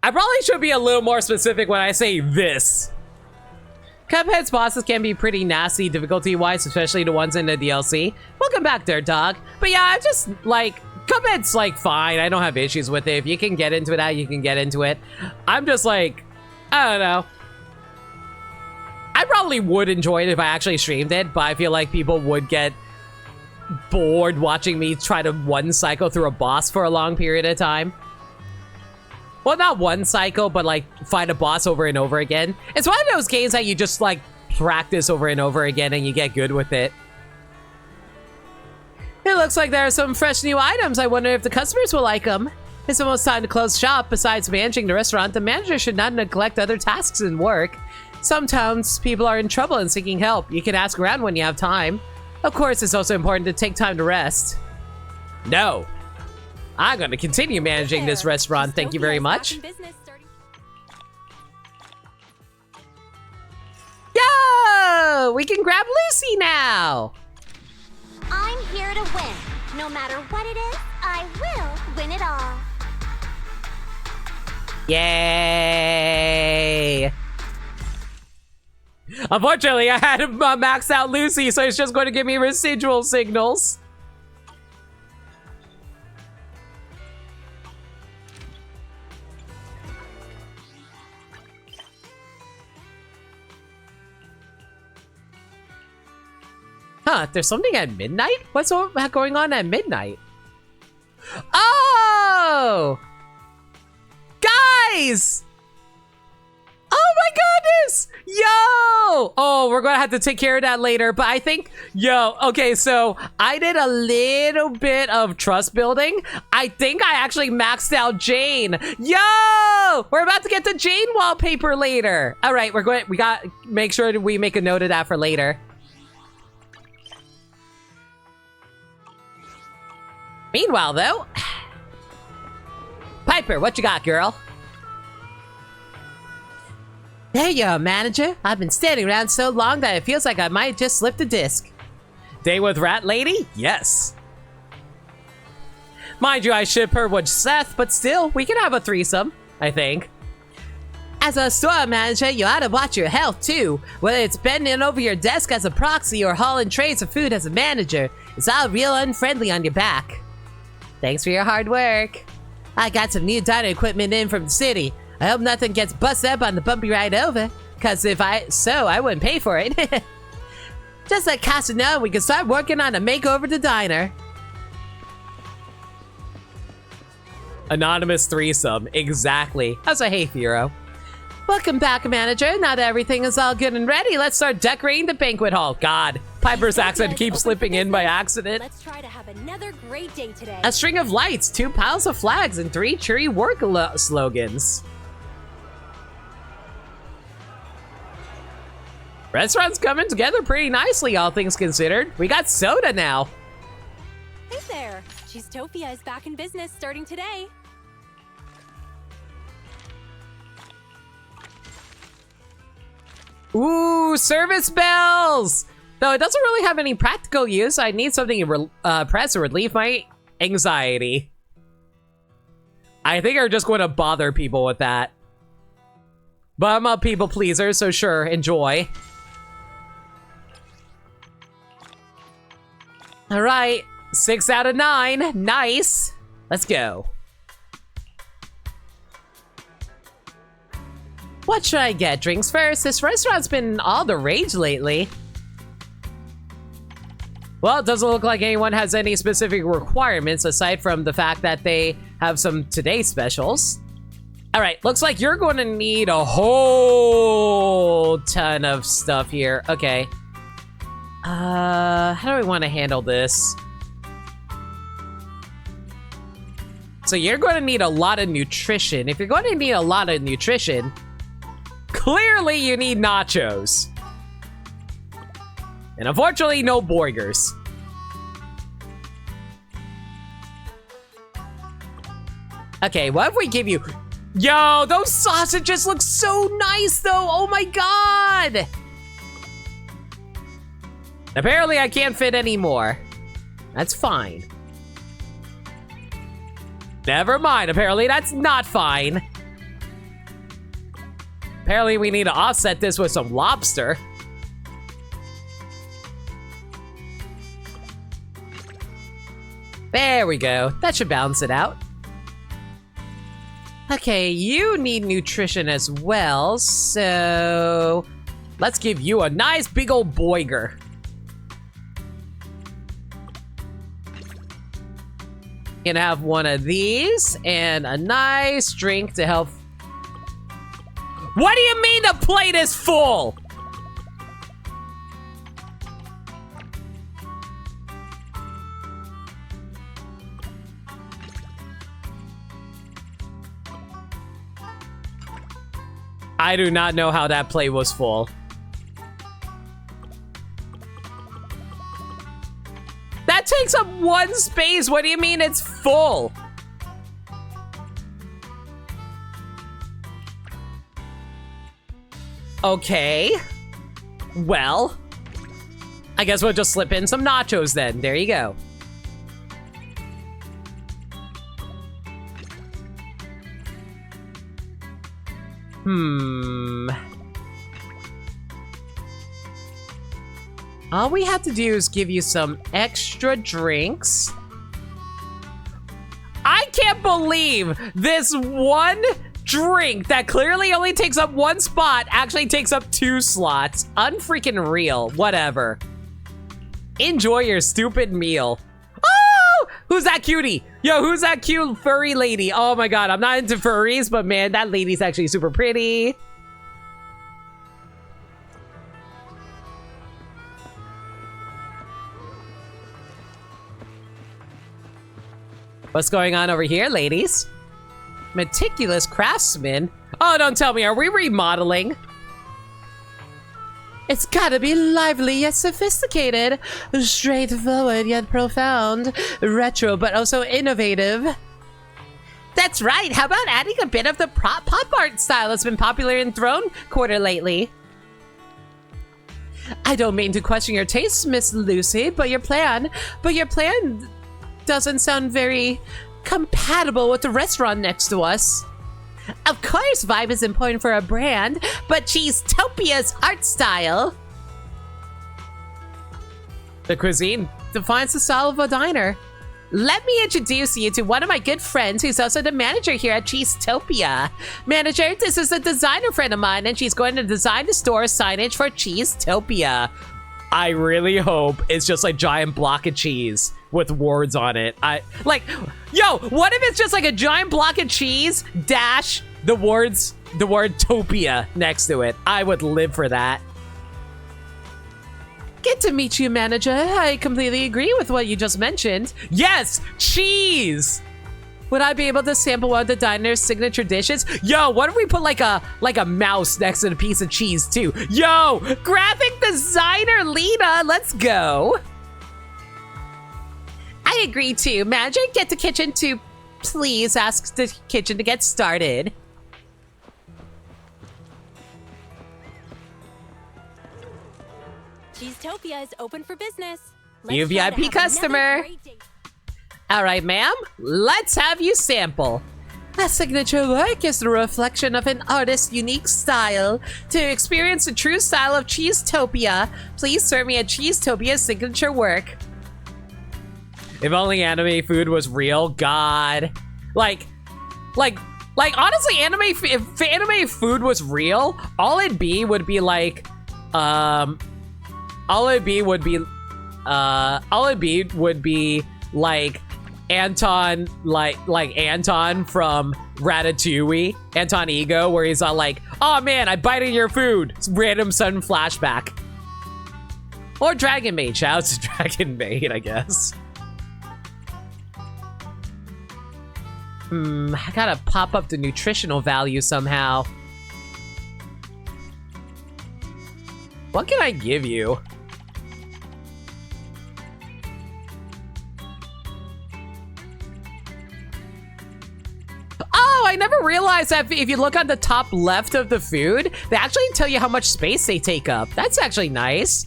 I probably should be a little more specific when I say this. Cuphead's bosses can be pretty nasty difficulty-wise, especially the ones in the DLC. Welcome back, Dirt Dog. But yeah, I'm just, like, Cuphead's, like, fine. I don't have issues with it. If you can get into that, you can get into it. I'm just, like, I don't know. I probably would enjoy it if I actually streamed it, but I feel like people would get bored watching me try to one cycle through a boss for a long period of time. Well, not one cycle, but, like, fight a boss over and over again. It's one of those games that you just, like, practice over and over again and you get good with it. It looks like there are some fresh new items. I wonder if the customers will like them. It's almost time to close shop. Besides managing the restaurant, the manager should not neglect other tasks and work. Sometimes people are in trouble and seeking help. You can ask around when you have time. Of course, it's also important to take time to rest. No. I'm going to continue managing this restaurant, thank you very much. Yo! We can grab Lucy now! I'm here to win. No matter what it is, I will win it all. Yay! Unfortunately, I had to max out Lucy, so it's just going to give me residual signals. Huh, there's something at midnight? What's going on at midnight? Oh! Guys! Oh my goodness! Yo! Oh, we're gonna have to take care of that later, but I think, okay, so I did a little bit of trust building. I think I actually maxed out Jane. Yo! We're about to get the Jane wallpaper later. All right, we got make sure that we make a note of that for later. Meanwhile, though, Piper, what you got, girl? There you are, manager. I've been standing around so long that it feels like I might just slip the disc. Day with Rat Lady? Yes. Mind you, I ship her with Seth, but still, we can have a threesome, I think. As a store manager, you ought to watch your health, too. Whether it's bending over your desk as a proxy or hauling trays of food as a manager, it's all real unfriendly on your back. Thanks for your hard work. I got some new diner equipment in from the city. I hope nothing gets busted up on the bumpy ride over, cause if I wouldn't pay for it. Just let Casa know we can start working on a makeover to the diner. Anonymous threesome, exactly. That's a hey, Firo. Welcome back, manager. Now that everything is all good and ready, let's start decorating the banquet hall. God, Piper's accent keeps slipping in by accident. Let's try to have another great day today. A string of lights, 2 piles of flags, and 3 cheery work slogans. Restaurant's coming together pretty nicely, all things considered. We got soda now. Hey there. Cheesetopia is back in business starting today. Ooh, service bells! Though it doesn't really have any practical use, I need something to press to relieve my anxiety. I think I'm just going to bother people with that. But I'm a people pleaser, so sure, enjoy. Alright, 6 out of 9. Nice. Let's go. What should I get? Drinks first? This restaurant's been all the rage lately. Well, it doesn't look like anyone has any specific requirements aside from the fact that they have some today specials. All right, looks like you're going to need a whole ton of stuff here. Okay. How do we want to handle this? So you're going to need a lot of nutrition. If you're going to need a lot of nutrition, clearly you need nachos. And unfortunately, no burgers. Okay, what if we give you... Yo, those sausages look so nice, though. Oh, my God. Apparently, I can't fit any more. That's fine. Never mind. Apparently, that's not fine. Apparently, we need to offset this with some lobster. There we go. That should balance it out. Okay, you need nutrition as well, so let's give you a nice big old boiger. Gonna have one of these and a nice drink to help. What do you mean the plate is full? I do not know how that plate was full. That takes up one space. What do you mean it's full? Okay. Well, I guess we'll just slip in some nachos then. There you go. All we have to do is give you some extra drinks. I can't believe this one drink that clearly only takes up one spot actually takes up 2 slots. Unfreaking real. Whatever. Enjoy your stupid meal. Oh! Who's that cutie? Yo, who's that cute furry lady? Oh my god, I'm not into furries, but man, that lady's actually super pretty. What's going on over here, ladies? Meticulous craftsman? Oh, don't tell me, are we remodeling? It's gotta be lively yet sophisticated, straightforward yet profound, retro but also innovative. That's right, how about adding a bit of the pop art style that's been popular in Throne Quarter lately? I don't mean to question your taste, Miss Lucy, but your plan doesn't sound very compatible with the restaurant next to us. Of course, vibe is important for a brand, but Cheesetopia's art style. The cuisine defines the style of a diner. Let me introduce you to one of my good friends who's also the manager here at Cheesetopia. Manager, this is a designer friend of mine, and she's going to design the store signage for Cheesetopia. I really hope it's just like giant block of cheese with words on it. Yo, what if it's just like a giant block of cheese dash the word Topia next to it? I would live for that. Good to meet you, manager. I completely agree with what you just mentioned. Yes, cheese. Would I be able to sample one of the diner's signature dishes? Yo, what if we put like a mouse next to a piece of cheese too? Yo, graphic designer Lena, let's go. I agree too. Manager, get the kitchen to please ask the kitchen to get started. Cheesetopia is open for business. You VIP customer. All right, ma'am, let's have you sample. A signature work is the reflection of an artist's unique style. To experience the true style of Cheesetopia, please serve me a Cheesetopia signature work. If only anime food was real, God. Like honestly, if anime food was real, all it'd be would be like, like Anton, like Anton from Ratatouille, Anton Ego, where he's all like, oh man, I bite in your food. It's random sudden flashback. Or Dragon Maid, shout out to Dragon Maid, I guess. I gotta pop up the nutritional value somehow. What can I give you? Oh, I never realized that if you look on the top left of the food, they actually tell you how much space they take up. That's actually nice.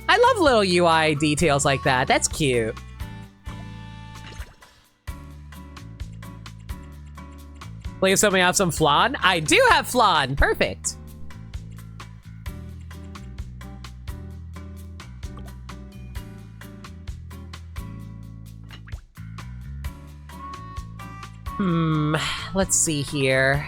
I love little UI details like that. That's cute. Please tell me I have some flan. I do have flan. Perfect. Let's see here.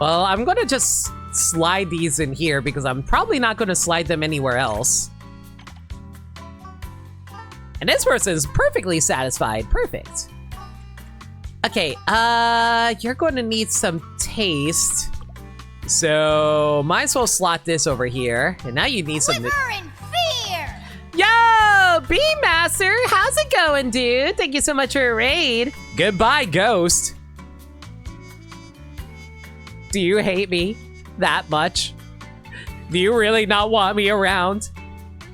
Well, I'm gonna just slide these in here because I'm probably not gonna slide them anywhere else. And this person's perfectly satisfied. Perfect. Okay, you're going to need some taste. So, might as well slot this over here. And now you need some... Quiver in fear! Yo, Beemaster, how's it going, dude? Thank you so much for a raid. Goodbye, Ghost. Do you hate me that much? Do you really not want me around?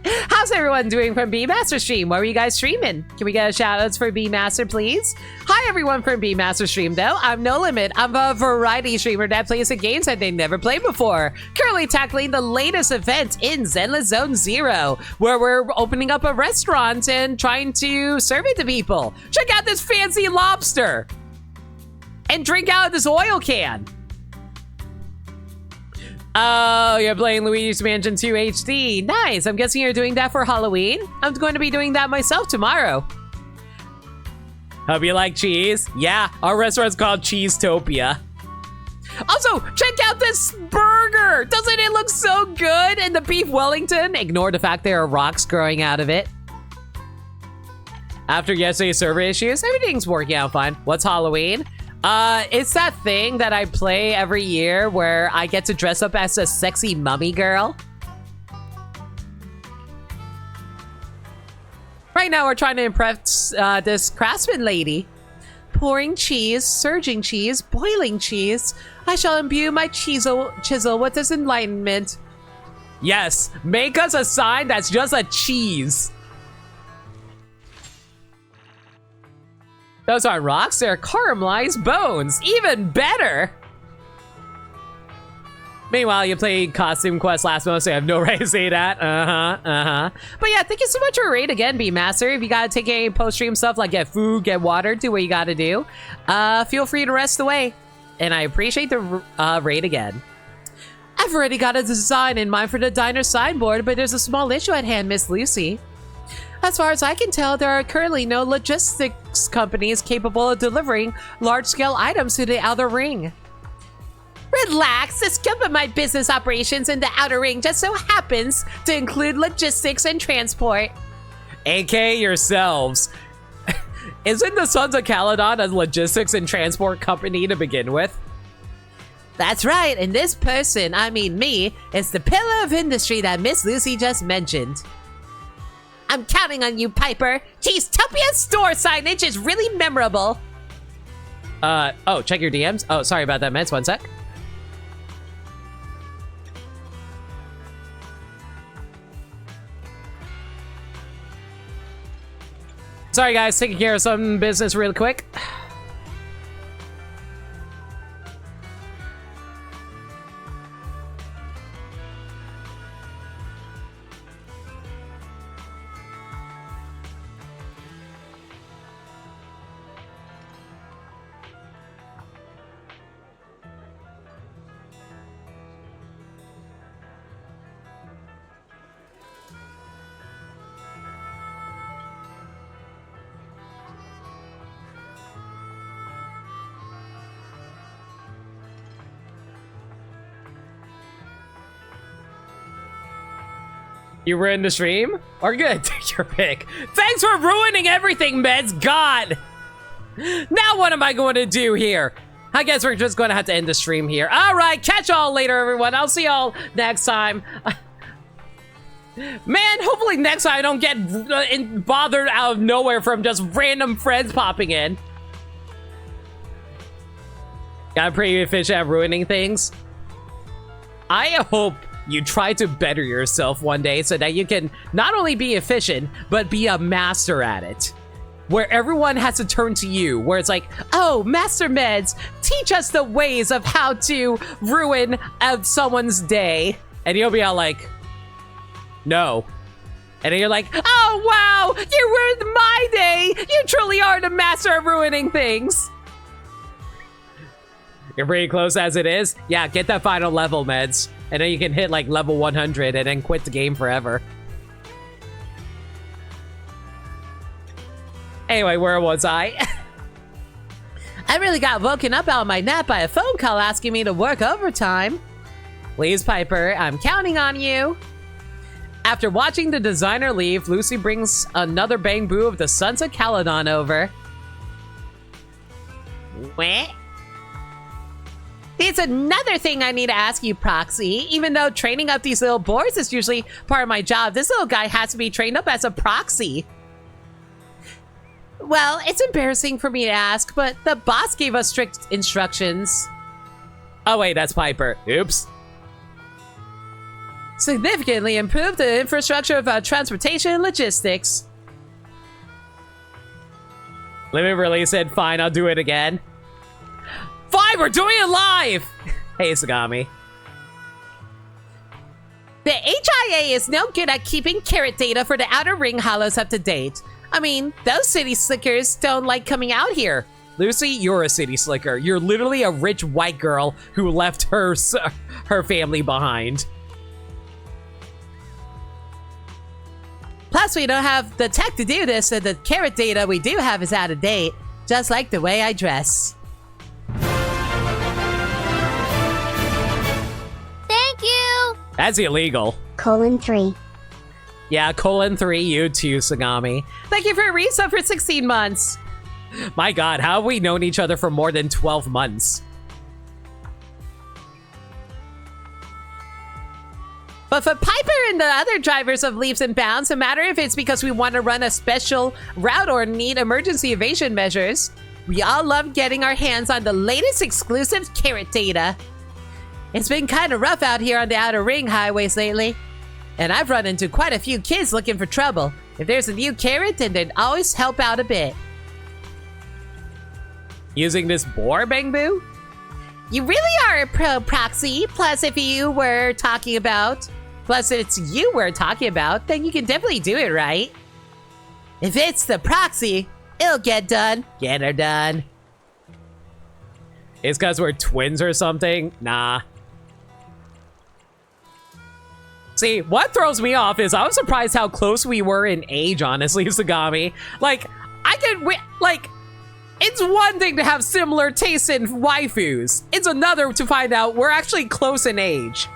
How's everyone doing from Beemaster Stream? What were you guys streaming? Can we get a shout outs for Beemaster, please? Hi, everyone from Beemaster Stream, though. I'm No Limit. I'm a variety streamer that plays the games that they never played before. Currently tackling the latest event in Zenless Zone Zero, where we're opening up a restaurant and trying to serve it to people. Check out this fancy lobster and drink out of this oil can. Oh, you're playing Luigi's Mansion 2 HD. Nice. I'm guessing you're doing that for Halloween. I'm going to be doing that myself tomorrow. Hope you like cheese. Yeah, our restaurant's called Cheesetopia. Also, check out this burger. Doesn't it look so good? And the beef Wellington. Ignore the fact there are rocks growing out of it. After yesterday's server issues, everything's working out fine. What's Halloween? It's that thing that I play every year where I get to dress up as a sexy mummy girl. Right now, we're trying to impress this craftsman lady. Pouring cheese, surging cheese, boiling cheese. I shall imbue my chisel with this enlightenment. Yes, make us a sign that's just a cheese. Those aren't rocks, they're caramelized bones. Even better! Meanwhile, you played Costume Quest last month, so I have no right to say that. But yeah, thank you so much for a raid again, Beemaster. If you gotta take any post-stream stuff like get food, get water, do what you gotta do. Feel free to rest away. And I appreciate the raid again. I've already got a design in mind for the diner signboard, but there's a small issue at hand, Miss Lucy. As far as I can tell, there are currently no logistics companies capable of delivering large-scale items to the Outer Ring. Relax, the scope of my business operations in the Outer Ring just so happens to include logistics and transport. AK yourselves. Isn't the Sons of Caledon a logistics and transport company to begin with? That's right, and this person, I mean me, is the pillar of industry that Miss Lucy just mentioned. I'm counting on you, Piper. Cheesetopia's store signage is really memorable. Oh, check your DMs. Oh, sorry about that, Mets. 1 sec. Sorry, guys. Taking care of some business real quick. You ruined the stream? Or good, take your pick. Thanks for ruining everything, Meds. God. Now what am I going to do here? I guess we're just going to have to end the stream here. All right, catch y'all later, everyone. I'll see y'all next time. Man, hopefully next time I don't get bothered out of nowhere from just random friends popping in. Got pretty efficient at ruining things. I hope you try to better yourself one day so that you can not only be efficient, but be a master at it. Where everyone has to turn to you, where it's like, oh, Master Meds, teach us the ways of how to ruin someone's day. And you'll be all like, no. And then you're like, oh, wow, you ruined my day. You truly are the master of ruining things. You're pretty close as it is. Yeah, get that final level, Meds. And then you can hit like level 100 and then quit the game forever. Anyway, where was I? I really got woken up out of my nap by a phone call asking me to work overtime. Please, Piper, I'm counting on you. After watching the designer leave, Lucy brings another Bang Boo of the Sons of Caledon over. What? There's another thing I need to ask you, Proxy. Even though training up these little boars is usually part of my job, this little guy has to be trained up as a proxy. Well, it's embarrassing for me to ask, but the boss gave us strict instructions. Oh wait, that's Piper. Oops. Significantly improve the infrastructure of transportation and logistics. Let me release it. Fine, I'll do it again. Fine, we're doing it live! Hey, Sagami. The HIA is no good at keeping carrot data for the Outer Ring Hollows up to date. I mean, those city slickers don't like coming out here. Lucy, you're a city slicker. You're literally a rich white girl who left her family behind. Plus, we don't have the tech to do this, so the carrot data we do have is out of date. Just like the way I dress. Thank you! That's illegal. :3. Yeah, :3, you too, Sagami. Thank you for a resub for 16 months. My god, how have we known each other for more than 12 months? But for Piper and the other drivers of Leaps and Bounds, no matter if it's because we want to run a special route or need emergency evasion measures, we all love getting our hands on the latest exclusive carrot data. It's been kind of rough out here on the Outer Ring highways lately. And I've run into quite a few kids looking for trouble. If there's a new carrot, then they'd always help out a bit. Using this boar, Bang Boo? You really are a pro, Proxy. Plus, if it's you we're talking about, then you can definitely do it right. If it's the Proxy, it'll get done. Get her done. It's because we're twins or something? Nah. See, what throws me off is I'm surprised how close we were in age, honestly, Sagami. Like, it's one thing to have similar tastes in waifus. It's another to find out we're actually close in age.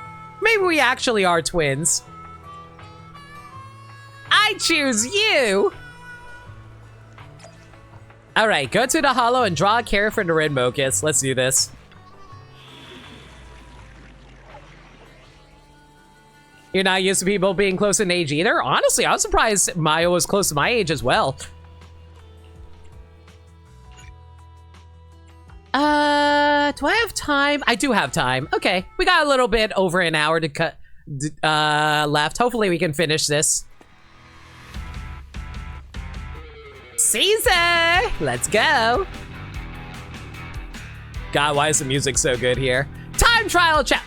Maybe we actually are twins. I choose you! Alright, go to the hollow and draw a carrot for the red Mocus. Let's do this. You're not used to people being close in age either? Honestly, I was surprised Maya was close to my age as well. Do I have time? I do have time. Okay, we got a little bit over an hour to cut left. Hopefully we can finish this. Caesar! Let's go! God, why is the music so good here? Time trial chat.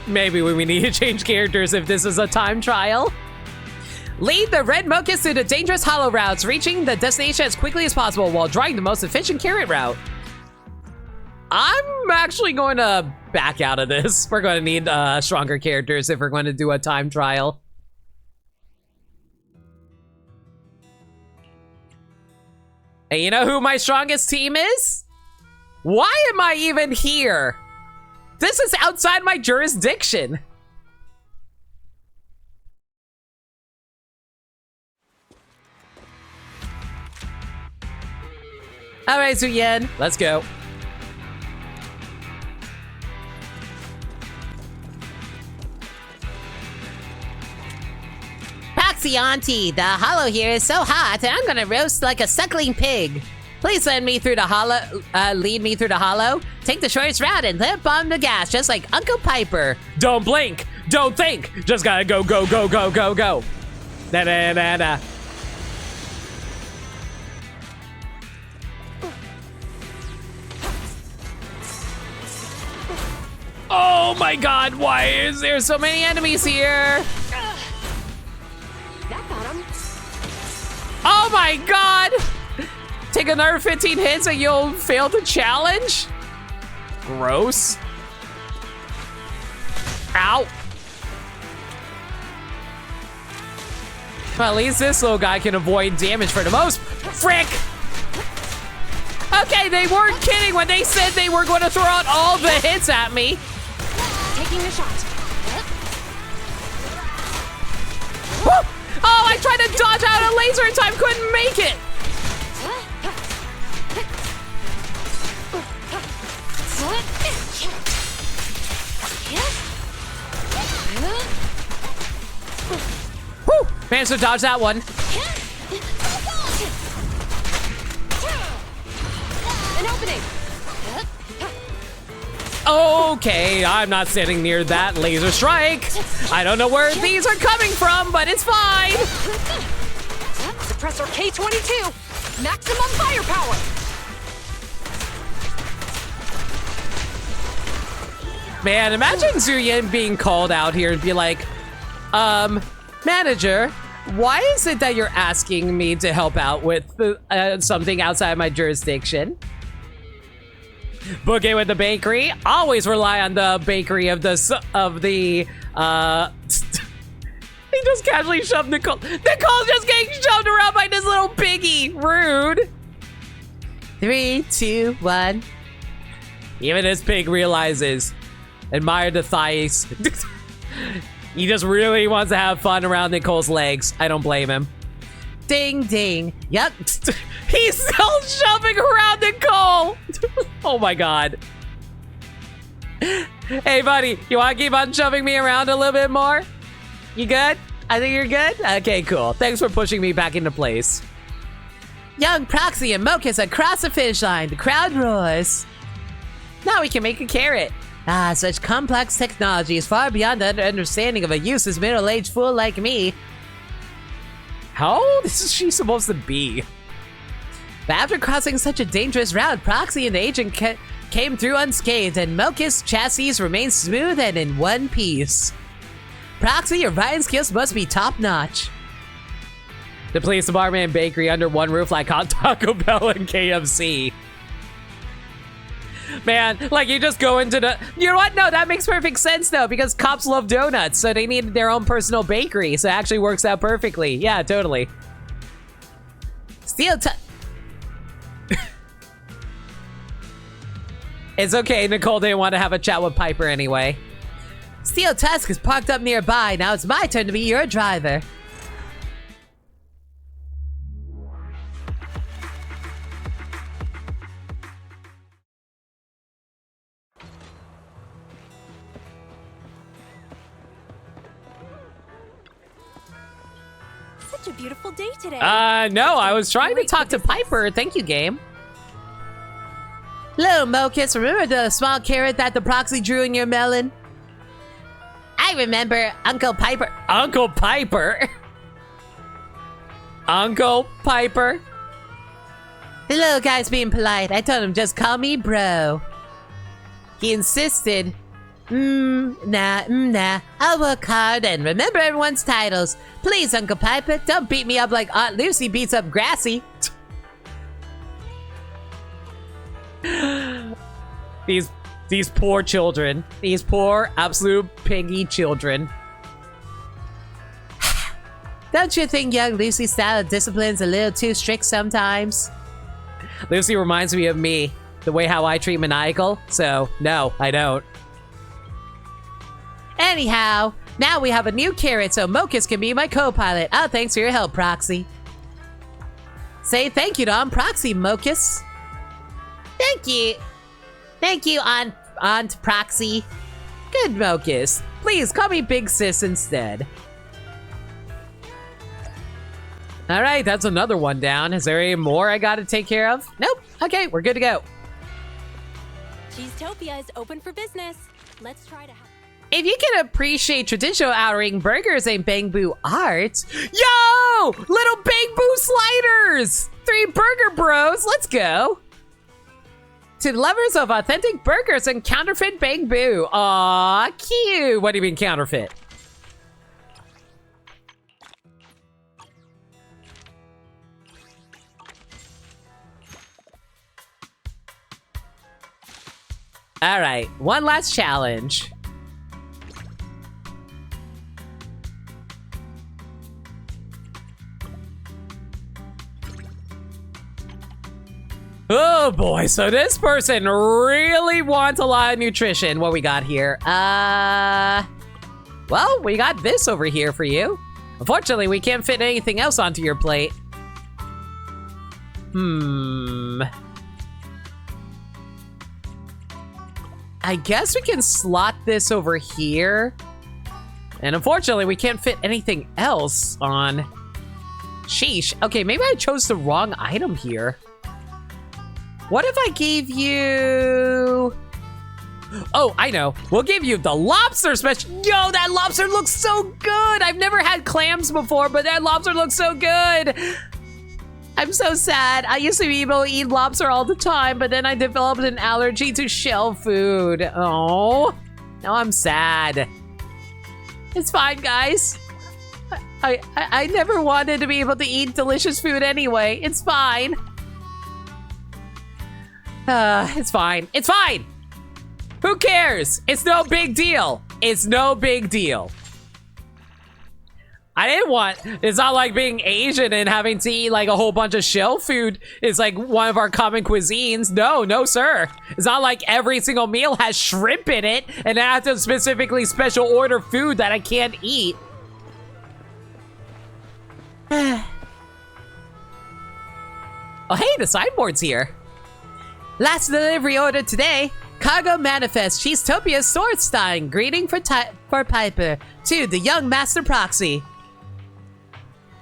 Maybe we need to change characters if this is a time trial. Lead the red Mocus through the dangerous hollow routes, reaching the destination as quickly as possible while drawing the most efficient carrot route. I'm actually going to back out of this. We're going to need stronger characters if we're going to do a time trial. And you know who my strongest team is? Why am I even here? This is outside my jurisdiction. All right, Zuyen, let's go. Proxy Auntie, the hollow here is so hot, and I'm gonna roast like a suckling pig. Please lead me through the hollow. Take the shortest route and limp on the gas, just like Uncle Piper. Don't blink. Don't think. Just gotta go, go, go, go, go, go. Da da da da. Oh my God! Why is there so many enemies here? That got him. Oh my God! Take another 15 hits and you'll fail the challenge? Gross. Ow. Well, at least this little guy can avoid damage for the most. Frick! Okay, they weren't kidding when they said they were going to throw out all the hits at me. Taking a shot. Woo! Oh, I tried to dodge out a laser in time, couldn't make it. Woo! Managed to dodge that one. An opening. Okay, I'm not sitting near that laser strike. I don't know where these are coming from, but it's fine. Suppressor K22. Maximum firepower. Man, imagine Zuyen being called out here and be like, manager, why is it that you're asking me to help out with something outside my jurisdiction? Book it with the bakery. Always rely on the bakery of the he just casually shoved Nicole. Nicole's just getting shoved around by this little piggy. Rude. 3, 2, 1. Even this pig realizes. Admire the thighs. He just really wants to have fun around Nicole's legs. I don't blame him. Ding, ding. Yep. He's still shoving around Nicole. Oh my God. Hey, buddy, you want to keep on shoving me around a little bit more? You good? I think you're good? Okay, cool. Thanks for pushing me back into place. Young Proxy and Mocus across the finish line. The crowd roars. Now we can make a carrot. Ah, such complex technology is far beyond the understanding of a useless middle-aged fool like me. How old is she supposed to be? But after crossing such a dangerous route, Proxy and the agent came through unscathed, and Mocus' chassis remained smooth and in one piece. Proxy, your riding skills must be top-notch. The police department and bakery under one roof like Hot Taco Bell and KFC. Man, like you just go into the... You know what? No, that makes perfect sense though, because cops love donuts, so they need their own personal bakery, so it actually works out perfectly. Yeah, totally. Steel It's okay, Nicole didn't want to have a chat with Piper anyway. Steel Tusk is parked up nearby. Now it's my turn to be your driver. Such a beautiful day today. No, I was trying to talk to Piper. Thank you, game. Hello, Mocus. Remember the small carrot that the Proxy drew in your melon? I remember Uncle Piper. Uncle Piper? Uncle Piper? The little guy's being polite. I told him just call me bro. He insisted. Nah. I'll work hard and remember everyone's titles. Please, Uncle Piper, don't beat me up like Aunt Lucy beats up Grassy. These poor children. These poor, absolute piggy children. Don't you think young Lucy's style of discipline's a little too strict sometimes? Lucy reminds me of me. The way how I treat Maniacal. So, no, I don't. Anyhow, now we have a new carrot so Mocus can be my co-pilot. Oh, thanks for your help, Proxy. Say thank you to Proxy, Mocus. Thank you. Thank you, Aunt Proxy. Good, Mocus. Please call me Big Sis instead. All right, that's another one down. Is there any more I gotta take care of? Nope. Okay, we're good to go. Cheesetopia is open for business. Let's try to have... If you can appreciate traditional outer ring burgers and bamboo art, yo! Little bamboo sliders! 3 burger bros, let's go! To lovers of authentic burgers and counterfeit bamboo. Aw, cute! What do you mean counterfeit? All right, one last challenge. Oh boy, so this person really wants a lot of nutrition. What we got here? Well, we got this over here for you. Unfortunately, we can't fit anything else onto your plate. I guess we can slot this over here. And unfortunately, we can't fit anything else on. Sheesh. Okay, maybe I chose the wrong item here. What if I gave you... Oh, I know. We'll give you the lobster special. Yo, that lobster looks so good. I've never had clams before, but that lobster looks so good. I'm so sad. I used to be able to eat lobster all the time, but then I developed an allergy to shell food. Oh, now I'm sad. It's fine, guys. I never wanted to be able to eat delicious food anyway. It's fine. It's fine. It's fine. Who cares? It's no big deal. It's no big deal. I didn't want, it's not like being Asian and having to eat like a whole bunch of shell food is like one of our common cuisines. No, no, sir. It's not like every single meal has shrimp in it and I have to specifically special order food that I can't eat. Oh, hey, the sideboard's here. Last delivery order today. Cargo Manifest, Cheesetopia's Swordstein. Greeting for Piper. To the young Master Proxy.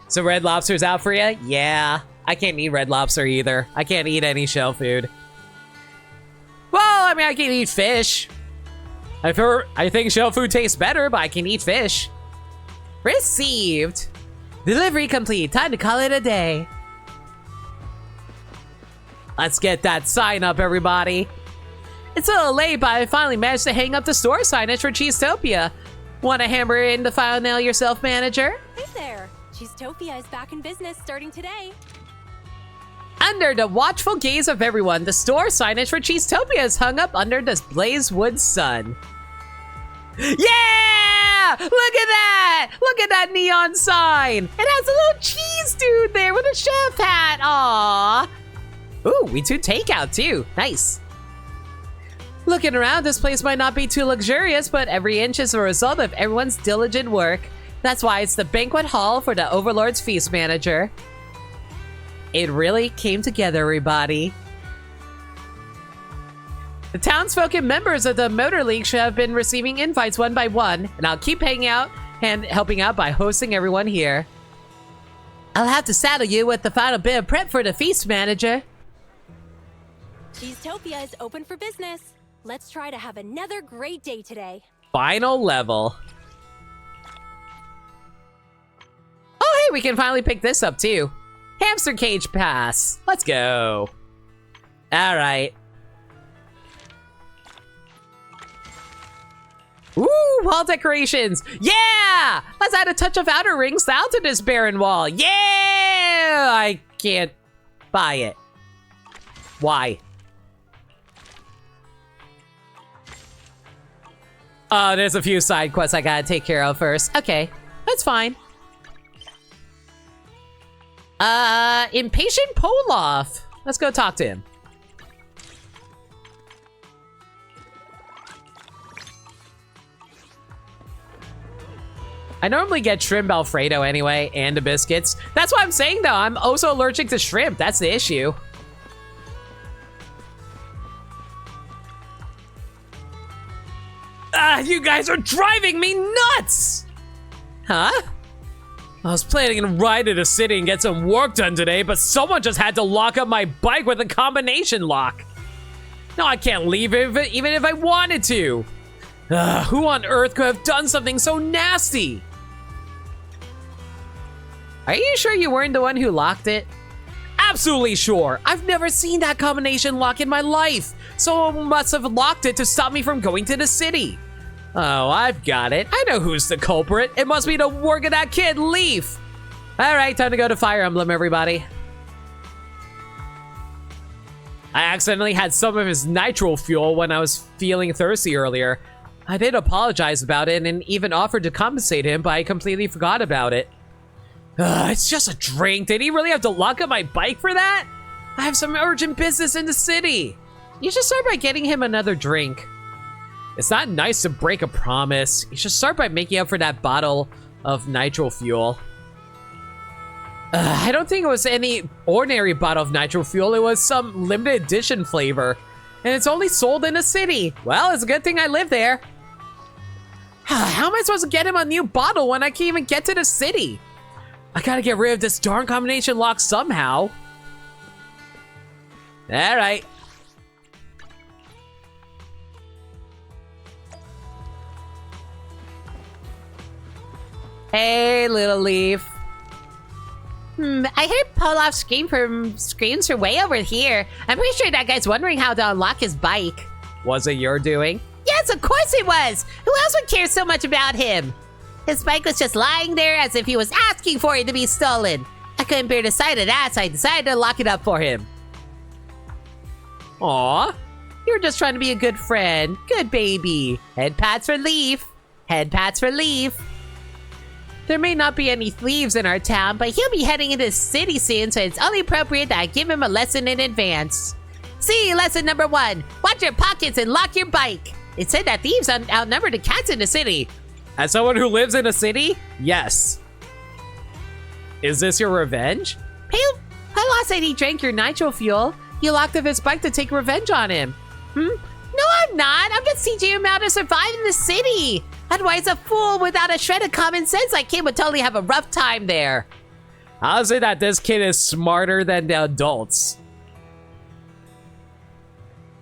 So Red Lobster's out for you? Yeah. I can't eat Red Lobster either. I can't eat any shell food. Well, I mean, I can eat fish. I think shell food tastes better, but I can eat fish. Received. Delivery complete. Time to call it a day. Let's get that sign up, everybody. It's a little late, but I finally managed to hang up the store signage for Cheesetopia. Want to hammer in the file nail yourself, manager? Hey there. Cheesetopia is back in business starting today. Under the watchful gaze of everyone, the store signage for Cheesetopia is hung up under the Blazewood sun. Yeah! Look at that! Look at that neon sign! It has a little cheese dude there with a chef hat! Aww! Ooh, we do takeout too. Nice. Looking around, this place might not be too luxurious, but every inch is a result of everyone's diligent work. That's why it's the banquet hall for the Overlord's feast manager. It really came together, everybody. The townsfolk and members of the Motor League should have been receiving invites one by one, and I'll keep hanging out and helping out by hosting everyone here. I'll have to saddle you with the final bit of prep for the feast manager. Cheesetopia is open for business. Let's try to have another great day today. Final level. Oh, hey, we can finally pick this up too. Hamster cage pass. Let's go. All right. Ooh, wall decorations. Yeah! Let's add a touch of outer ring style to this barren wall. Yeah! I can't buy it. Why? Oh, there's a few side quests I gotta take care of first. Okay, that's fine. Impatient Poloff. Let's go talk to him. I normally get shrimp Alfredo anyway, and the biscuits. That's what I'm saying though, I'm also allergic to shrimp. That's the issue. You guys are driving me nuts! Huh? I was planning to ride to the city and get some work done today, but someone just had to lock up my bike with a combination lock. No, I can't leave even if I wanted to. Who on earth could have done something so nasty? Are you sure you weren't the one who locked it? Absolutely sure. I've never seen that combination lock in my life. Someone must have locked it to stop me from going to the city. Oh, I've got it. I know who's the culprit. It must be the work of that kid, Leaf. All right, time to go to Fire Emblem, everybody. I accidentally had some of his nitro fuel when I was feeling thirsty earlier. I did apologize about it and even offered to compensate him, but I completely forgot about it. It's just a drink. Did he really have to lock up my bike for that? I have some urgent business in the city. You should start by getting him another drink. It's not nice to break a promise. You should start by making up for that bottle of nitro fuel. I don't think it was any ordinary bottle of nitro fuel. It was some limited edition flavor. And it's only sold in the city. Well, it's a good thing I live there. How am I supposed to get him a new bottle when I can't even get to the city? I gotta get rid of this darn combination lock somehow. All right. Hey, little Leaf. I heard Polof's screams from way over here. I'm pretty sure that guy's wondering how to unlock his bike. Was it your doing? Yes, of course it was. Who else would care so much about him? His bike was just lying there as if he was asking for it to be stolen. I couldn't bear the sight of that, so I decided to lock it up for him. Aw. You were just trying to be a good friend. Good baby. Head pats for Leaf. Head pats for Leaf. There may not be any thieves in our town, but he'll be heading into the city soon, so it's only appropriate that I give him a lesson in advance. See, lesson number 1. Watch your pockets and lock your bike. It said that thieves outnumber the cats in the city. As someone who lives in a city, yes. Is this your revenge? Palof said he drank your nitro fuel. You locked up his bike to take revenge on him. No, I'm not. I'm just teaching him how to survive in the city. Otherwise, a fool without a shred of common sense like him would totally have a rough time there. How is it that this kid is smarter than the adults?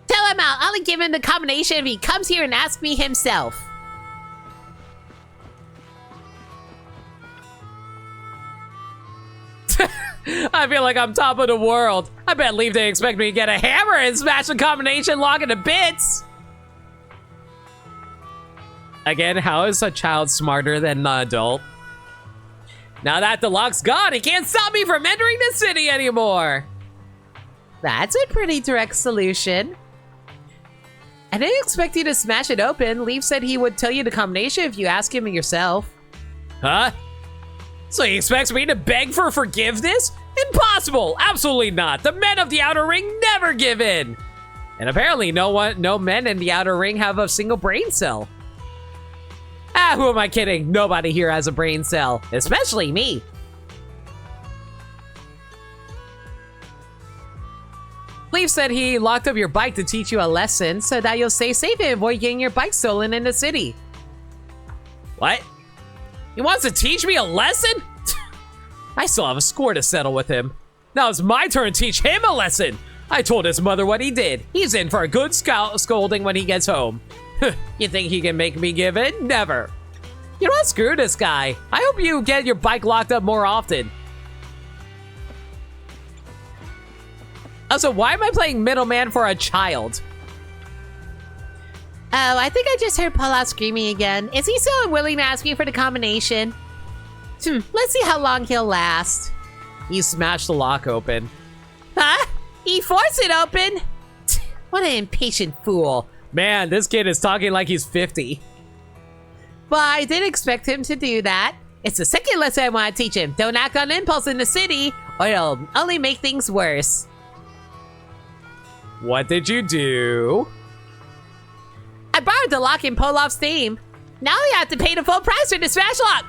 Tell him I'll only give him the combination if he comes here and asks me himself. I feel like I'm top of the world. I bet Leaf didn't expect me to get a hammer and smash the combination lock into bits. Again, how is a child smarter than an adult? Now that the lock's gone, he can't stop me from entering the city anymore. That's a pretty direct solution. I didn't expect you to smash it open. Leaf said he would tell you the combination if you ask him yourself. Huh? So he expects me to beg for forgiveness? Impossible! Absolutely not! The men of the Outer Ring never give in! And apparently no men in the Outer Ring have a single brain cell. Who am I kidding? Nobody here has a brain cell, especially me. Leaf said he locked up your bike to teach you a lesson so that you'll stay safe and avoid getting your bike stolen in the city. What? He wants to teach me a lesson? I still have a score to settle with him. Now it's my turn to teach him a lesson. I told his mother what he did. He's in for a good scolding when he gets home. You think he can make me give in? Never. You know what? Screw this guy. I hope you get your bike locked up more often. Also, why am I playing middleman for a child? Oh, I think I just heard Paula screaming again. Is he still unwilling to ask me for the combination? Let's see how long he'll last. He smashed the lock open. Huh? He forced it open? What an impatient fool. Man, this kid is talking like he's 50. Well, I did expect him to do that. It's the second lesson I want to teach him. Don't act on impulse in the city, or it'll only make things worse. What did you do? I borrowed the lock in Polof's name. Now you have to pay the full price for the smash lock.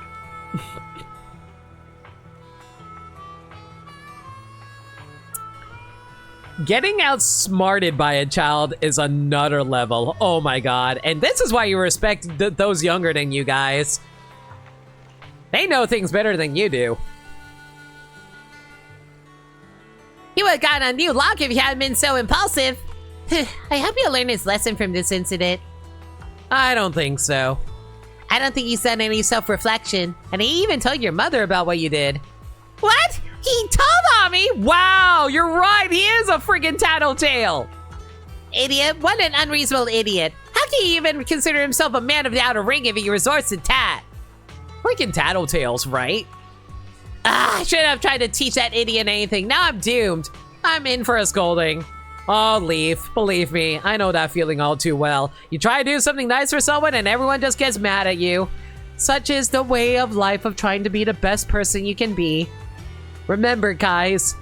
Getting outsmarted by a child is another level. Oh my god. And this is why you respect those younger than you guys. They know things better than you do. He would have gotten a new lock if he hadn't been so impulsive. I hope you'll learn his lesson from this incident. I don't think so. I don't think he's done any self-reflection. And he even told your mother about what you did. What? He told on me? Wow, you're right. He is a freaking tattletale. Idiot. What an unreasonable idiot. How can he even consider himself a man of the outer ring if he resorts to tat? Freaking tattletales, right? I shouldn't have tried to teach that idiot anything. Now I'm doomed. I'm in for a scolding. Oh, Leaf, believe me, I know that feeling all too well. You try to do something nice for someone and everyone just gets mad at you. Such is the way of life of trying to be the best person you can be. Remember, guys,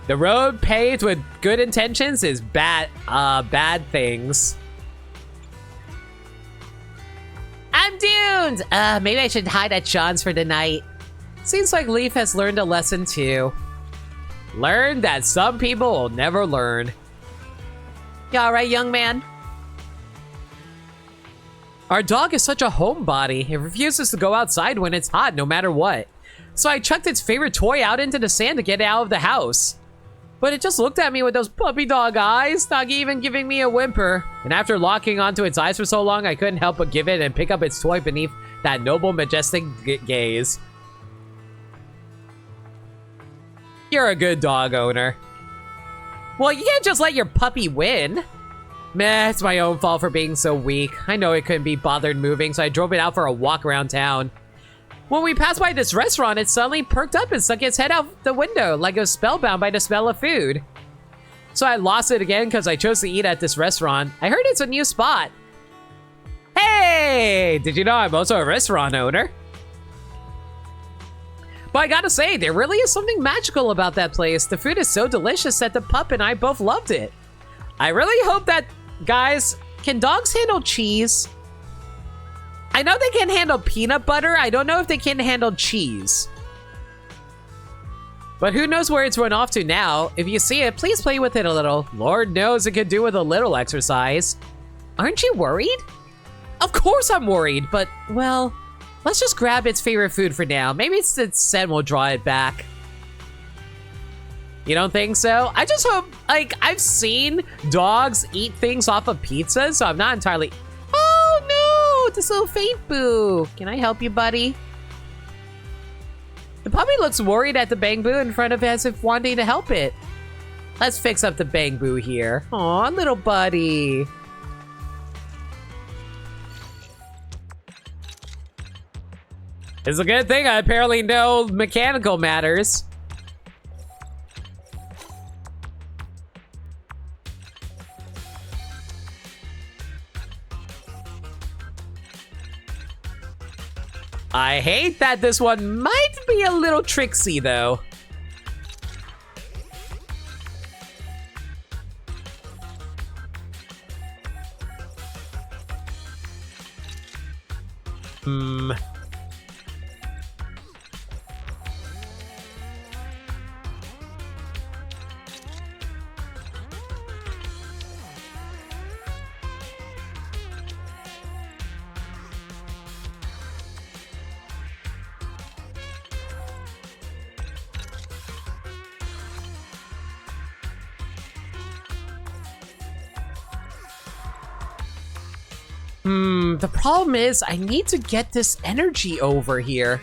the road paved with good intentions is bad things. I'm doomed! Maybe I should hide at Sean's for the night. Seems like Leaf has learned a lesson too. Learned that some people will never learn. You alright, young man? Our dog is such a homebody. It refuses to go outside when it's hot, no matter what. So I chucked its favorite toy out into the sand to get it out of the house. But it just looked at me with those puppy dog eyes, not even giving me a whimper. And after locking onto its eyes for so long, I couldn't help but give it and pick up its toy beneath that noble, majestic gaze. You're a good dog owner. Well, you can't just let your puppy win. Meh, it's my own fault for being so weak. I know it couldn't be bothered moving, so I drove it out for a walk around town. When we passed by this restaurant, it suddenly perked up and stuck its head out the window like it was spellbound by the smell of food. So I lost it again because I chose to eat at this restaurant. I heard it's a new spot. Hey! Did you know I'm also a restaurant owner? But I gotta say, there really is something magical about that place. The food is so delicious that the pup and I both loved it. I really hope that, guys, can dogs handle cheese? I know they can handle peanut butter. I don't know if they can handle cheese. But who knows where it's run off to now. If you see it, please play with it a little. Lord knows it could do with a little exercise. Aren't you worried? Of course I'm worried, but, well, let's just grab its favorite food for now. Maybe it's the scent will draw it back. You don't think so? I just hope, like, I've seen dogs eat things off of pizza, so I'm not entirely... Oh no, this little faint boo. Can I help you, buddy? The puppy looks worried at the bang boo in front of it as if wanting to help it. Let's fix up the bang boo here. Aw, little buddy. It's a good thing I apparently know mechanical matters. I hate that this one might be a little tricksy, though. The problem is I need to get this energy over here.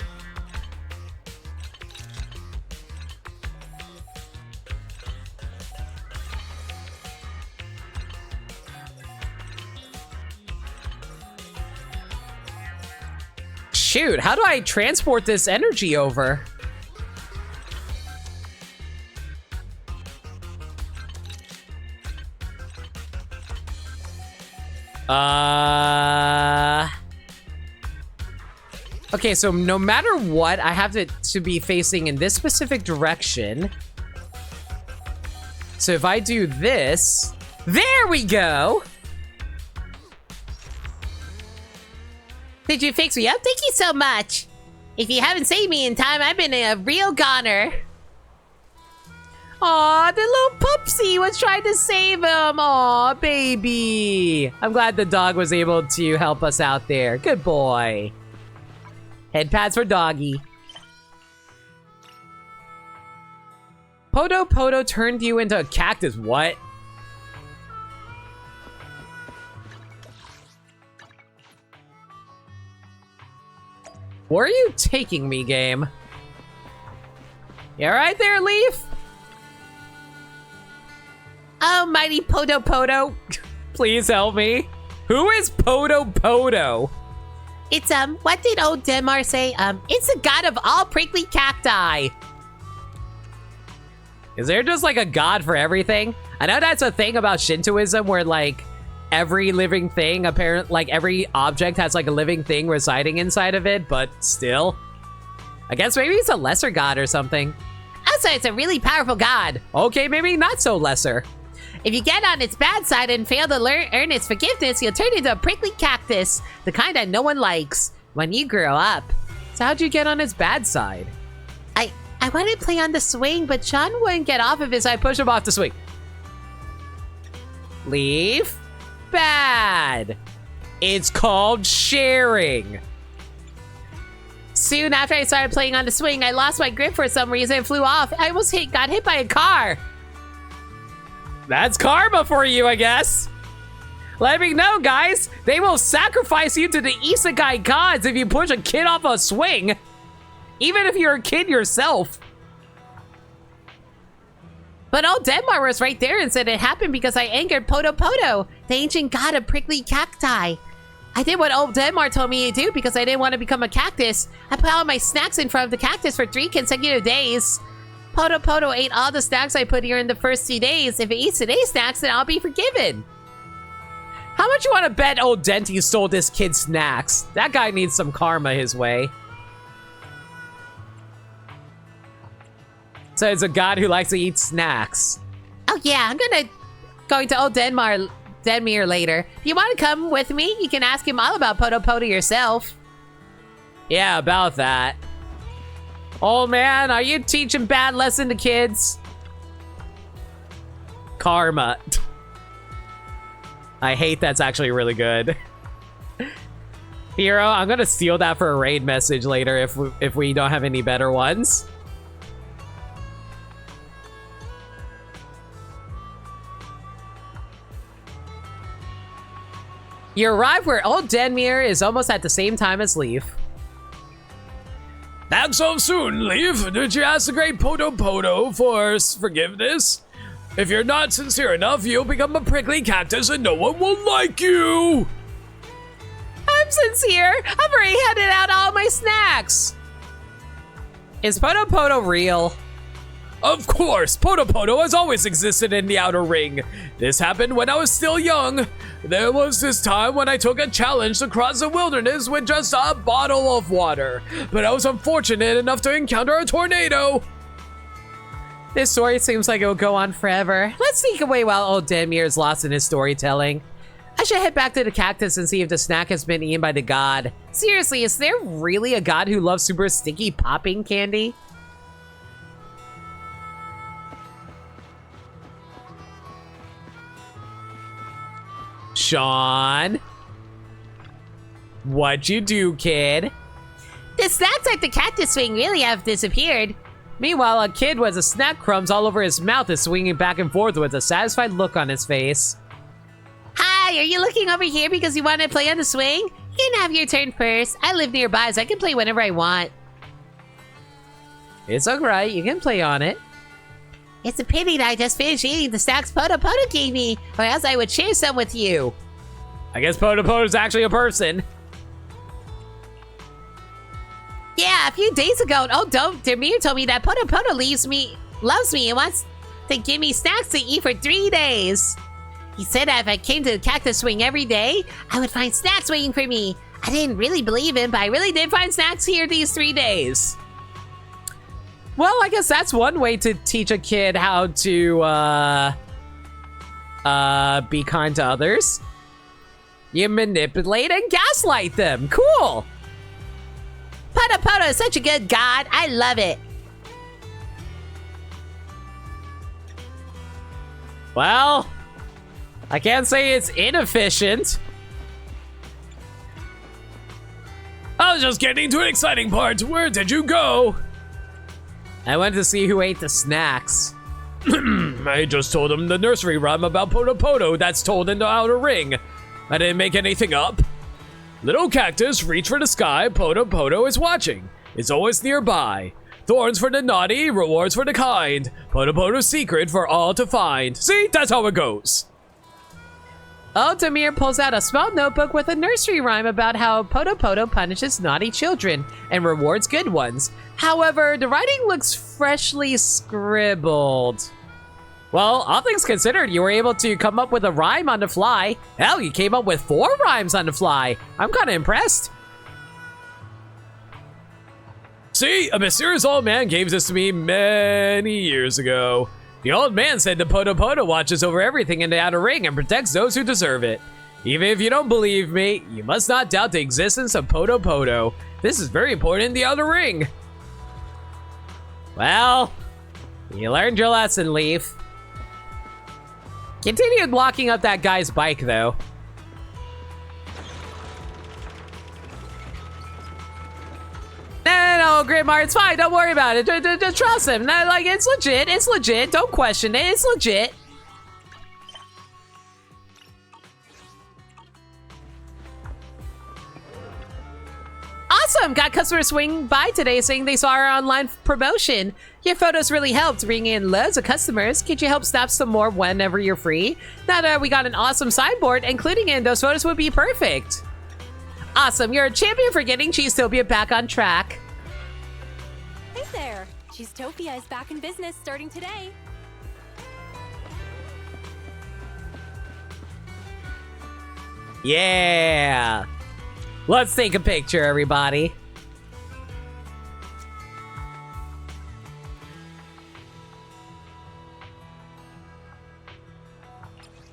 Shoot, how do I transport this energy over? Okay, so no matter what, I have to be facing in this specific direction. So if I do this, there we go. Did you fix me up? Thank you so much. If you haven't saved me in time, I've been a real goner. Aw, the little pupsy was trying to save him. Aw, baby. I'm glad the dog was able to help us out there. Good boy. Head pads for doggy. Poto turned you into a cactus. What? Where are you taking me, game? You alright there, Leaf? Oh, mighty Poto. Please help me. Who is Poto? It's, what did old Denmar say? It's the god of all prickly cacti. Is there just like a god for everything? I know that's a thing about Shintoism where like every living thing, like every object has like a living thing residing inside of it, but still. I guess maybe it's a lesser god or something. Also, it's a really powerful god. Okay, maybe not so lesser. If you get on its bad side and fail to earn its forgiveness, you'll turn into a prickly cactus, the kind that no one likes, when you grow up. So how'd you get on its bad side? I wanted to play on the swing, but Sean wouldn't get off of it, so I pushed him off the swing. Leaf? Bad. It's called sharing. Soon after I started playing on the swing, I lost my grip for some reason and flew off. I almost got hit by a car. That's karma for you, I guess. Let me know, guys. They will sacrifice you to the isekai gods if you push a kid off a swing. Even if you're a kid yourself. But old Denmar was right there and said it happened because I angered Poto, the ancient god of prickly cacti. I did what old Denmar told me to do because I didn't want to become a cactus. I put all my snacks in front of the cactus for 3 consecutive days. Poto ate all the snacks I put here in the first 2 days. If it eats today's snacks, then I'll be forgiven. How much you want to bet old Denty stole this kid's snacks? That guy needs some karma his way. So it's a god who likes to eat snacks. Oh yeah, I'm going to old Denmar later. If you want to come with me, you can ask him all about Poto yourself. Yeah, about that. Old man, are you teaching bad lesson to kids? Karma. I hate that's actually really good. Hero, I'm gonna steal that for a raid message later if we don't have any better ones. You arrive where old Denmir is almost at the same time as Leaf. Not so soon, Leaf. Did you ask the great Poto for forgiveness? If you're not sincere enough, you'll become a prickly cactus and no one will like you. I'm sincere. I've already handed out all my snacks. Is Poto real? Of course, Poto has always existed in the outer ring. This happened when I was still young. There was this time when I took a challenge to cross the wilderness with just a bottle of water, but I was unfortunate enough to encounter a tornado. This story seems like it will go on forever. Let's sneak away while old Denmir is lost in his storytelling. I should head back to the cactus and see if the snack has been eaten by the god. Seriously, is there really a god who loves super sticky popping candy? Sean? What'd you do, kid? The snacks at the cactus swing really have disappeared. Meanwhile, a kid with a snack crumbs all over his mouth is swinging back and forth with a satisfied look on his face. Hi, are you looking over here because you want to play on the swing? You can have your turn first. I live nearby, so I can play whenever I want. It's alright, you can play on it. It's a pity that I just finished eating the snacks Poto gave me, or else I would share some with you. I guess Poto is actually a person. Yeah, a few days ago, Demir told me that Poto loves me, and wants to give me snacks to eat for 3 days. He said that if I came to the cactus swing every day, I would find snacks waiting for me. I didn't really believe him, but I really did find snacks here these 3 days. Well, I guess that's one way to teach a kid how to, be kind to others. You manipulate and gaslight them. Cool! Poto is such a good god. I love it. Well, I can't say it's inefficient. I was just getting to an exciting part. Where did you go? I went to see who ate the snacks. I just told him the nursery rhyme about Poto Poto that's told in the outer ring. I didn't make anything up. Little cactus, reach for the sky, Poto Poto is watching. It's always nearby. Thorns for the naughty, rewards for the kind. Poto Poto's secret for all to find. See, that's how it goes. Tamir pulls out a small notebook with a nursery rhyme about how Poto Poto punishes naughty children and rewards good ones. However, the writing looks freshly scribbled. Well, all things considered, you were able to come up with a rhyme on the fly. Hell, you came up with 4 rhymes on the fly. I'm kind of impressed. See, a mysterious old man gave this to me many years ago. The old man said the Poto Poto watches over everything in the outer ring and protects those who deserve it. Even if you don't believe me, you must not doubt the existence of Poto Poto. This is very important in the outer ring. Well, you learned your lesson, Leaf. Continued blocking up that guy's bike, though. No, Grimar, it's fine. Don't worry about it. Just trust him. No, like, it's legit. It's legit. Don't question it. It's legit. Awesome! Got customers swing by today saying they saw our online promotion. Your photos really helped bring in loads of customers. Could you help snap some more whenever you're free? Now that we got an awesome sideboard, including in those photos would be perfect. Awesome, you're a champion for getting Cheesetopia back on track. Hey there! Cheesetopia is back in business starting today. Yeah! Let's take a picture, everybody.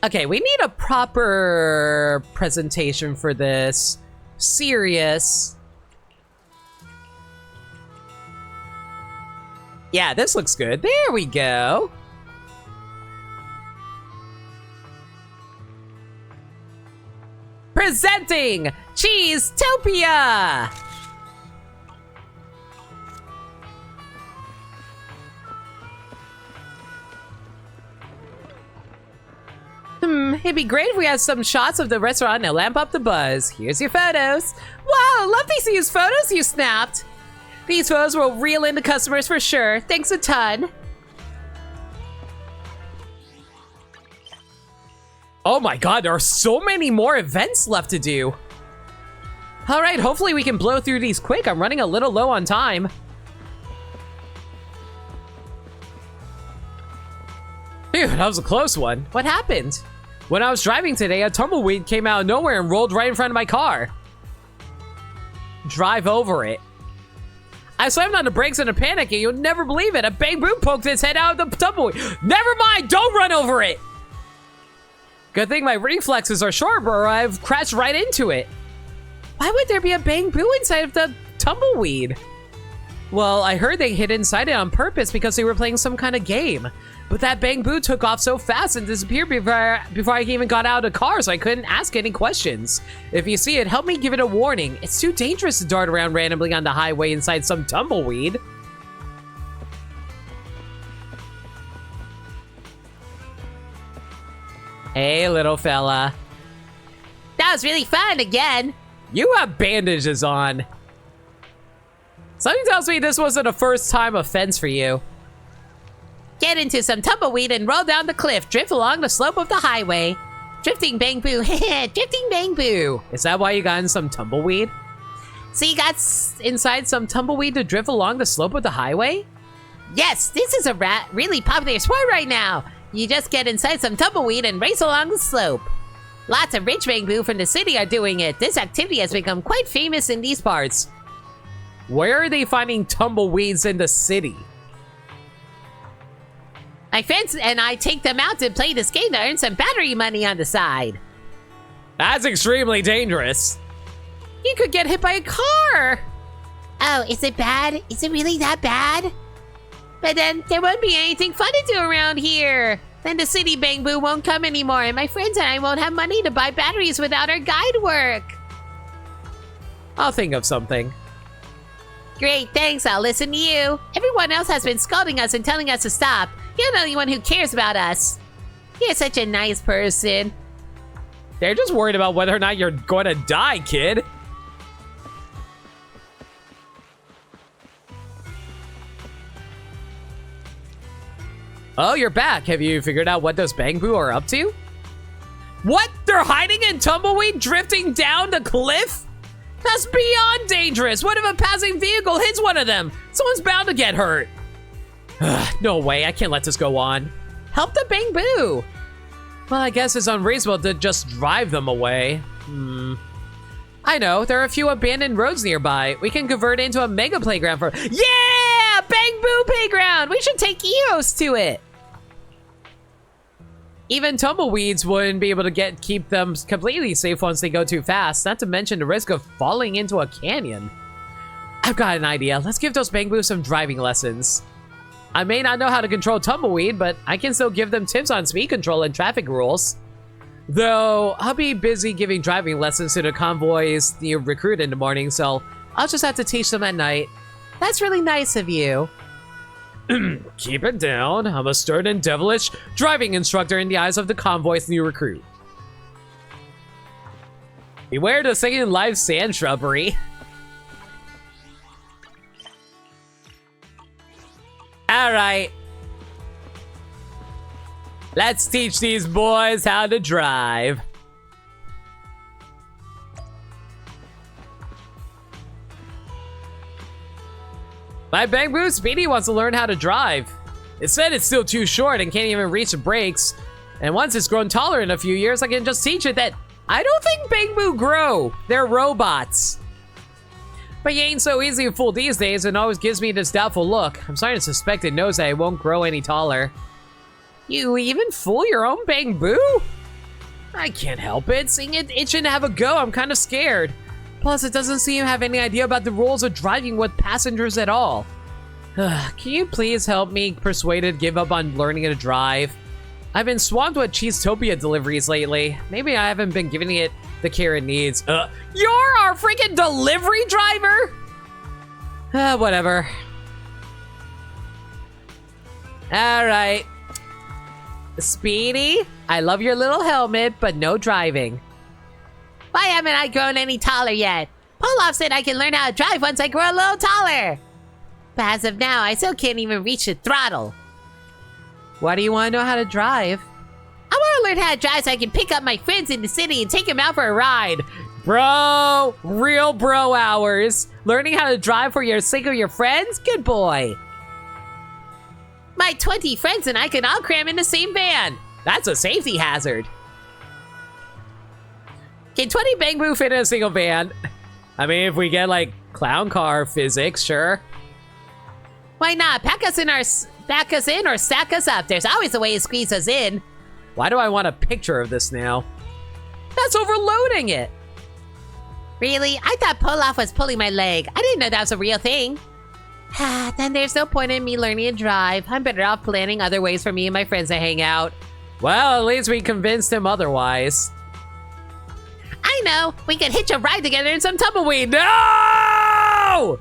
Okay, we need a proper presentation for this. Serious. Yeah, this looks good. There we go. Presenting Cheesetopia! It'd be great if we had some shots of the restaurant and lamp up the buzz. Here's your photos. Wow, love to see these photos you snapped. These photos will reel in the customers for sure. Thanks a ton. Oh my god, there are so many more events left to do. All right, hopefully we can blow through these quick. I'm running a little low on time. Phew, that was a close one. What happened? When I was driving today, a tumbleweed came out of nowhere and rolled right in front of my car. Drive over it. I slammed on the brakes in a panic and you'll never believe it. A bamboo poked its head out of the tumbleweed. Never mind, don't run over it. Good thing my reflexes are short, or I've crashed right into it. Why would there be a bamboo inside of the tumbleweed? Well, I heard they hid inside it on purpose because they were playing some kind of game. But that bamboo took off so fast and disappeared before I even got out of the car, so I couldn't ask any questions. If you see it, help me give it a warning. It's too dangerous to dart around randomly on the highway inside some tumbleweed. Hey, little fella. That was really fun again. You have bandages on. Something tells me this wasn't a first-time offense for you. Get into some tumbleweed and roll down the cliff. Drift along the slope of the highway. Drifting bamboo. Drifting bamboo. Is that why you got in some tumbleweed? So you got inside some tumbleweed to drift along the slope of the highway? Yes, this is a really popular sport right now. You just get inside some tumbleweed and race along the slope. Lots of rich bamboo from the city are doing it. This activity has become quite famous in these parts. Where are they finding tumbleweeds in the city? My friends and I take them out to play this game to earn some battery money on the side. That's extremely dangerous. You could get hit by a car. Oh, is it bad? Is it really that bad? But then there won't be anything fun to do around here. Then the city Bang-Boo won't come anymore, and my friends and I won't have money to buy batteries without our guide work. I'll think of something. Great, thanks, I'll listen to you. Everyone else has been scolding us and telling us to stop. You're the only one who cares about us. You're such a nice person. They're just worried about whether or not you're going to die, kid. Oh, you're back. Have you figured out what those Bang-Boo are up to? What? They're hiding in Tumbleweed, drifting down the cliff? That's beyond dangerous. What if a passing vehicle hits one of them? Someone's bound to get hurt. No way. I can't let this go on. Help the Bang-Boo. Well, I guess it's unreasonable to just drive them away. I know. There are a few abandoned roads nearby. We can convert it into a mega playground for... Yeah! Bang-Boo playground! We should take Eos to it. Even tumbleweeds wouldn't be able to keep them completely safe once they go too fast, not to mention the risk of falling into a canyon. I've got an idea. Let's give those Bang-Boo some driving lessons. I may not know how to control tumbleweed, but I can still give them tips on speed control and traffic rules. Though, I'll be busy giving driving lessons to the convoys you recruit in the morning, so I'll just have to teach them at night. That's really nice of you. Keep it down. I'm a stern and devilish driving instructor in the eyes of the convoy's new recruit. Beware the second live sand shrubbery. Alright. Let's teach these boys how to drive. My Bang-Boo Speedy wants to learn how to drive. It said it's still too short and can't even reach the brakes. And once it's grown taller in a few years, I can just teach it that I don't think Bang-Boo grow. They're robots. But you ain't so easy to fool these days and always gives me this doubtful look. I'm starting to suspect it knows that it won't grow any taller. You even fool your own Bang-Boo? I can't help it. Seeing it itching to have a go, I'm kind of scared. Plus, it doesn't seem to have any idea about the rules of driving with passengers at all. Can you please help me persuade it to give up on learning how to drive? I've been swamped with Cheesetopia deliveries lately. Maybe I haven't been giving it the care it needs. You're our freaking delivery driver? Whatever. Alright. Speedy, I love your little helmet, but no driving. Why haven't I grown any taller yet? Polov said I can learn how to drive once I grow a little taller. But as of now, I still can't even reach the throttle. Why do you want to know how to drive? I want to learn how to drive so I can pick up my friends in the city and take them out for a ride. Bro, real bro hours. Learning how to drive for your sake of your friends? Good boy. My 20 friends and I can all cram in the same van. That's a safety hazard. Can 20 Bang-Boo fit in a single van? I mean, if we get like clown car physics, sure. Why not? Pack us in or stack us up. There's always a way to squeeze us in. Why do I want a picture of this now? That's overloading it. Really? I thought Polov was pulling my leg. I didn't know that was a real thing. Then there's no point in me learning to drive. I'm better off planning other ways for me and my friends to hang out. Well, at least we convinced him otherwise. I know. We could hitch a ride together in some tumbleweed. No!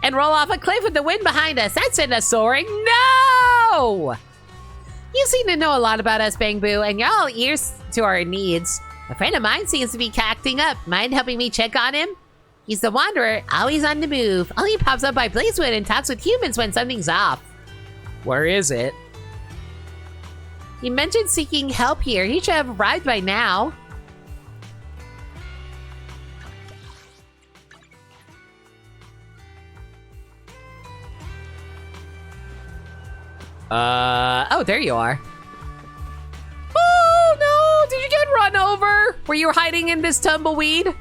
And roll off a cliff with the wind behind us. That'd send us soaring. No! You seem to know a lot about us, Bang-Boo, and you're all ears to our needs. A friend of mine seems to be acting up. Mind helping me check on him? He's the Wanderer, always on the move. Only pops up by Blazewood and talks with humans when something's off. Where is it? He mentioned seeking help here. He should have arrived by now. Oh, there you are. Oh, no! Did you get run over? Were you hiding in this tumbleweed?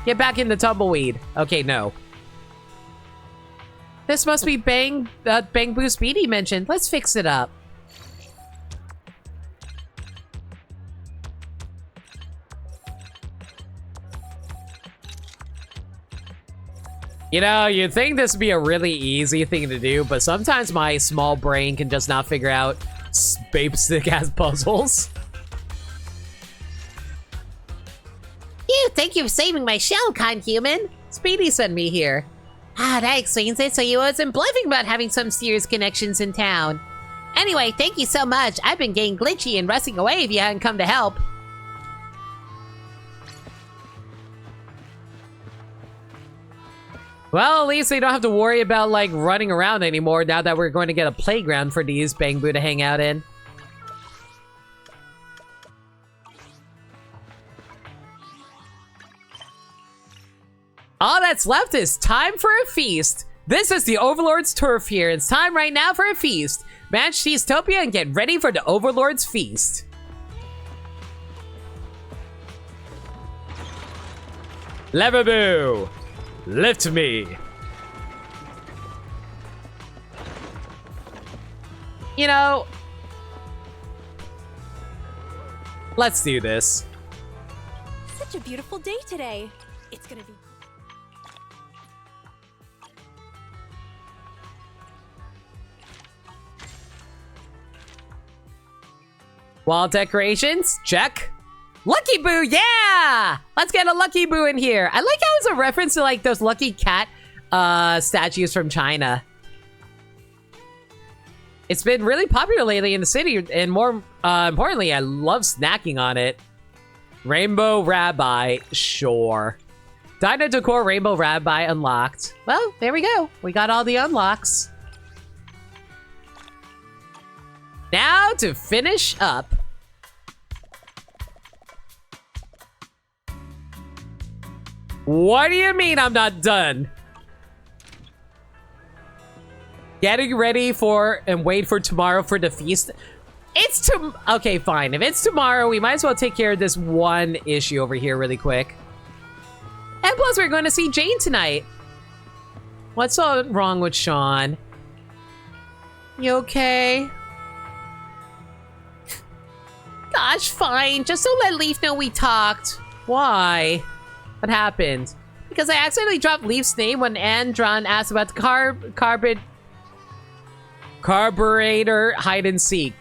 Get back in the tumbleweed. Okay, no. This must be Bang-Boo Speedy mentioned. Let's fix it up. You know, you'd think this would be a really easy thing to do, but sometimes my small brain can just not figure out basic ass puzzles. Phew, thank you for saving my shell, kind human. Speedy sent me here. Ah, that explains it, so you wasn't bluffing about having some serious connections in town. Anyway, thank you so much. I've been getting glitchy and rusting away if you hadn't come to help. Well, at least they don't have to worry about, like, running around anymore now that we're going to get a playground for these Bangbu to hang out in. All that's left is time for a feast. This is the Overlord's turf here. It's time right now for a feast. Match Cheesetopia and get ready for the Overlord's feast. Levaboo! Lift me. You know, let's do this. Such a beautiful day today. It's gonna be... Wall decorations, check. Lucky Boo, yeah! Let's get a Lucky Boo in here. I like how it's a reference to like those Lucky Cat statues from China. It's been really popular lately in the city, and more importantly, I love snacking on it. Rainbow Rabbi, sure. Dino Decor Rainbow Rabbi unlocked. Well, there we go. We got all the unlocks. Now to finish up. What do you mean I'm not done? Getting ready for and wait for tomorrow for the feast. It's okay, fine. If it's tomorrow, we might as well take care of this one issue over here really quick. And plus, we're going to see Jane tonight. What's all wrong with Sean? You okay? Gosh, fine. Just don't let Leaf know we talked. Why? What happened? Because I accidentally dropped Leaf's name when Andron asked about the carburetor hide and seek.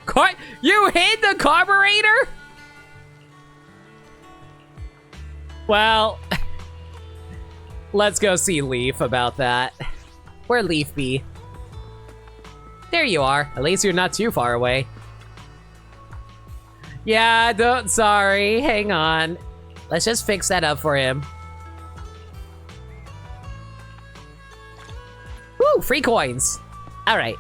You hid the carburetor? Well, let's go see Leaf about that. Where'd Leaf be? There you are. At least you're not too far away. Yeah, sorry. Hang on. Let's just fix that up for him. Woo, free coins. All right.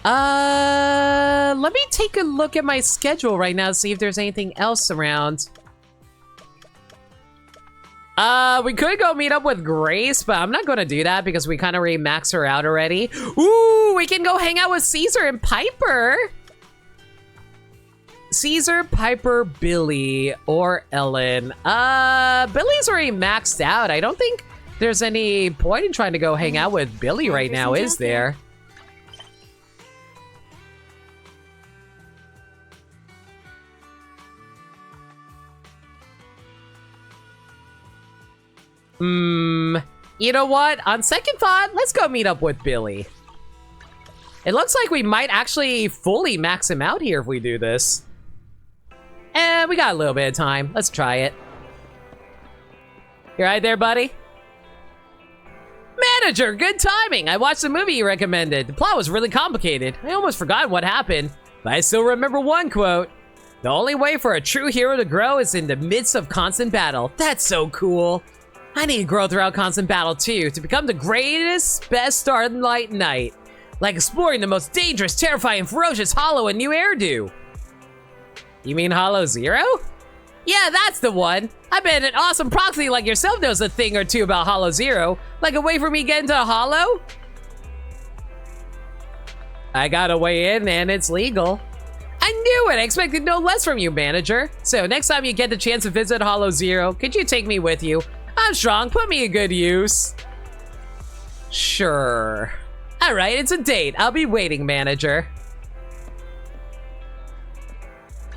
Let me take a look at my schedule right now to see if there's anything else around. We could go meet up with Grace, but I'm not gonna do that because we kind of maxed her out already. Ooh, we can go hang out with Caesar and Piper. Caesar, Piper, Billy, or Ellen. Billy's already maxed out. I don't think there's any point in trying to go hang out with Billy right now, is there? You know what? On second thought, let's go meet up with Billy. It looks like we might actually fully max him out here if we do this. And we got a little bit of time. Let's try it. You right there, buddy? Manager, good timing. I watched the movie you recommended. The plot was really complicated. I almost forgot what happened, but I still remember one quote. The only way for a true hero to grow is in the midst of constant battle. That's so cool. I need to grow throughout constant battle too, to become the greatest, best Starlight Knight. Like exploring the most dangerous, terrifying, ferocious Hollow in New Airdo. You mean Hollow Zero? Yeah, that's the one. I bet an awesome proxy like yourself knows a thing or two about Hollow Zero. Like a way for me to get into a Hollow? I got a way in and it's legal. I knew it! I expected no less from you, manager. So next time you get the chance to visit Hollow Zero, could you take me with you? I'm strong, put me in good use. Sure. Alright, it's a date. I'll be waiting, manager.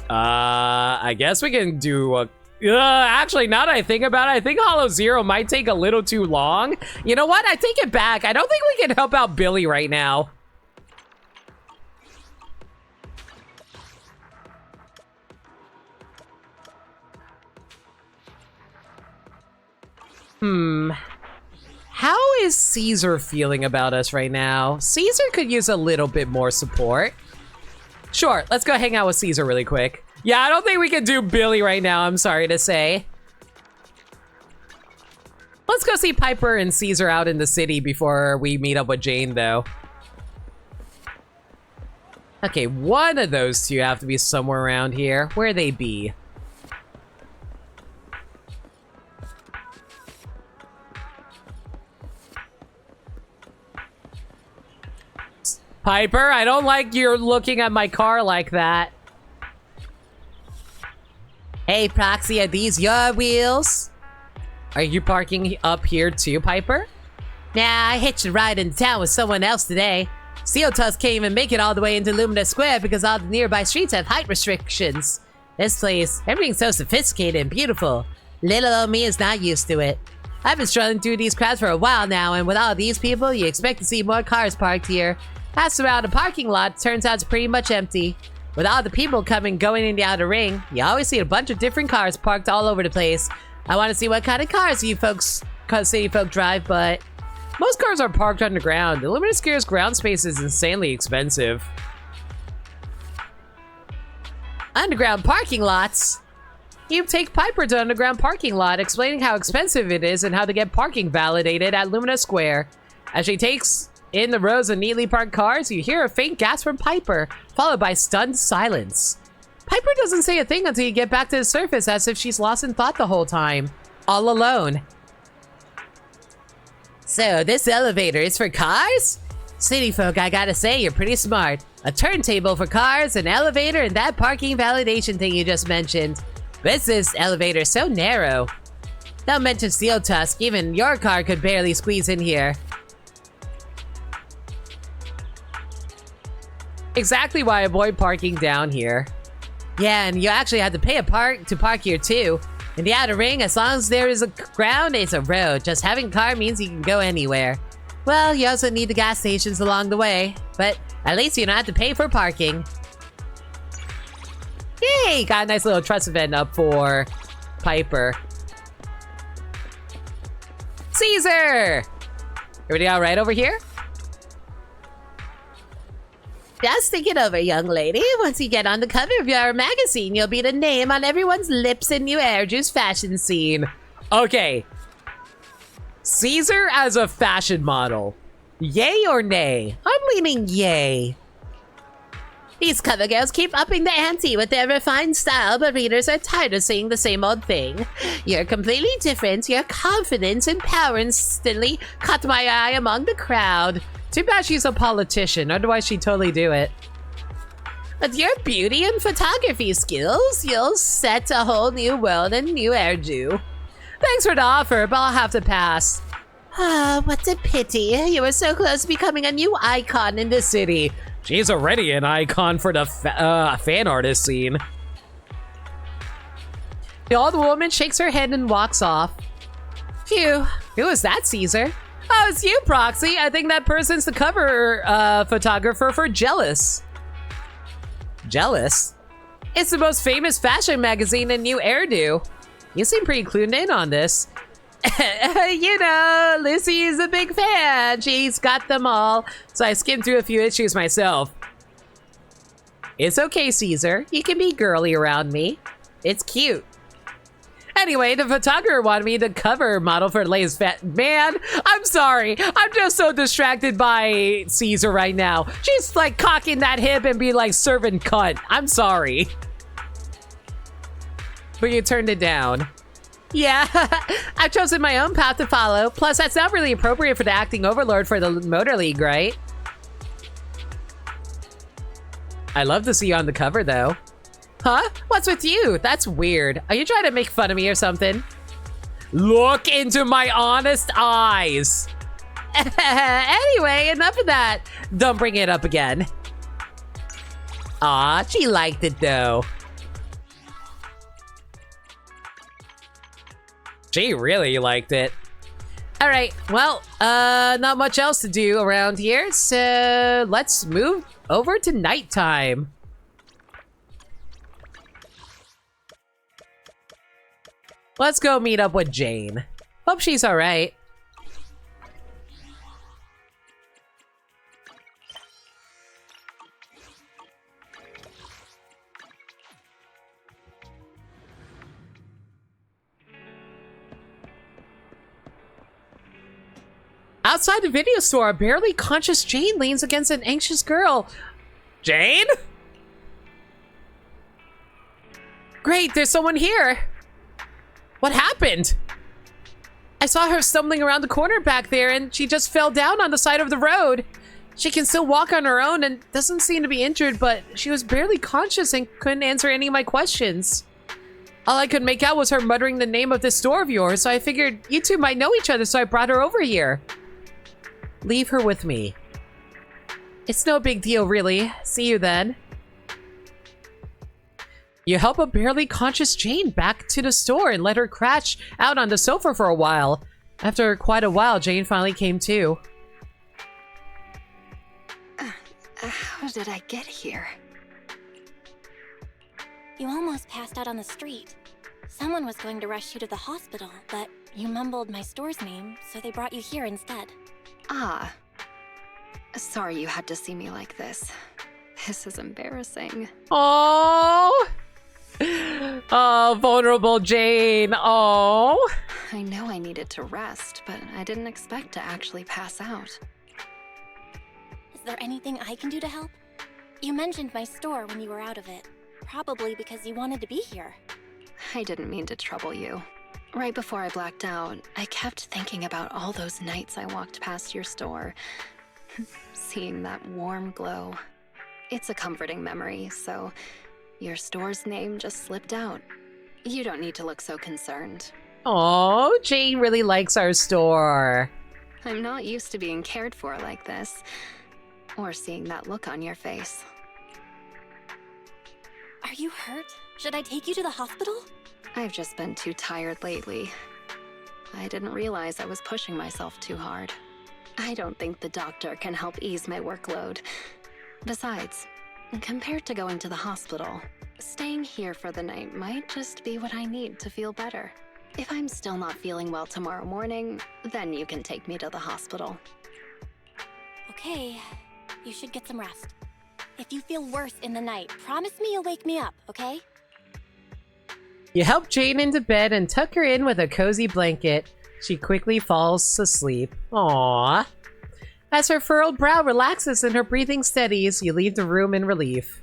I guess we can do a... actually, now that I think about it, I think Hollow Zero might take a little too long. You know what? I take it back. I don't think we can help out Billy right now. How is Caesar feeling about us right now? Caesar could use a little bit more support. Sure, let's go hang out with Caesar really quick. Yeah, I don't think we can do Billy right now, I'm sorry to say. Let's go see Piper and Caesar out in the city before we meet up with Jane, though. Okay, one of those two have to be somewhere around here. Where they be? Piper, I don't like you're looking at my car like that. Hey, Proxy, are these your wheels? Are you parking up here too, Piper? Nah, I hitched a ride in town with someone else today. Seotus can't even make it all the way into Lumina Square because all the nearby streets have height restrictions. This place, everything's so sophisticated and beautiful. Little old me is not used to it. I've been strolling through these crowds for a while now, and with all these people, you expect to see more cars parked here. Pass around the parking lot, turns out it's pretty much empty. With all the people coming going in the outer ring, you always see a bunch of different cars parked all over the place. I want to see what kind of cars you folks, city folk drive, but most cars are parked underground. The Luminous Square's ground space is insanely expensive. Underground parking lots? You take Piper to underground parking lot, explaining how expensive it is and how to get parking validated at Lumina Square. As she takes in the rows of neatly parked cars, you hear a faint gasp from Piper, followed by stunned silence. Piper doesn't say a thing until you get back to the surface, as if she's lost in thought the whole time. All alone. So, this elevator is for cars? City folk, I gotta say, you're pretty smart. A turntable for cars, an elevator, and that parking validation thing you just mentioned. But this elevator's so narrow. Don't mention Steel Tusk, even your car could barely squeeze in here. Exactly why I avoid parking down here. Yeah, and you actually have to pay to park here too. In the outer ring, as long as there is a ground, it's a road. Just having a car means you can go anywhere. Well, you also need the gas stations along the way, but at least you don't have to pay for parking. Yay! Got a nice little trust event up for Piper. Caesar! Everybody all right over here? Just think it over, young lady. Once you get on the cover of your magazine, you'll be the name on everyone's lips in New Air Juice fashion scene. Okay. Caesar as a fashion model. Yay or nay? I'm leaning yay. These cover girls keep upping the ante with their refined style, but readers are tired of seeing the same old thing. You're completely different. Your confidence and power instantly caught my eye among the crowd. Too bad she's a politician, otherwise she'd totally do it. With your beauty and photography skills, you'll set a whole new world in New Airju. Thanks for the offer, but I'll have to pass. Ah, what a pity. You were so close to becoming a new icon in the city. She's already an icon for the fan artist scene. The old woman shakes her head and walks off. Phew, who was that, Caesar? Oh, it's you, Proxy. I think that person's the cover photographer for Jealous. Jealous? It's the most famous fashion magazine in New Airdo. You seem pretty clued in on this. You know, Lucy is a big fan. She's got them all, so I skimmed through a few issues myself. It's okay, Caesar. You can be girly around me. It's cute. Anyway, the photographer wanted me to cover model for the latest man, I'm sorry. I'm just so distracted by Caesar right now. She's like cocking that hip and being like servant cunt. I'm sorry. But you turned it down. Yeah, I've chosen my own path to follow. Plus, that's not really appropriate for the acting overlord for the Motor League, right? I'd love to see you on the cover, though. Huh? What's with you? That's weird. Are you trying to make fun of me or something? Look into my honest eyes. Anyway, enough of that. Don't bring it up again. Aw, she liked it, though. She really liked it. All right, well, not much else to do around here, so let's move over to nighttime. Let's go meet up with Jane. Hope she's alright. Outside the video store, a barely conscious Jane leans against an anxious girl. Jane? Great, there's someone here. What happened? I saw her stumbling around the corner back there and she just fell down on the side of the road. She can still walk on her own and doesn't seem to be injured, but she was barely conscious and couldn't answer any of my questions. All I could make out was her muttering the name of this store of yours, so I figured you two might know each other, so I brought her over here. Leave her with me. It's no big deal, really. See you then. You help a barely conscious Jane back to the store and let her crash out on the sofa for a while. After quite a while, Jane finally came to. How did I get here? You almost passed out on the street. Someone was going to rush you to the hospital, but you mumbled my store's name, so they brought you here instead. Ah. Sorry you had to see me like this. This is embarrassing. Oh, oh, vulnerable Jane. Oh. I know I needed to rest, but I didn't expect to actually pass out. Is there anything I can do to help? You mentioned my store when you were out of it. Probably because you wanted to be here. I didn't mean to trouble you. Right before I blacked out, I kept thinking about all those nights I walked past your store, seeing that warm glow. It's a comforting memory, so your store's name just slipped out. You don't need to look so concerned. Oh, Jane really likes our store. I'm not used to being cared for like this, or seeing that look on your face. Are you hurt? Should I take you to the hospital? I've just been too tired lately. I didn't realize I was pushing myself too hard. I don't think the doctor can help ease my workload. Besides, compared to going to the hospital, staying here for the night might just be what I need to feel better. If I'm still not feeling well tomorrow morning, then you can take me to the hospital. Okay, you should get some rest. If you feel worse in the night, promise me you'll wake me up, okay? You help Jane into bed and tuck her in with a cozy blanket. She quickly falls asleep. Aww. As her furrowed brow relaxes and her breathing steadies, you leave the room in relief.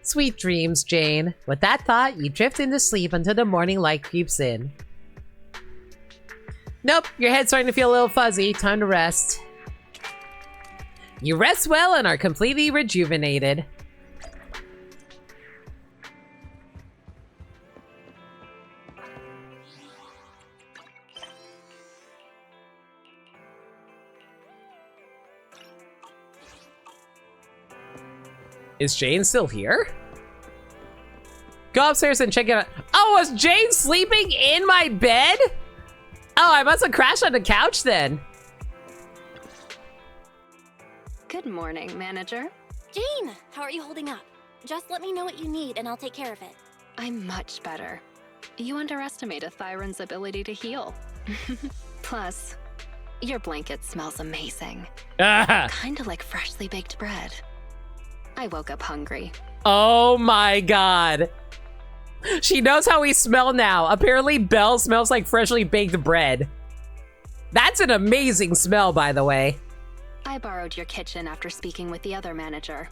Sweet dreams, Jane. With that thought, you drift into sleep until the morning light creeps in. Nope, your head's starting to feel a little fuzzy. Time to rest. You rest well and are completely rejuvenated. Is Jane still here? Go upstairs and check it out. Oh, was Jane sleeping in my bed? Oh, I must have crashed on the couch then. Good morning, manager. Jane, how are you holding up? Just let me know what you need and I'll take care of it. I'm much better. You underestimate a Thyron's ability to heal. Plus, your blanket smells amazing. Kinda like freshly baked bread. I woke up hungry. Oh my god. She knows how we smell now. Apparently Belle smells like freshly baked bread. That's an amazing smell, by the way. I borrowed your kitchen after speaking with the other manager.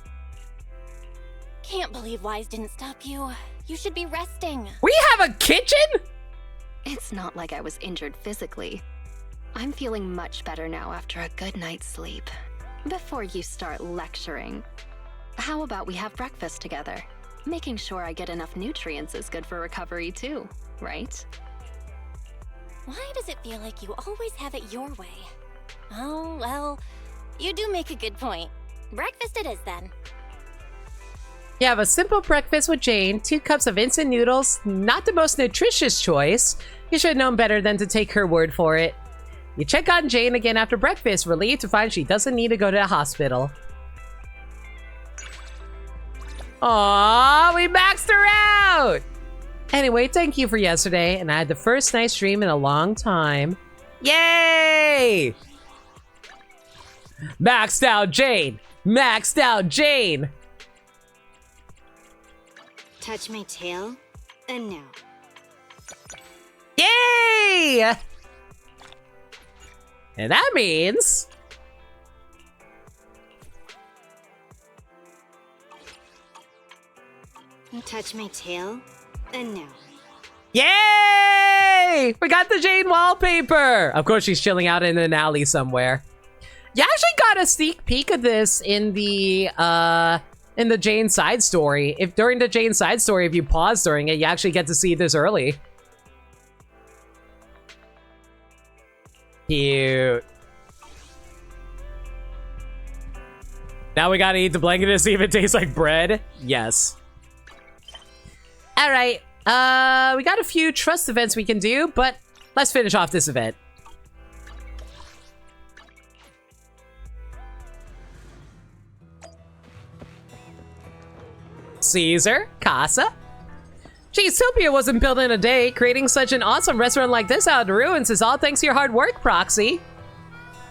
Can't believe Wise didn't stop you. You should be resting. We have a kitchen? It's not like I was injured physically. I'm feeling much better now after a good night's sleep. Before you start lecturing, how about we have breakfast together? Making sure I get enough nutrients is good for recovery too, right? Why does it feel like you always have it your way? Oh, well, you do make a good point. Breakfast it is then. You have a simple breakfast with Jane, 2 cups of instant noodles, not the most nutritious choice. You should have known better than to take her word for it. You check on Jane again after breakfast, relieved to find she doesn't need to go to the hospital. Aww, we maxed her out! Anyway, thank you for yesterday, and I had the first night stream in a long time. Yay! Maxed out Jane! Maxed out Jane! Touch my tail? And no. Yay! And that means... Touch my tail? And no. Yay! We got the Jane wallpaper! Of course, she's chilling out in an alley somewhere. You actually got a sneak peek of this in the Jane side story. If during the Jane side story, if you pause during it, you actually get to see this early. Cute. Now we gotta eat the blanket to see if it tastes like bread. Yes. All right. We got a few trust events we can do, but let's finish off this event. Caesar, Casa. Cheesetopia wasn't built in a day. Creating such an awesome restaurant like this out of the ruins is all thanks to your hard work, Proxy.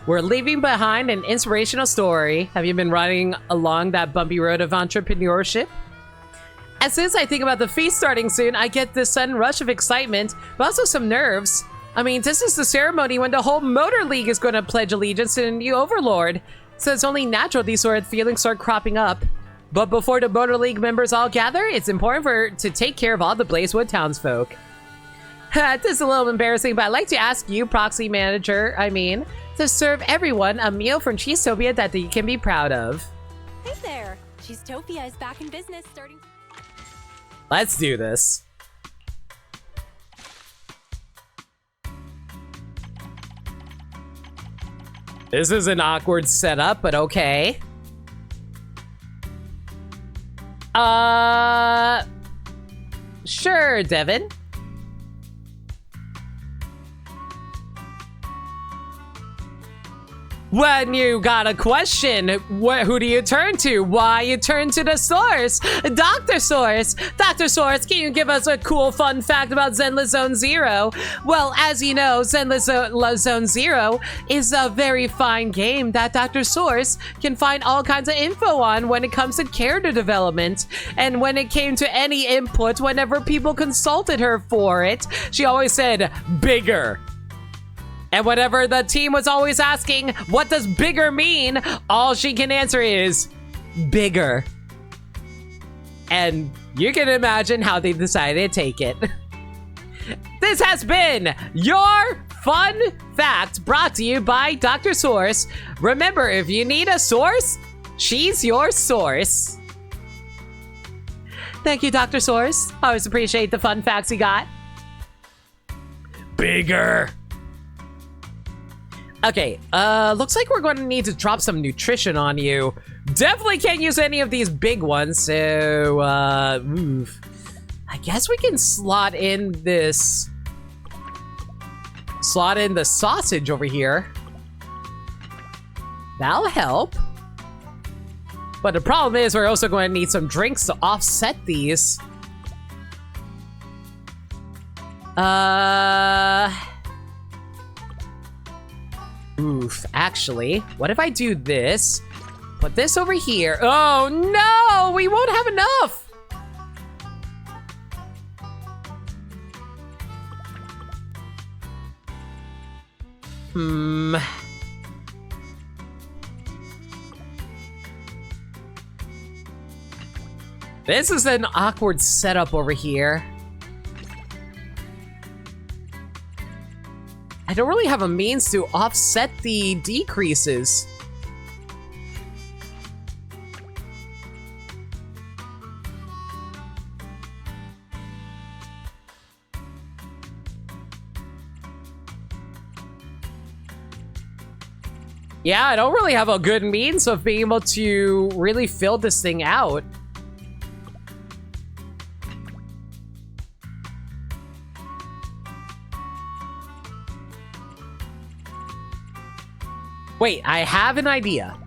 We're leaving behind an inspirational story. Have you been riding along that bumpy road of entrepreneurship? As soon as I think about the feast starting soon, I get this sudden rush of excitement, but also some nerves. I mean, this is the ceremony when the whole Motor League is going to pledge allegiance to the new overlord, so it's only natural these sort of feelings start cropping up. But before the Motor League members all gather, it's important to take care of all the Blazewood townsfolk. This is a little embarrassing, but I'd like to ask you, Proxy Manager, to serve everyone a meal from Cheesetopia that they can be proud of. Hey there! Cheesetopia is back in business starting... Let's do this. This is an awkward setup, but okay. Sure, Devin. When you got a question, who do you turn to? Why, you turn to the source, Dr. Source. Dr. Source, can you give us a cool fun fact about Zenless Zone Zero? Well, as you know, Zenless Zone Zero is a very fine game that Dr. Source can find all kinds of info on when it comes to character development. And when it came to any input, whenever people consulted her for it, she always said, bigger. And whenever the team was always asking, what does bigger mean? All she can answer is, bigger. And you can imagine how they decided to take it. This has been your fun fact brought to you by Dr. Source. Remember, if you need a source, she's your source. Thank you, Dr. Source. I always appreciate the fun facts you got. Bigger. Okay, looks like we're going to need to drop some nutrition on you. Definitely can't use any of these big ones, so, I guess we can slot in the sausage over here. That'll help. But the problem is we're also going to need some drinks to offset these. Actually, what if I do this? Put this over here. Oh no, we won't have enough. This is an awkward setup over here. I don't really have a means to offset the decreases. Yeah, I don't really have a good means of being able to really fill this thing out. Wait, I have an idea.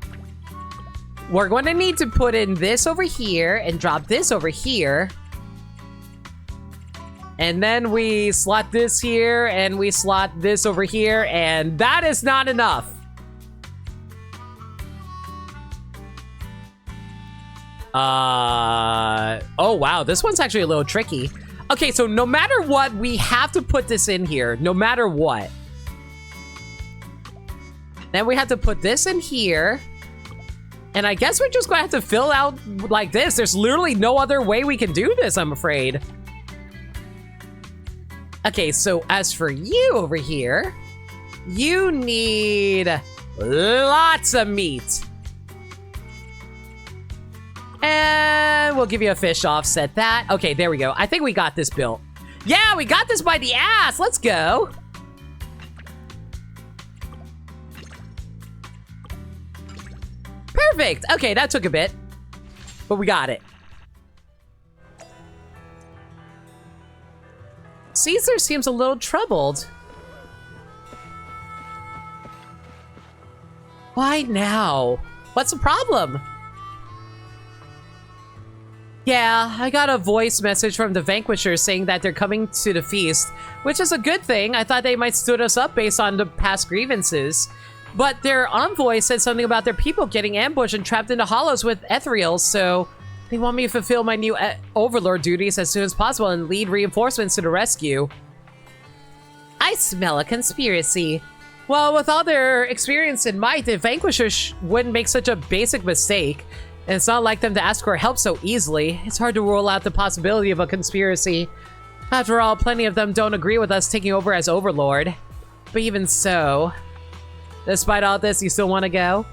We're going to need to put in this over here and drop this over here. And then we slot this here, and we slot this over here, and that is not enough. Oh wow, this one's actually a little tricky. Okay, so no matter what, we have to put this in here, no matter what. Then we have to put this in here. And I guess we're just gonna have to fill out like this. There's literally no other way we can do this, I'm afraid. Okay, so as for you over here, you need lots of meat. And we'll give you a fish offset that. Okay, there we go. I think we got this built. Yeah, we got this by the ass. Let's go. Perfect. Okay, that took a bit, but we got it. Caesar seems a little troubled. Why now? What's the problem? Yeah, I got a voice message from the Vanquishers saying that they're coming to the feast, which is a good thing. I thought they might stood us up based on the past grievances. But their envoy said something about their people getting ambushed and trapped into hollows with ethereals, so they want me to fulfill my new overlord duties as soon as possible and lead reinforcements to the rescue. I smell a conspiracy. Well, with all their experience and might, the Vanquishers wouldn't make such a basic mistake. And it's not like them to ask for help so easily. It's hard to rule out the possibility of a conspiracy. After all, plenty of them don't agree with us taking over as overlord. But even so, despite all this, you still want to go?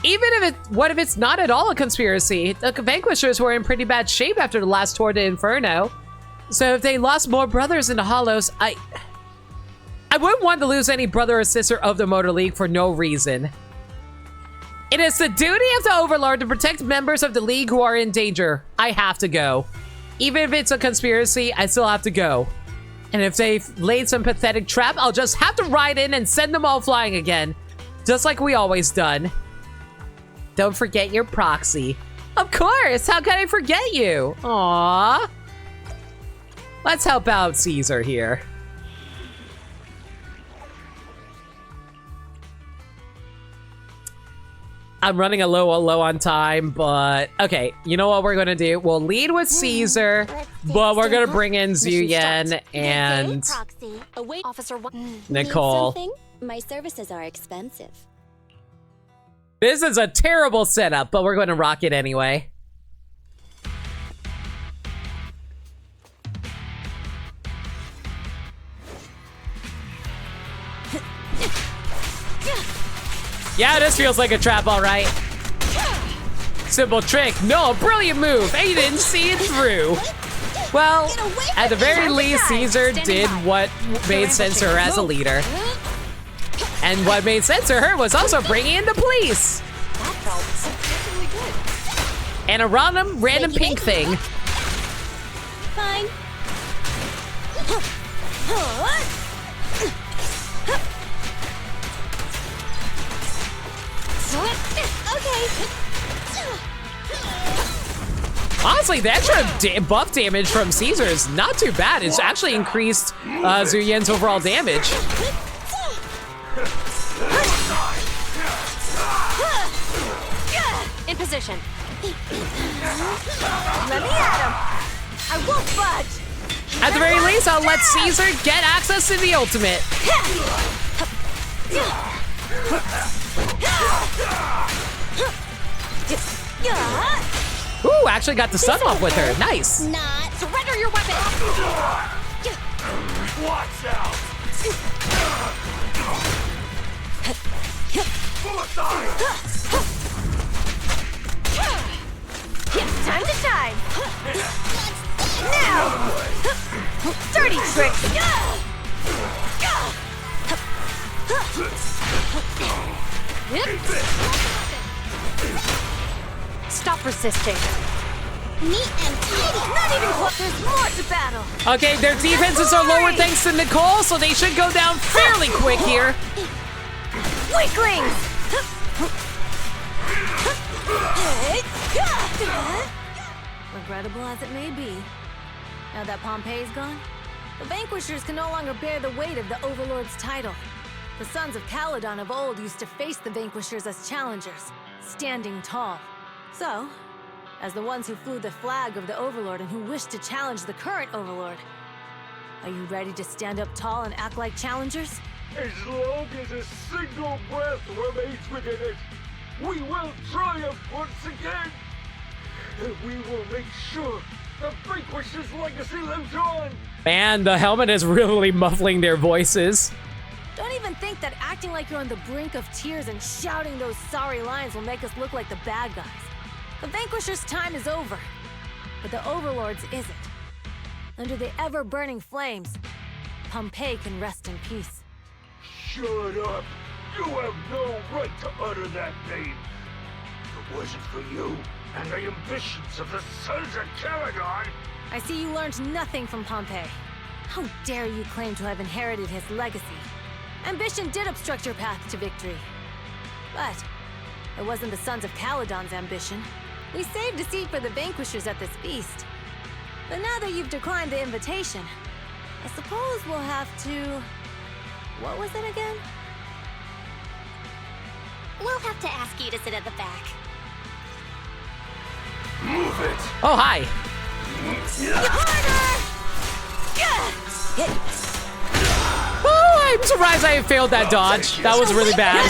Even if what if it's not at all a conspiracy? The Vanquishers were in pretty bad shape after the last tour to Inferno. So if they lost more brothers in the Hollows, I wouldn't want to lose any brother or sister of the Motor League for no reason. It is the duty of the Overlord to protect members of the League who are in danger. I have to go. Even if it's a conspiracy, I still have to go. And if they've laid some pathetic trap, I'll just have to ride in and send them all flying again. Just like we always done. Don't forget your proxy. Of course! How can I forget you? Aww. Let's help out Caesar here. I'm running a low on time, but okay, you know what we're gonna do? We'll lead with Caesar, but we're gonna bring in Zuyen and Nicole. My services are expensive. This is a terrible setup, but we're gonna rock it anyway. Yeah, this feels like a trap, all right. Simple trick. No, brilliant move. And you didn't see it through. Well, at the very least, Caesar did what made sense to her as a leader. And what made sense to her was also bringing in the police. And a random pink thing. Fine. Okay. Honestly, the extra buff damage from Caesar is not too bad. It's actually increased Zuyen's overall damage. In position. Let me at him. I won't budge. At the very least, I'll let Caesar get access to the ultimate. Ooh, actually got the stun off with her. Nice. Not surrender your weapon. Watch out! Time to shine. Now. Dirty trick. Stop resisting. Neat and tidy. Not even close. There's more to battle. Okay, their defenses are lower thanks to Nicole, so they should go down fairly quick here. Weaklings. Regrettable as it may be, now that Pompey's gone, The Vanquishers can no longer bear the weight of the Overlord's title. The Sons of Caledon of old used to face the Vanquishers as challengers, standing tall. So, as the ones who flew the flag of the Overlord and who wish to challenge the current Overlord, are you ready to stand up tall and act like challengers? As long as a single breath remains within it, we will triumph once again! And we will make sure the Vanquisher's legacy lives on! Man, the helmet is really muffling their voices. Don't even think that acting like you're on the brink of tears and shouting those sorry lines will make us look like the bad guys. The Vanquisher's time is over, but the Overlord's isn't. Under the ever-burning flames, Pompeii can rest in peace. Shut up! You have no right to utter that name! If it wasn't for you and the ambitions of the Sons of Caledon, I see you learned nothing from Pompeii. How dare you claim to have inherited his legacy? Ambition did obstruct your path to victory. But it wasn't the Sons of Caledon's ambition. We saved a seat for the Vanquishers at this feast. But now that you've declined the invitation, I suppose we'll have to... What was it again? We'll have to ask you to sit at the back. move it! Oh, hi! Oh, I'm surprised I failed that dodge. That was really bad.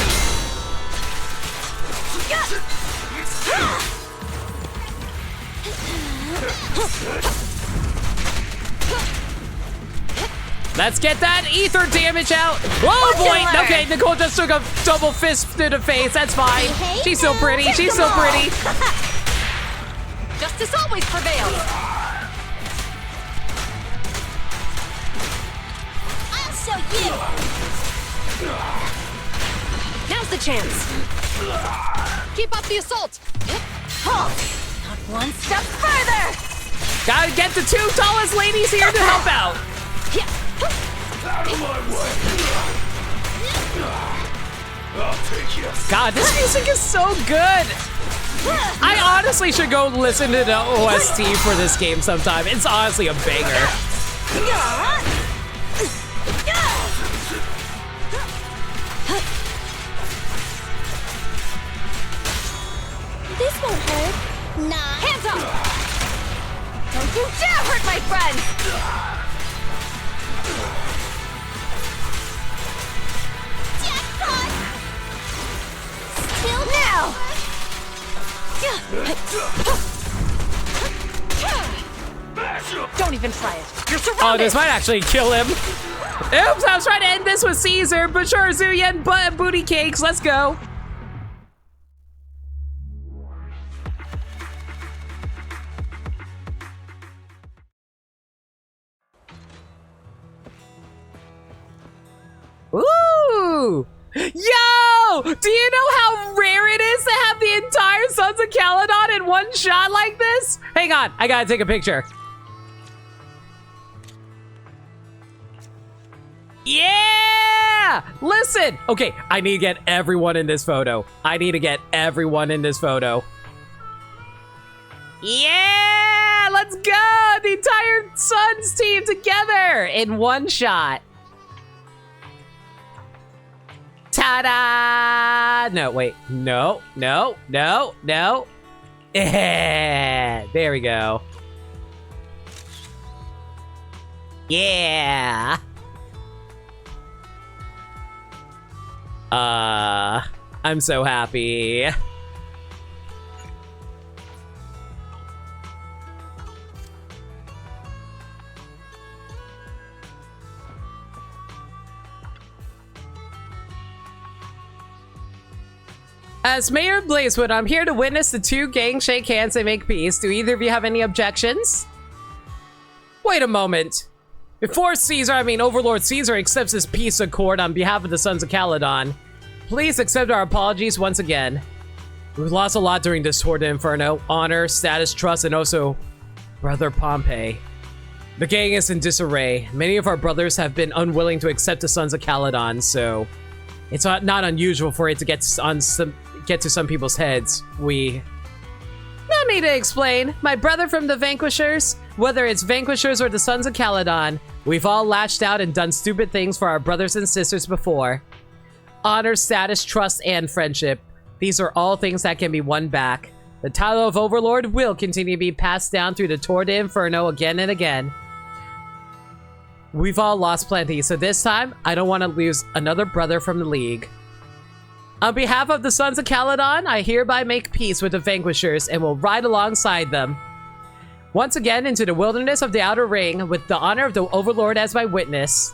Let's get that ether damage out. Oh boy! Okay, Nicole just took a double fist to the face. That's fine. She's so pretty. She's so pretty. Justice always prevails. I'll show you. Now's the chance. Keep up the assault. Not one step further. Gotta get the two tallest ladies here to help out. Out of my way! I'll take you. God, this music is so good. I honestly should go listen to the OST for this game sometime. It's honestly a banger. This won't hurt. Nah. Hands up! Don't you dare hurt my friend! Jackpot! Still Now! Don't even try it. You're surrounded! Oh, this might actually kill him. Oops, I was trying to end this with Caesar, but sure, Zuya and booty cakes. Let's go. Ooh! Yo! Do you know how rare it is to have the entire Sons of Caledon in one shot like this? Hang on, I gotta take a picture. Yeah! Listen! Okay, I need to get everyone in this photo. I need to get everyone in this photo. Yeah! Let's go! The entire Sons team together in one shot. Ta-da! No, wait. No, no, no, no. Yeah, there we go. Yeah. I'm so happy. As Mayor Blazewood, I'm here to witness the two gangs shake hands and make peace. Do either of you have any objections? Wait a moment. Before Overlord Caesar accepts his peace accord on behalf of the Sons of Caledon, please accept our apologies once again. We've lost a lot during this Tour de Inferno. Honor, status, trust, and also Brother Pompeii. The gang is in disarray. Many of our brothers have been unwilling to accept the Sons of Caledon, so it's not unusual for it to get to some people's heads. Not me to explain. My brother from the Vanquishers, Whether it's Vanquishers or the Sons of Caledon, we've all lashed out and done stupid things for our brothers and sisters before. Honor, status, trust, and friendship. These are all things that can be won back. The title of Overlord will continue to be passed down through the Tour de Inferno again and again. We've all lost plenty, so this time, I don't want to lose another brother from the League. On behalf of the Sons of Caledon, I hereby make peace with the Vanquishers and will ride alongside them. Once again into the wilderness of the Outer Ring, with the honor of the Overlord as my witness.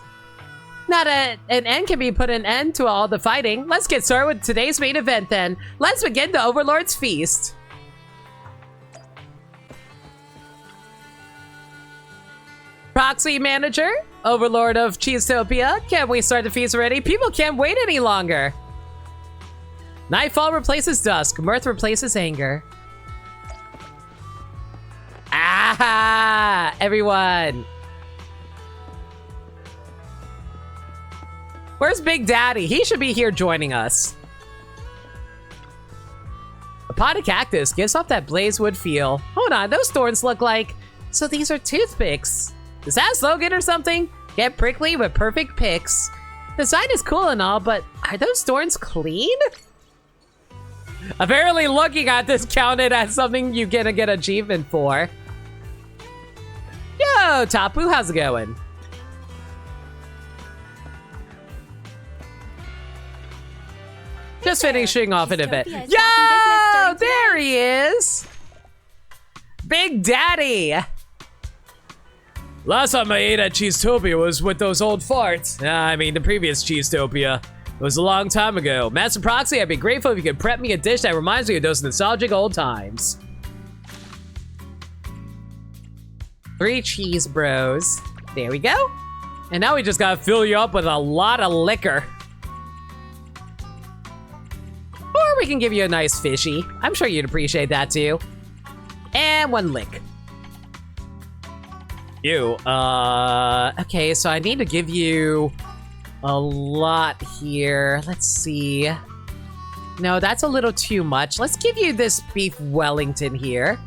Not an end can be put an end to all the fighting. Let's get started with today's main event then. Let's begin the Overlord's feast. Proxy Manager, Overlord of Cheesetopia, can't we start the feast already? People can't wait any longer. Nightfall replaces dusk, mirth replaces anger. Ah, everyone. Where's Big Daddy? He should be here joining us. A pot of cactus gives off that blazewood feel. Hold on, those thorns look like... So these are toothpicks. Is that a slogan or something? Get prickly with perfect picks. The sign is cool and all, but are those thorns clean? Apparently looking at this counted as something you're gonna get achievement for. Yo, Tapu, how's it going? Just finishing off an event. Yo, there he is. Big Daddy. Last time I ate at Cheesetopia was with those old farts. I mean, the previous Cheesetopia. It was a long time ago. Master Proxy, I'd be grateful if you could prep me a dish that reminds me of those nostalgic old times. 3 cheese bros. There we go. And now we just gotta fill you up with a lot of liquor. Or we can give you a nice fishy. I'm sure you'd appreciate that too. And 1 lick. Ew, okay, so I need to give you a lot here. Let's see. No, that's a little too much. Let's give you this beef Wellington here.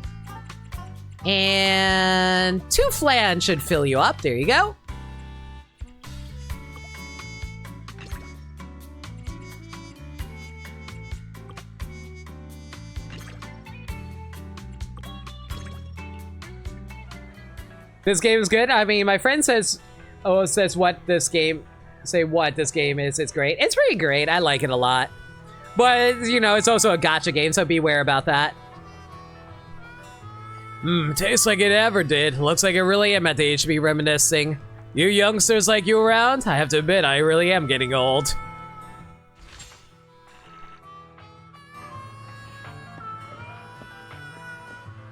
And 2 flan should fill you up. There you go. This game is good. I mean, my friend says, what this game is. It's great. It's pretty great. I like it a lot. But, you know, it's also a gacha game, so beware about that. Tastes like it ever did. Looks like I really am at the age to be reminiscing. You youngsters like you around? I have to admit, I really am getting old.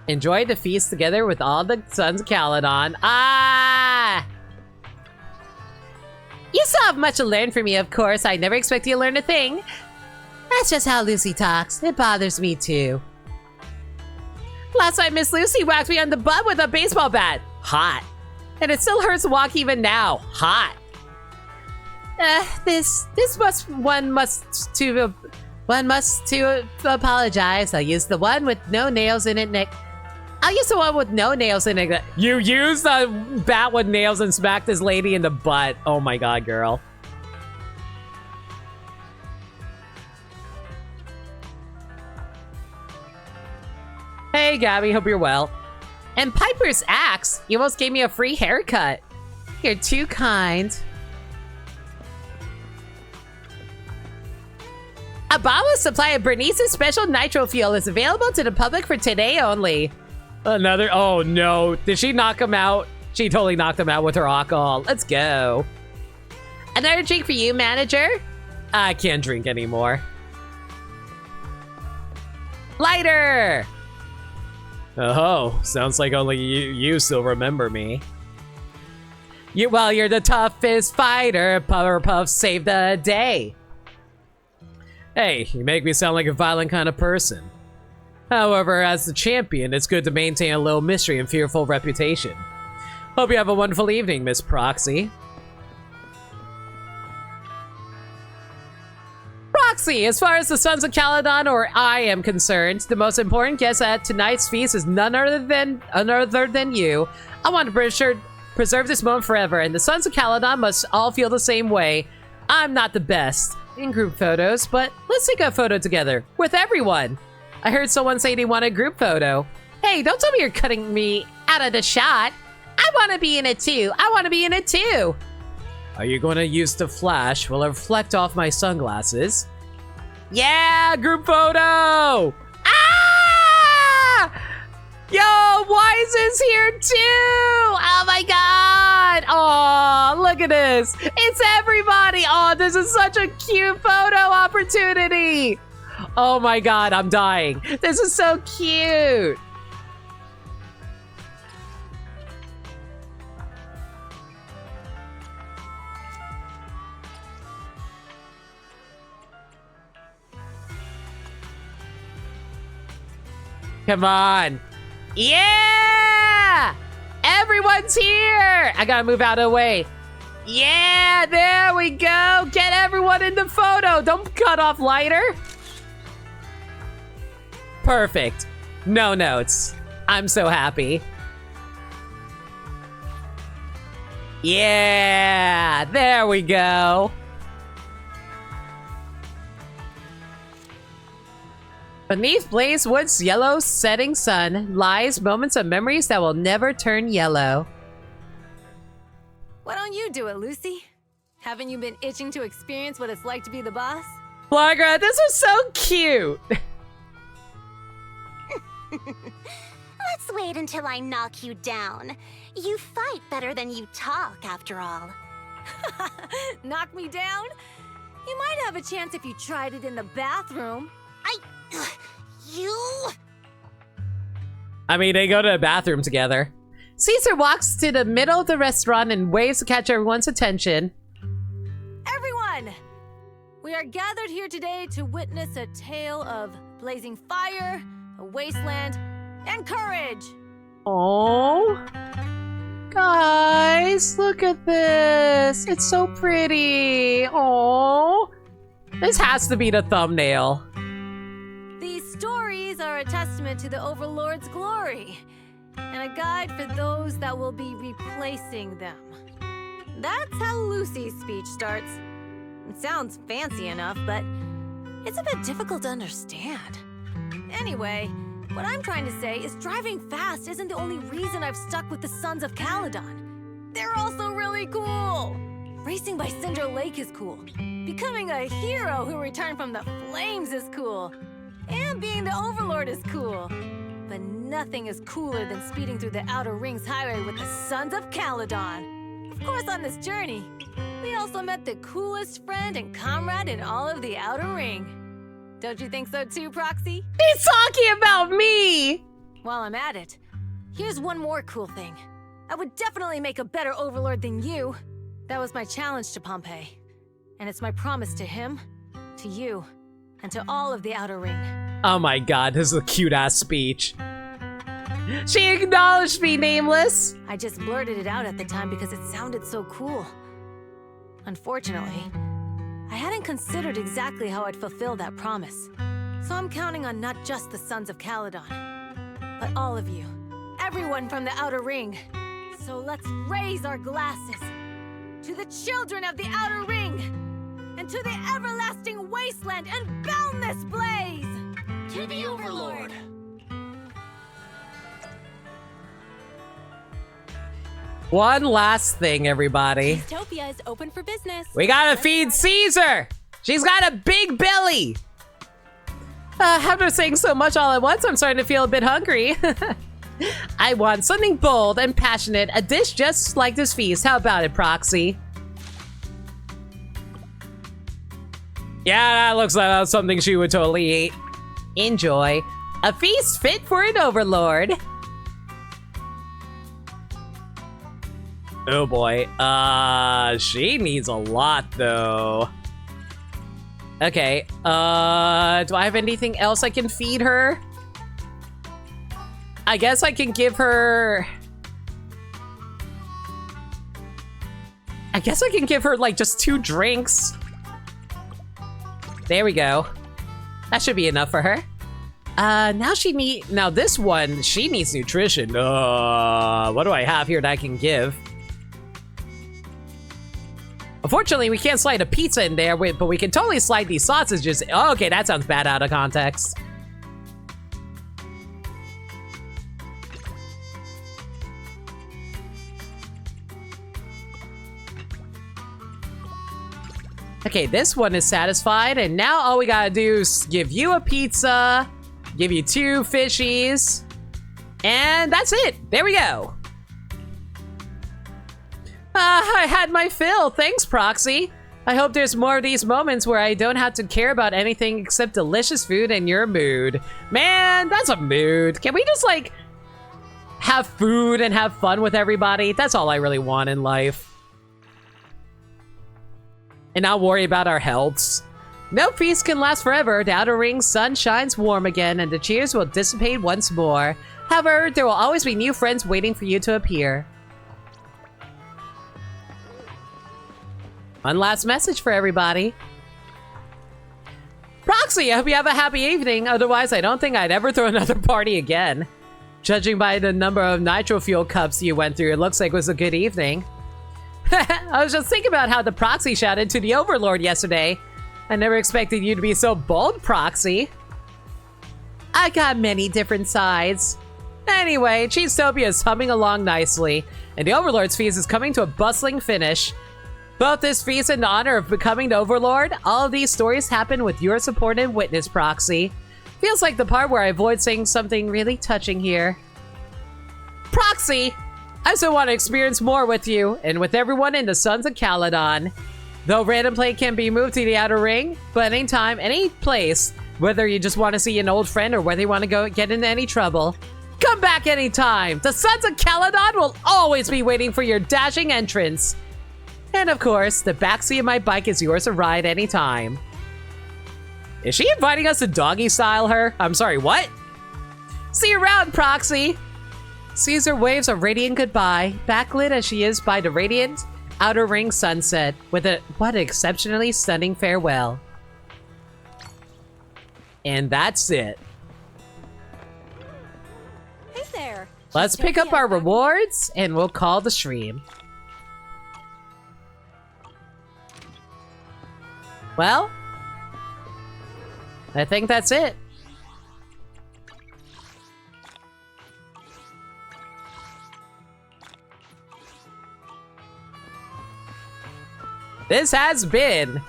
Enjoy the feast together with all the Sons of Caledon. Ah! You still have much to learn from me, of course. I never expect you to learn a thing. That's just how Lucy talks. It bothers me too. Last time Miss Lucy whacked me on the butt with a baseball bat. Hot. And it still hurts to walk even now. Hot. One must to apologize. I'll use the one with no nails in it next. I'll use the one with no nails in it. You used a bat with nails and smacked this lady in the butt. Oh my god, girl. Hey, Gabby, hope you're well. And Piper's axe. You almost gave me a free haircut. You're too kind. A bottomless supply of Bernice's special nitro fuel is available to the public for today only. Another, oh no. Did she knock him out? She totally knocked him out with her alcohol. Let's go. Another drink for you, manager? I can't drink anymore. Lighter! Oh, sounds like only you still remember me. You're the toughest fighter. Powerpuff saved the day. Hey, you make me sound like a violent kind of person. However, as the champion, it's good to maintain a little mystery and fearful reputation. Hope you have a wonderful evening, Miss Proxy. Proxy, as far as the Sons of Caledon or I am concerned, the most important guest at tonight's feast is none other than you. I want to preserve this moment forever, and the Sons of Caledon must all feel the same way. I'm not the best in group photos, but let's take a photo together with everyone. I heard someone say they want a group photo. Hey, don't tell me you're cutting me out of the shot. I want to be in it too. I want to be in it too. Are you going to use the flash? Will it reflect off my sunglasses? Yeah, group photo! Ah! Yo, Wise is here too! Oh my god! Oh, look at this. It's everybody. Oh, this is such a cute photo opportunity. Oh my god, I'm dying. This is so cute. Come on. Yeah! Everyone's here! I gotta move out of the way. Yeah, there we go. Get everyone in the photo. Don't cut off lighter. Perfect. No notes. I'm so happy. Yeah, there we go. Beneath Blazewood's yellow setting sun lies moments of memories that will never turn yellow. Why don't you do it, Lucy? Haven't you been itching to experience what it's like to be the boss? Flagra, this is so cute. Let's wait until I knock you down. You fight better than you talk, after all. Knock me down? You might have a chance if you tried it in the bathroom. I mean, they go to the bathroom together. Caesar walks to the middle of the restaurant and waves to catch everyone's attention. Everyone! We are gathered here today to witness a tale of blazing fire, a wasteland, and courage! Oh, guys, look at this. It's so pretty. Oh, this has to be the thumbnail. These stories are a testament to the Overlord's glory, and a guide for those that will be replacing them. That's how Lucy's speech starts. It sounds fancy enough, but it's a bit difficult to understand. Anyway, what I'm trying to say is driving fast isn't the only reason I've stuck with the Sons of Caledon. They're also really cool. Racing by Cinder Lake is cool. Becoming a hero who returned from the flames is cool. And being the Overlord is cool. But nothing is cooler than speeding through the Outer Rings highway with the Sons of Caledon. Of course, on this journey, we also met the coolest friend and comrade in all of the Outer Ring. Don't you think so too, Proxy? He's talking about me! While I'm at it, here's one more cool thing. I would definitely make a better Overlord than you. That was my challenge to Pompeii. And it's my promise to him, to you, and to all of the Outer Ring. Oh my god, this is a cute-ass speech. She acknowledged me, Nameless! I just blurted it out at the time because it sounded so cool. Unfortunately, I hadn't considered exactly how I'd fulfill that promise. So I'm counting on not just the Sons of Caledon, but all of you. Everyone from the Outer Ring. So let's raise our glasses to the children of the Outer Ring, and to the everlasting wasteland and boundless blaze! To the Overlord! One last thing, everybody. Topia is open for business. We gotta feed Caesar! She's got a big belly! After saying so much all at once, I'm starting to feel a bit hungry. I want something bold and passionate, a dish just like this feast. How about it, Proxy? Yeah, that looks like something she would totally enjoy. A feast fit for an Overlord. Oh boy. She needs a lot though. Okay, do I have anything else I can feed her? I guess I can give her... I guess I can give her like just 2 drinks. There we go. That should be enough for her. Now this one, she needs nutrition. What do I have here that I can give? Unfortunately, we can't slide a pizza in there, but we can totally slide these sausages. Oh, okay, that sounds bad out of context. Okay, this one is satisfied, and now all we gotta do is give you a pizza, give you 2 fishies, and that's it. There we go. I had my fill. Thanks, Proxy. I hope there's more of these moments where I don't have to care about anything except delicious food and your mood. Man, that's a mood. Can we just, like, have food and have fun with everybody? That's all I really want in life. And not worry about our healths. No feast can last forever. The outer ring's sun shines warm again, and the cheers will dissipate once more. However, there will always be new friends waiting for you to appear. One last message for everybody. Proxy, I hope you have a happy evening. Otherwise, I don't think I'd ever throw another party again. Judging by the number of nitro fuel cups you went through, it looks like it was a good evening. I was just thinking about how the Proxy shouted to the Overlord yesterday. I never expected you to be so bold, Proxy. I got many different sides. Anyway, Cheesetopia is humming along nicely, and the Overlord's feast is coming to a bustling finish. Both this feast and the honor of becoming the Overlord, all of these stories happen with your support and witness, Proxy. Feels like the part where I avoid saying something really touching here. Proxy! I still want to experience more with you, and with everyone in the Sons of Caledon. Though random play can be moved to the outer ring, but anytime, any place, whether you just want to see an old friend or whether you want to go get into any trouble, come back anytime! The Sons of Caledon will always be waiting for your dashing entrance. And of course, the backseat of my bike is yours to ride anytime. Is she inviting us to doggy style her? I'm sorry, what? See you around, Proxy! Caesar waves a radiant goodbye, backlit as she is by the radiant outer ring sunset, with what an exceptionally stunning farewell. And that's it. Hey there. Let's pick up our rewards, and we'll call the stream. Well, I think that's it. This has been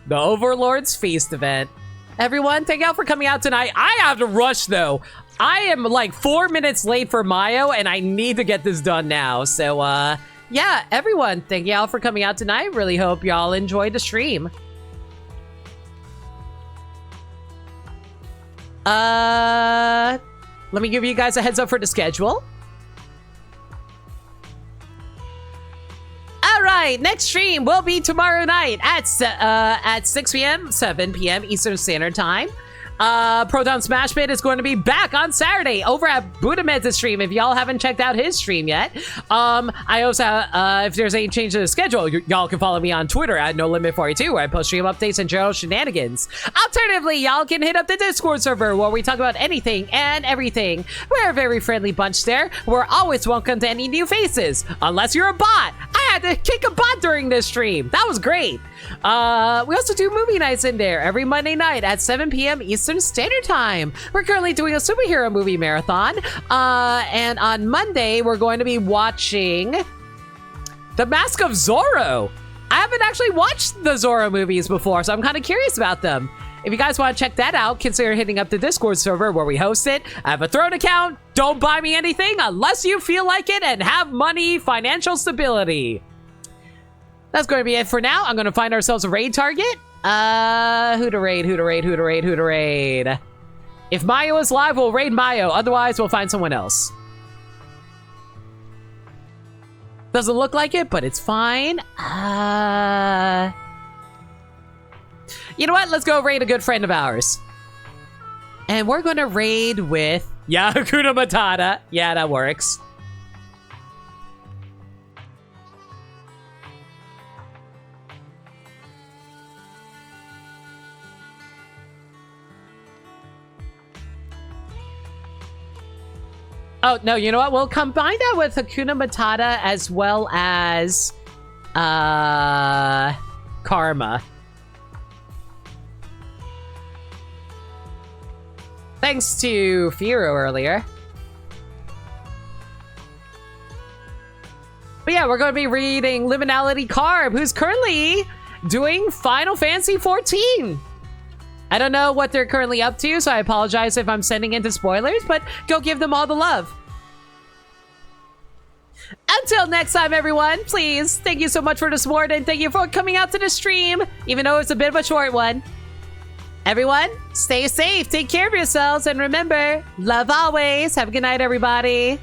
the Overlord's Feast event. Everyone, thank y'all for coming out tonight. I have to rush, though. I am like 4 minutes late for Mayo, and I need to get this done now. So, yeah, everyone, thank y'all for coming out tonight. Really hope y'all enjoyed the stream. Let me give you guys a heads up for the schedule. All right, next stream will be tomorrow night at 6 p.m., 7 p.m. Eastern Standard Time. Proton Smash Pit is going to be back on Saturday over at Budamed's stream if y'all haven't checked out his stream yet. I also, if there's any change to the schedule, y'all can follow me on Twitter at NoLimit42 where I post stream updates and general shenanigans. Alternatively, y'all can hit up the Discord server where we talk about anything and everything. We're a very friendly bunch there. We're always welcome to any new faces, unless you're a bot. I had to kick a bot during this stream. That was great. We also do movie nights in there every Monday night at 7 p.m. Eastern Standard Time. We're currently doing a superhero movie marathon. And on Monday, we're going to be watching The Mask of Zorro. I haven't actually watched the Zorro movies before, so I'm kind of curious about them. If you guys want to check that out, consider hitting up the Discord server where we host it. I have a Throne account. Don't buy me anything unless you feel like it and have money, financial stability. That's going to be it for now. I'm going to find ourselves a raid target. Who to raid, who to raid, who to raid, who to raid. If Mayo is live, we'll raid Mayo. Otherwise, we'll find someone else. Doesn't look like it, but it's fine. You know what? Let's go raid a good friend of ours. And we're going to raid with... Yeah, Hakuna Matata. Yeah, that works. Oh, no, you know what? We'll combine that with Hakuna Matata as well as Karma. Thanks to Firo earlier. But yeah, we're going to be reading Liminality Carb, who's currently doing Final Fantasy XIV. I don't know what they're currently up to, so I apologize if I'm sending into spoilers, but go give them all the love. Until next time, everyone, please, thank you so much for the support, and thank you for coming out to the stream, even though it's a bit of a short one. Everyone, stay safe, take care of yourselves, and remember, love always. Have a good night, everybody.